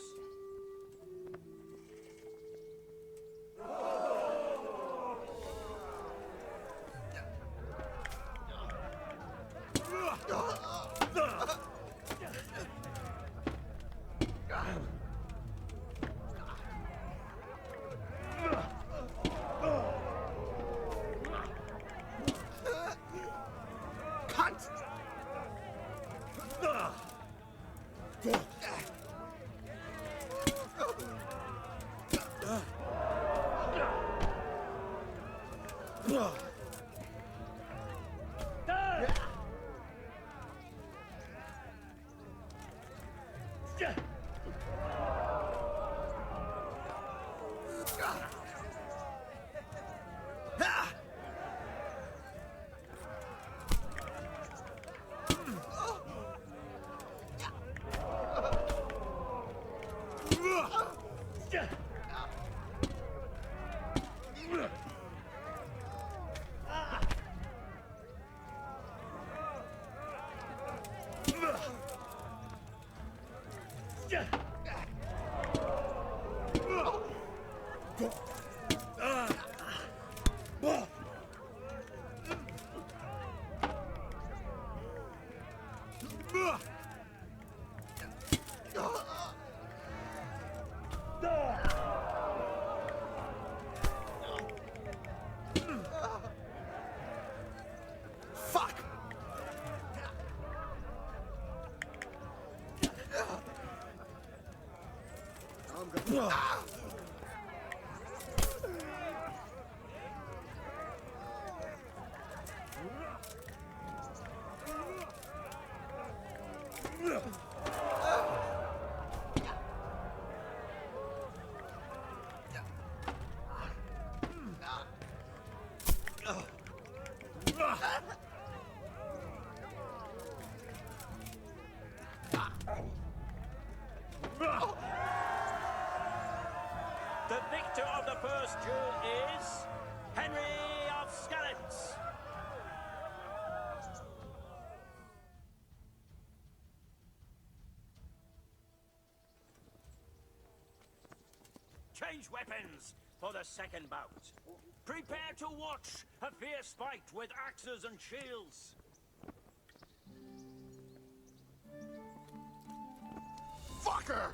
The victor of the first duel is Henry of Skalitz. Change weapons for the second bout. Prepare to watch a fierce fight with axes and shields. Fucker!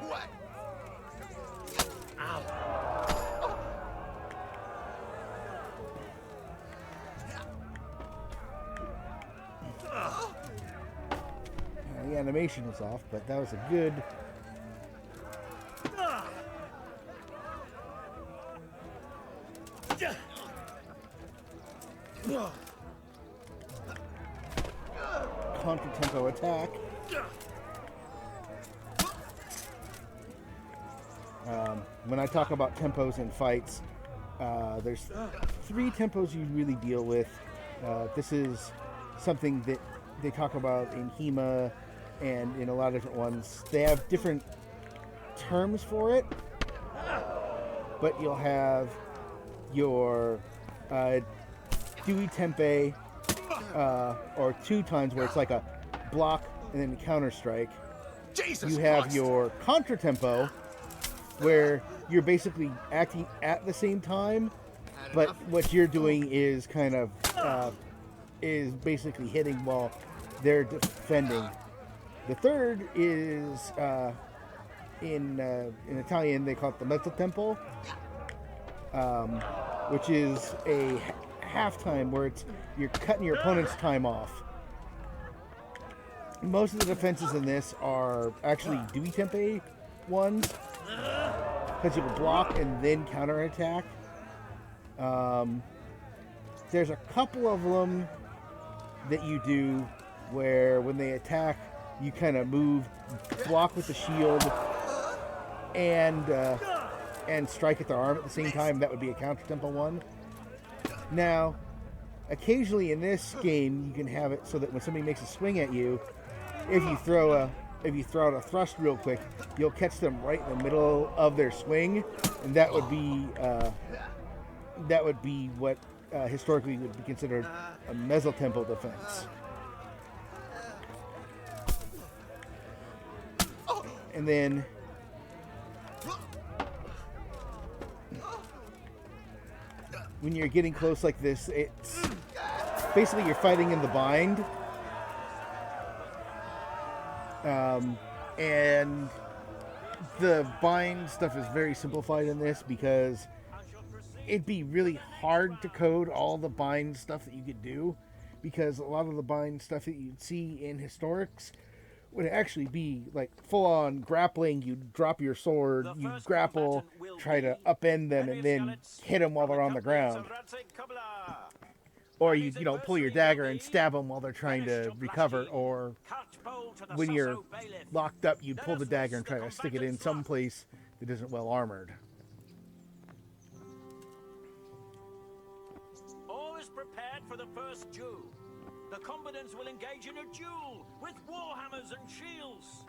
What? The animation was off, but that was a good. Contra-tempo attack. When I talk about tempos in fights, there's 3 tempos you really deal with. This is something that they talk about in HEMA and in a lot of different ones. They have different terms for it, but you'll have your Dewey Tempe, or 2 times where it's like a block and then counter strike. Jesus You have Christ. your contra tempo, where you're basically acting at the same time, but what you're doing is kind of is basically hitting while they're defending. The third is in Italian they call it the mezzo tempo, which is a halftime where you're cutting your opponent's time off. Most of the defenses in this are actually Dewey Tempe ones, because you can block and then counterattack. There's a couple of them that you do where when they attack, you kind of move, block with the shield, and strike at their arm at the same time. That would be a counter-tempo one. Now, occasionally in this game, you can have it so that when somebody makes a swing at you, if you throw out a thrust real quick, you'll catch them right in the middle of their swing, and that would be what historically would be considered a mesotempo defense. And then when you're getting close like this, it's basically you're fighting in the bind. And the bind stuff is very simplified in this because it'd be really hard to code all the bind stuff that you could do, because a lot of the bind stuff that you'd see in historics would actually be like full-on grappling. You'd drop your sword, you'd grapple, try to upend them, and then hit them while they're on the ground. Or you pull your dagger and stab them while they're trying to recover. Or when you're locked up, you'd pull the dagger and try to stick it in some place that isn't well armored. All is prepared for the first duel. The combatants will engage in a duel with warhammers and shields.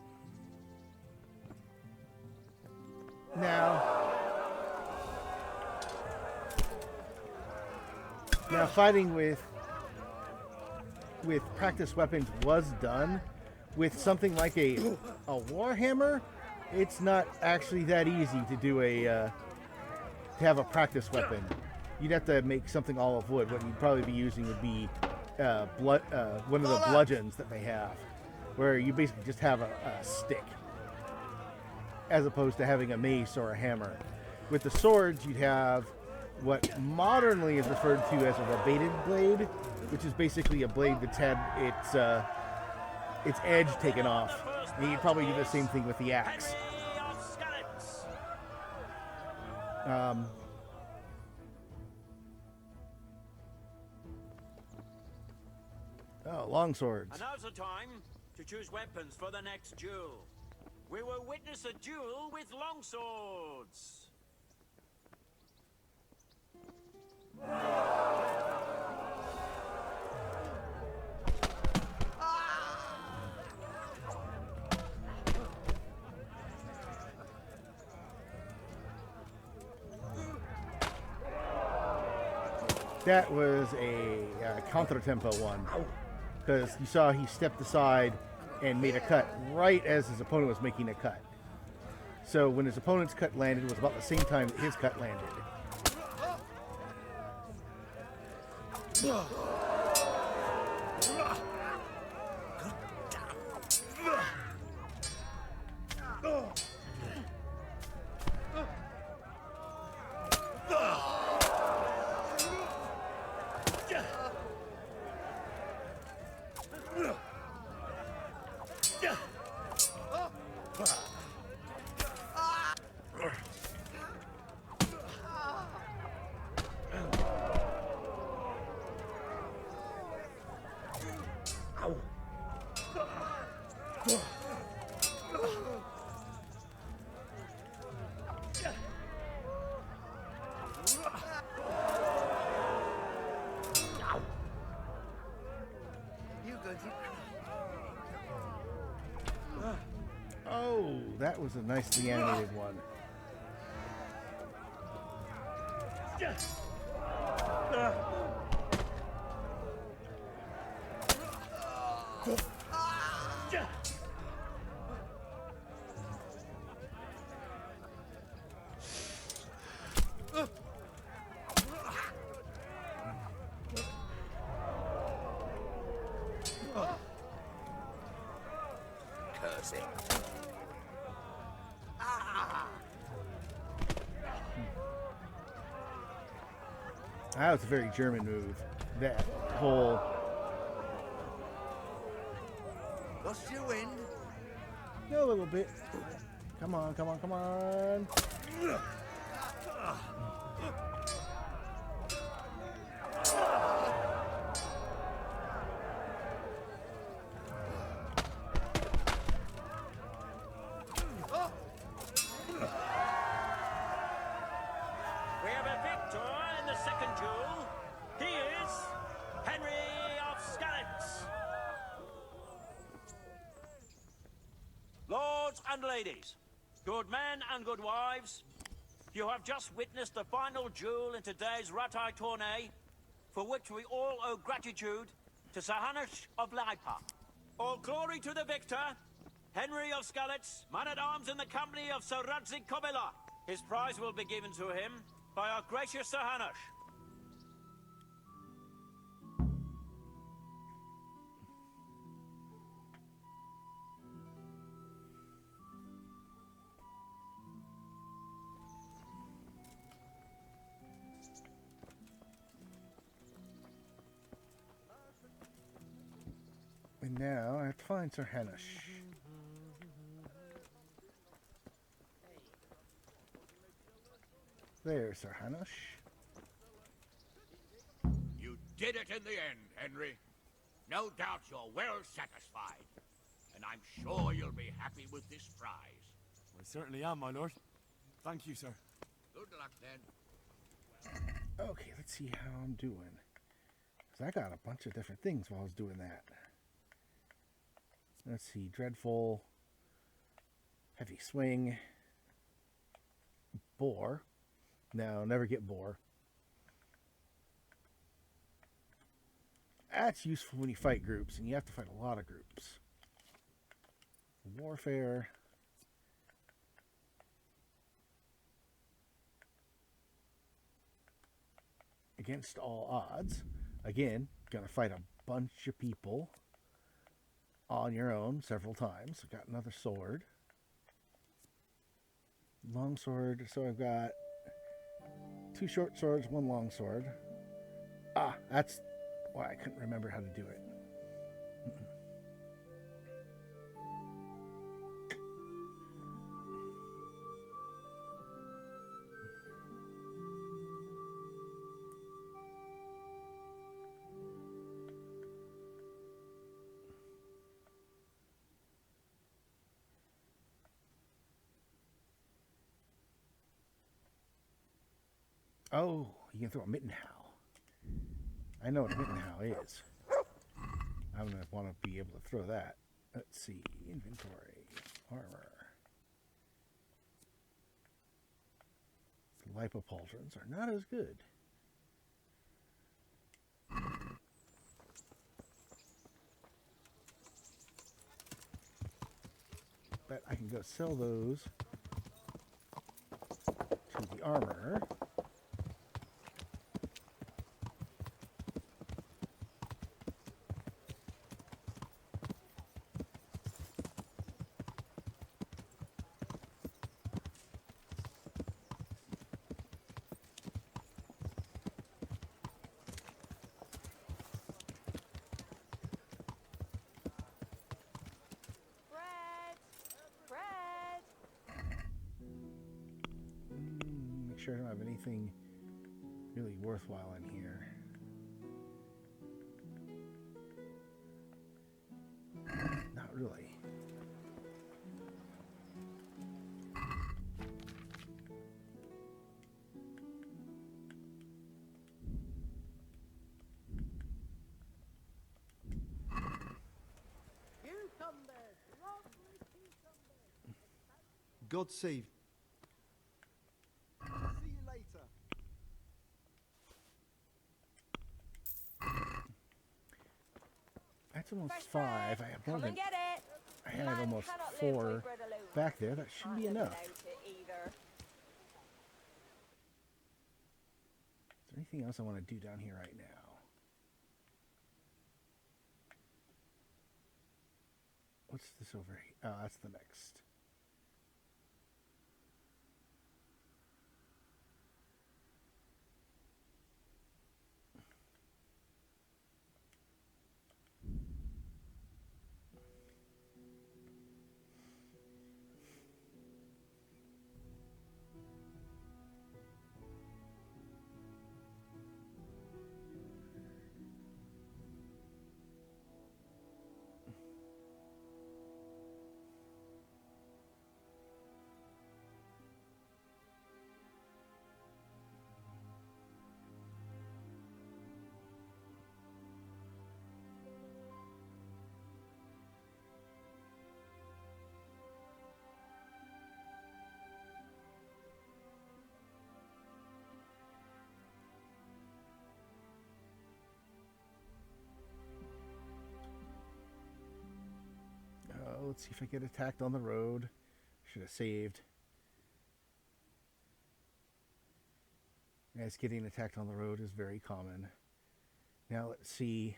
Now fighting with practice weapons was done with something like a warhammer it's not actually that easy to do to have a practice weapon. You'd have to make something all of wood. What you'd probably be using would be one of the bludgeons that they have, where you basically just have a stick, as opposed to having a mace or a hammer. With the swords, you'd have what modernly is referred to as a rebated blade, which is basically a blade that's had its edge taken off. And you'd probably do the same thing with the axe. Long swords. And now's the time to choose weapons for the next duel. We will witness a duel with longswords. That was a counter-tempo one, because you saw he stepped aside and made a cut right as his opponent was making a cut. So when his opponent's cut landed, it was about the same time that his cut landed. Oh, that was a nicely animated one. Cursing. That was a very German move. That whole... Lost your wind? A little bit. Come on, come on, come on. We have a victor in the second duel. He is Henry of Skalitz. Lords and ladies, good men and good wives, you have just witnessed the final duel in today's Ratai tourney, for which we all owe gratitude to Sir Hanush of Laipa. All glory to the victor, Henry of Skalitz, man-at-arms in the company of Sir Radzik Kobila. His prize will be given to him by our gracious Sir Hanush. And now I have to find Sir Hanush. There's Sir Hanush. You did it in the end, Henry. No doubt you're well satisfied. And I'm sure you'll be happy with this prize. I certainly am, my lord. Thank you, sir. Good luck, then. Okay, let's see how I'm doing. Because I got a bunch of different things while I was doing that. Let's see, Dreadful, Heavy Swing, Boar. No, never get Boar. That's useful when you fight groups, and you have to fight a lot of groups. Warfare, against all odds. Again, gonna fight a bunch of people on your own several times. I've got another sword. Long sword, so I've got 2 short swords, 1 long sword. Ah, that's why I couldn't remember how to do it. Oh, you can throw a Mittenhow. I know what a Mittenhow is. I'm going to want to be able to throw that. Let's see. Inventory. Armor. The lipopauldrons are not as good. But I can go sell those to the armorer. Make sure I don't have anything really worthwhile in here. Not really. Cucumbers! Lovely cucumbers! God save. See you later. That's almost Fresh 5. bread. I have more Come than and get it. I had Man almost cannot live 4 by bread alone. back there. That should Aren't be living enough. out it either. Is there anything else I want to do down here right now? What's this over here? Oh, that's the next. Let's see if I get attacked on the road. Should have saved. As getting attacked on the road is very common. Now let's see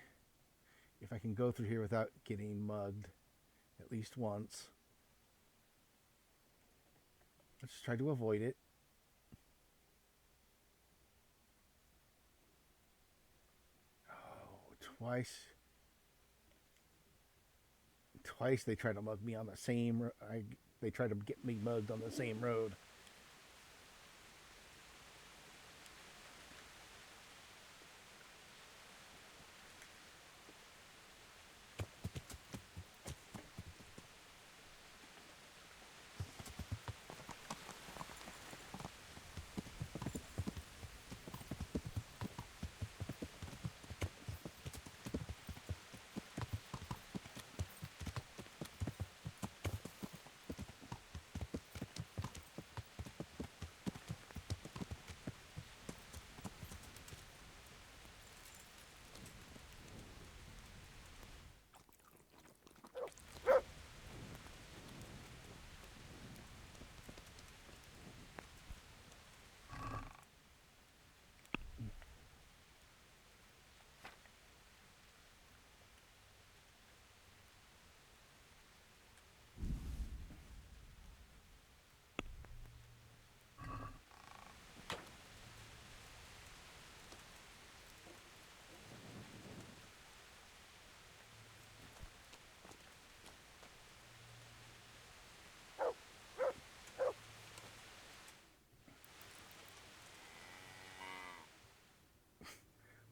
if I can go through here without getting mugged at least once. Let's try to avoid it. Oh, twice. Twice they try to mug me on the same. They try to get me mugged on the same road.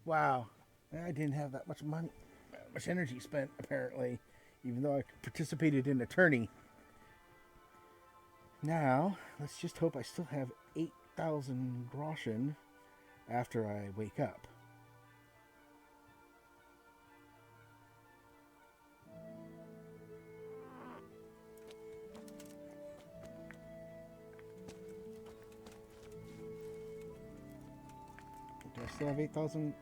Wow, I didn't have that much money, much energy spent apparently, even though I participated in a tourney. Now, let's just hope I still have 8,000 groschen after I wake up. Do I still have 8,000?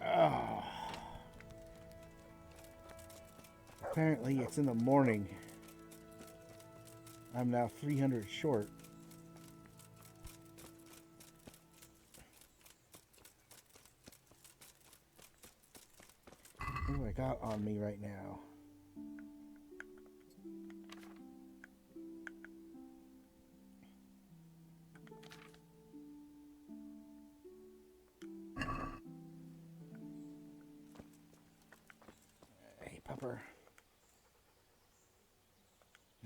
Oh. Apparently it's in the morning. I'm now 300 short. What do I got on me right now? Hey, Pupper.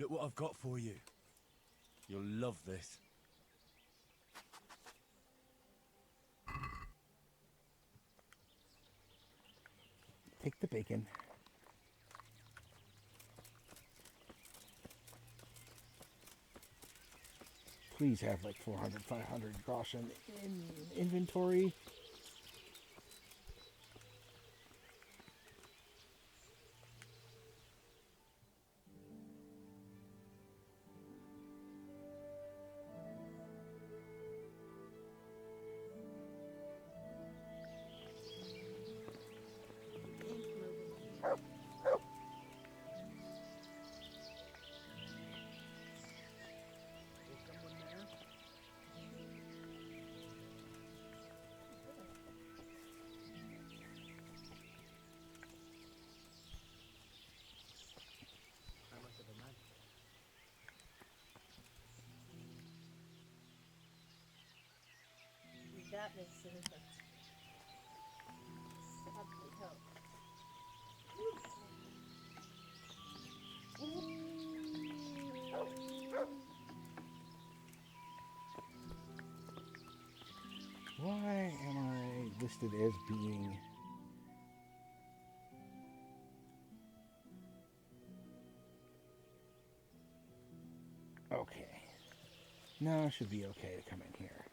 Look what I've got for you. You'll love this. Take the bacon. Please have like 400, 500 groschen in inventory. That makes sense. Probably help. Why am I listed as being... Okay. Now I should be okay to come in here.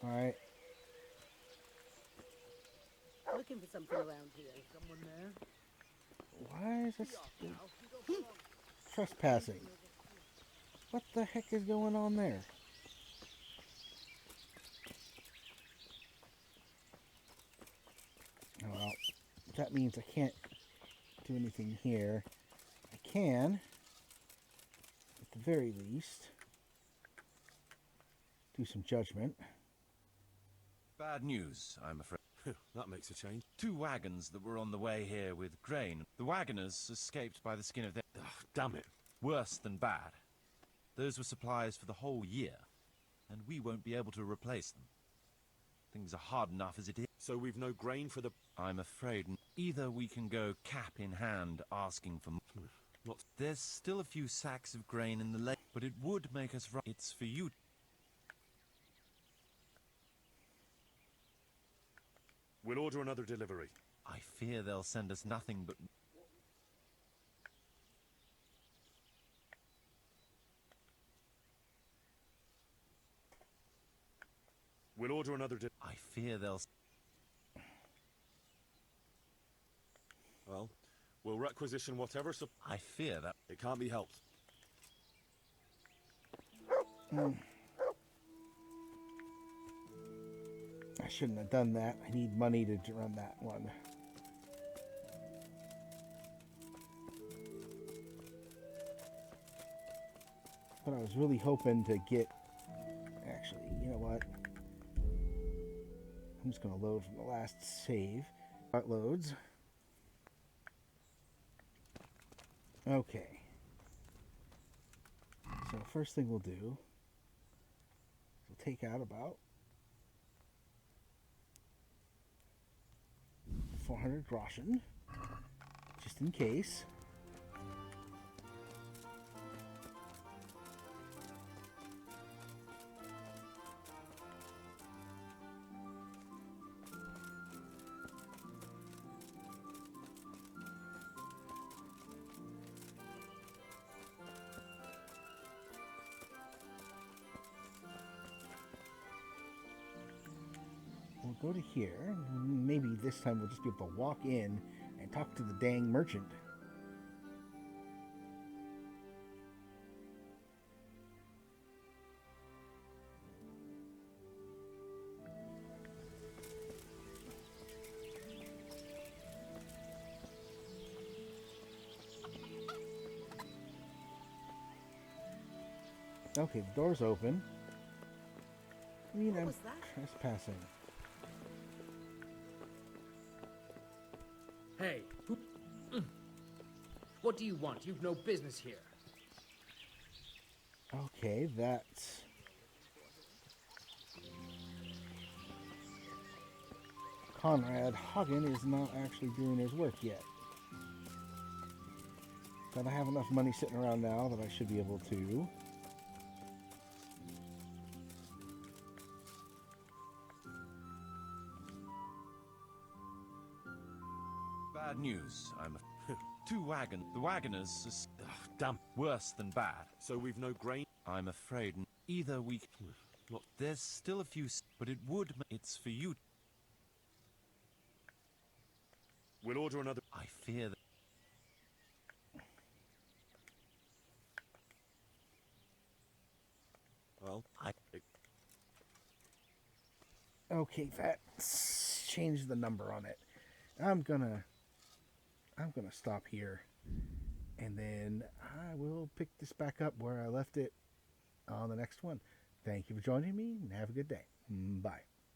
Alright. Looking for something around here. Someone there? Why is this trespassing? What the heck is going on there? Oh, well, that means I can't do anything here. I can, at the very least, do some judgment. Bad news, I'm afraid. That makes a change. 2 wagons that were on the way here with grain. The wagoners escaped by the skin of their... Ugh, damn it. Worse than bad. Those were supplies for the whole year, and we won't be able to replace them. Things are hard enough as it is. So we've no grain for the... I'm afraid either we can go cap in hand asking for... Not... There's still a few sacks of grain in the lake, but it would make us... It's for you. We'll order another delivery. I fear they'll send us nothing but... We'll order another I fear they'll... Well, we'll requisition whatever... I fear that... It can't be helped. I shouldn't have done that. I need money to run that one. But I was really hoping to get... Actually, you know what? I'm just going to load from the last save. It loads. Okay. So first thing we'll do is we'll take out about 400 groschen, just in case. we'll go to here. Maybe this time we'll just be able to walk in and talk to the dang merchant. Okay, the door's open. I mean, I'm trespassing. Hey, who... What do you want? You've no business here. Okay, that's... Conrad Hagen is not actually doing his work yet. But I have enough money sitting around now that I should be able to. Bad news. The wagoners are damn worse than bad. So we've no grain? I'm afraid either we... Look, there's still a few, but it would... It's for you. We'll order another... I fear that... Well, Okay, that's changed the number on it. I'm gonna stop here, and then I will pick this back up where I left it on the next one. Thank you for joining me, and have a good day. Bye.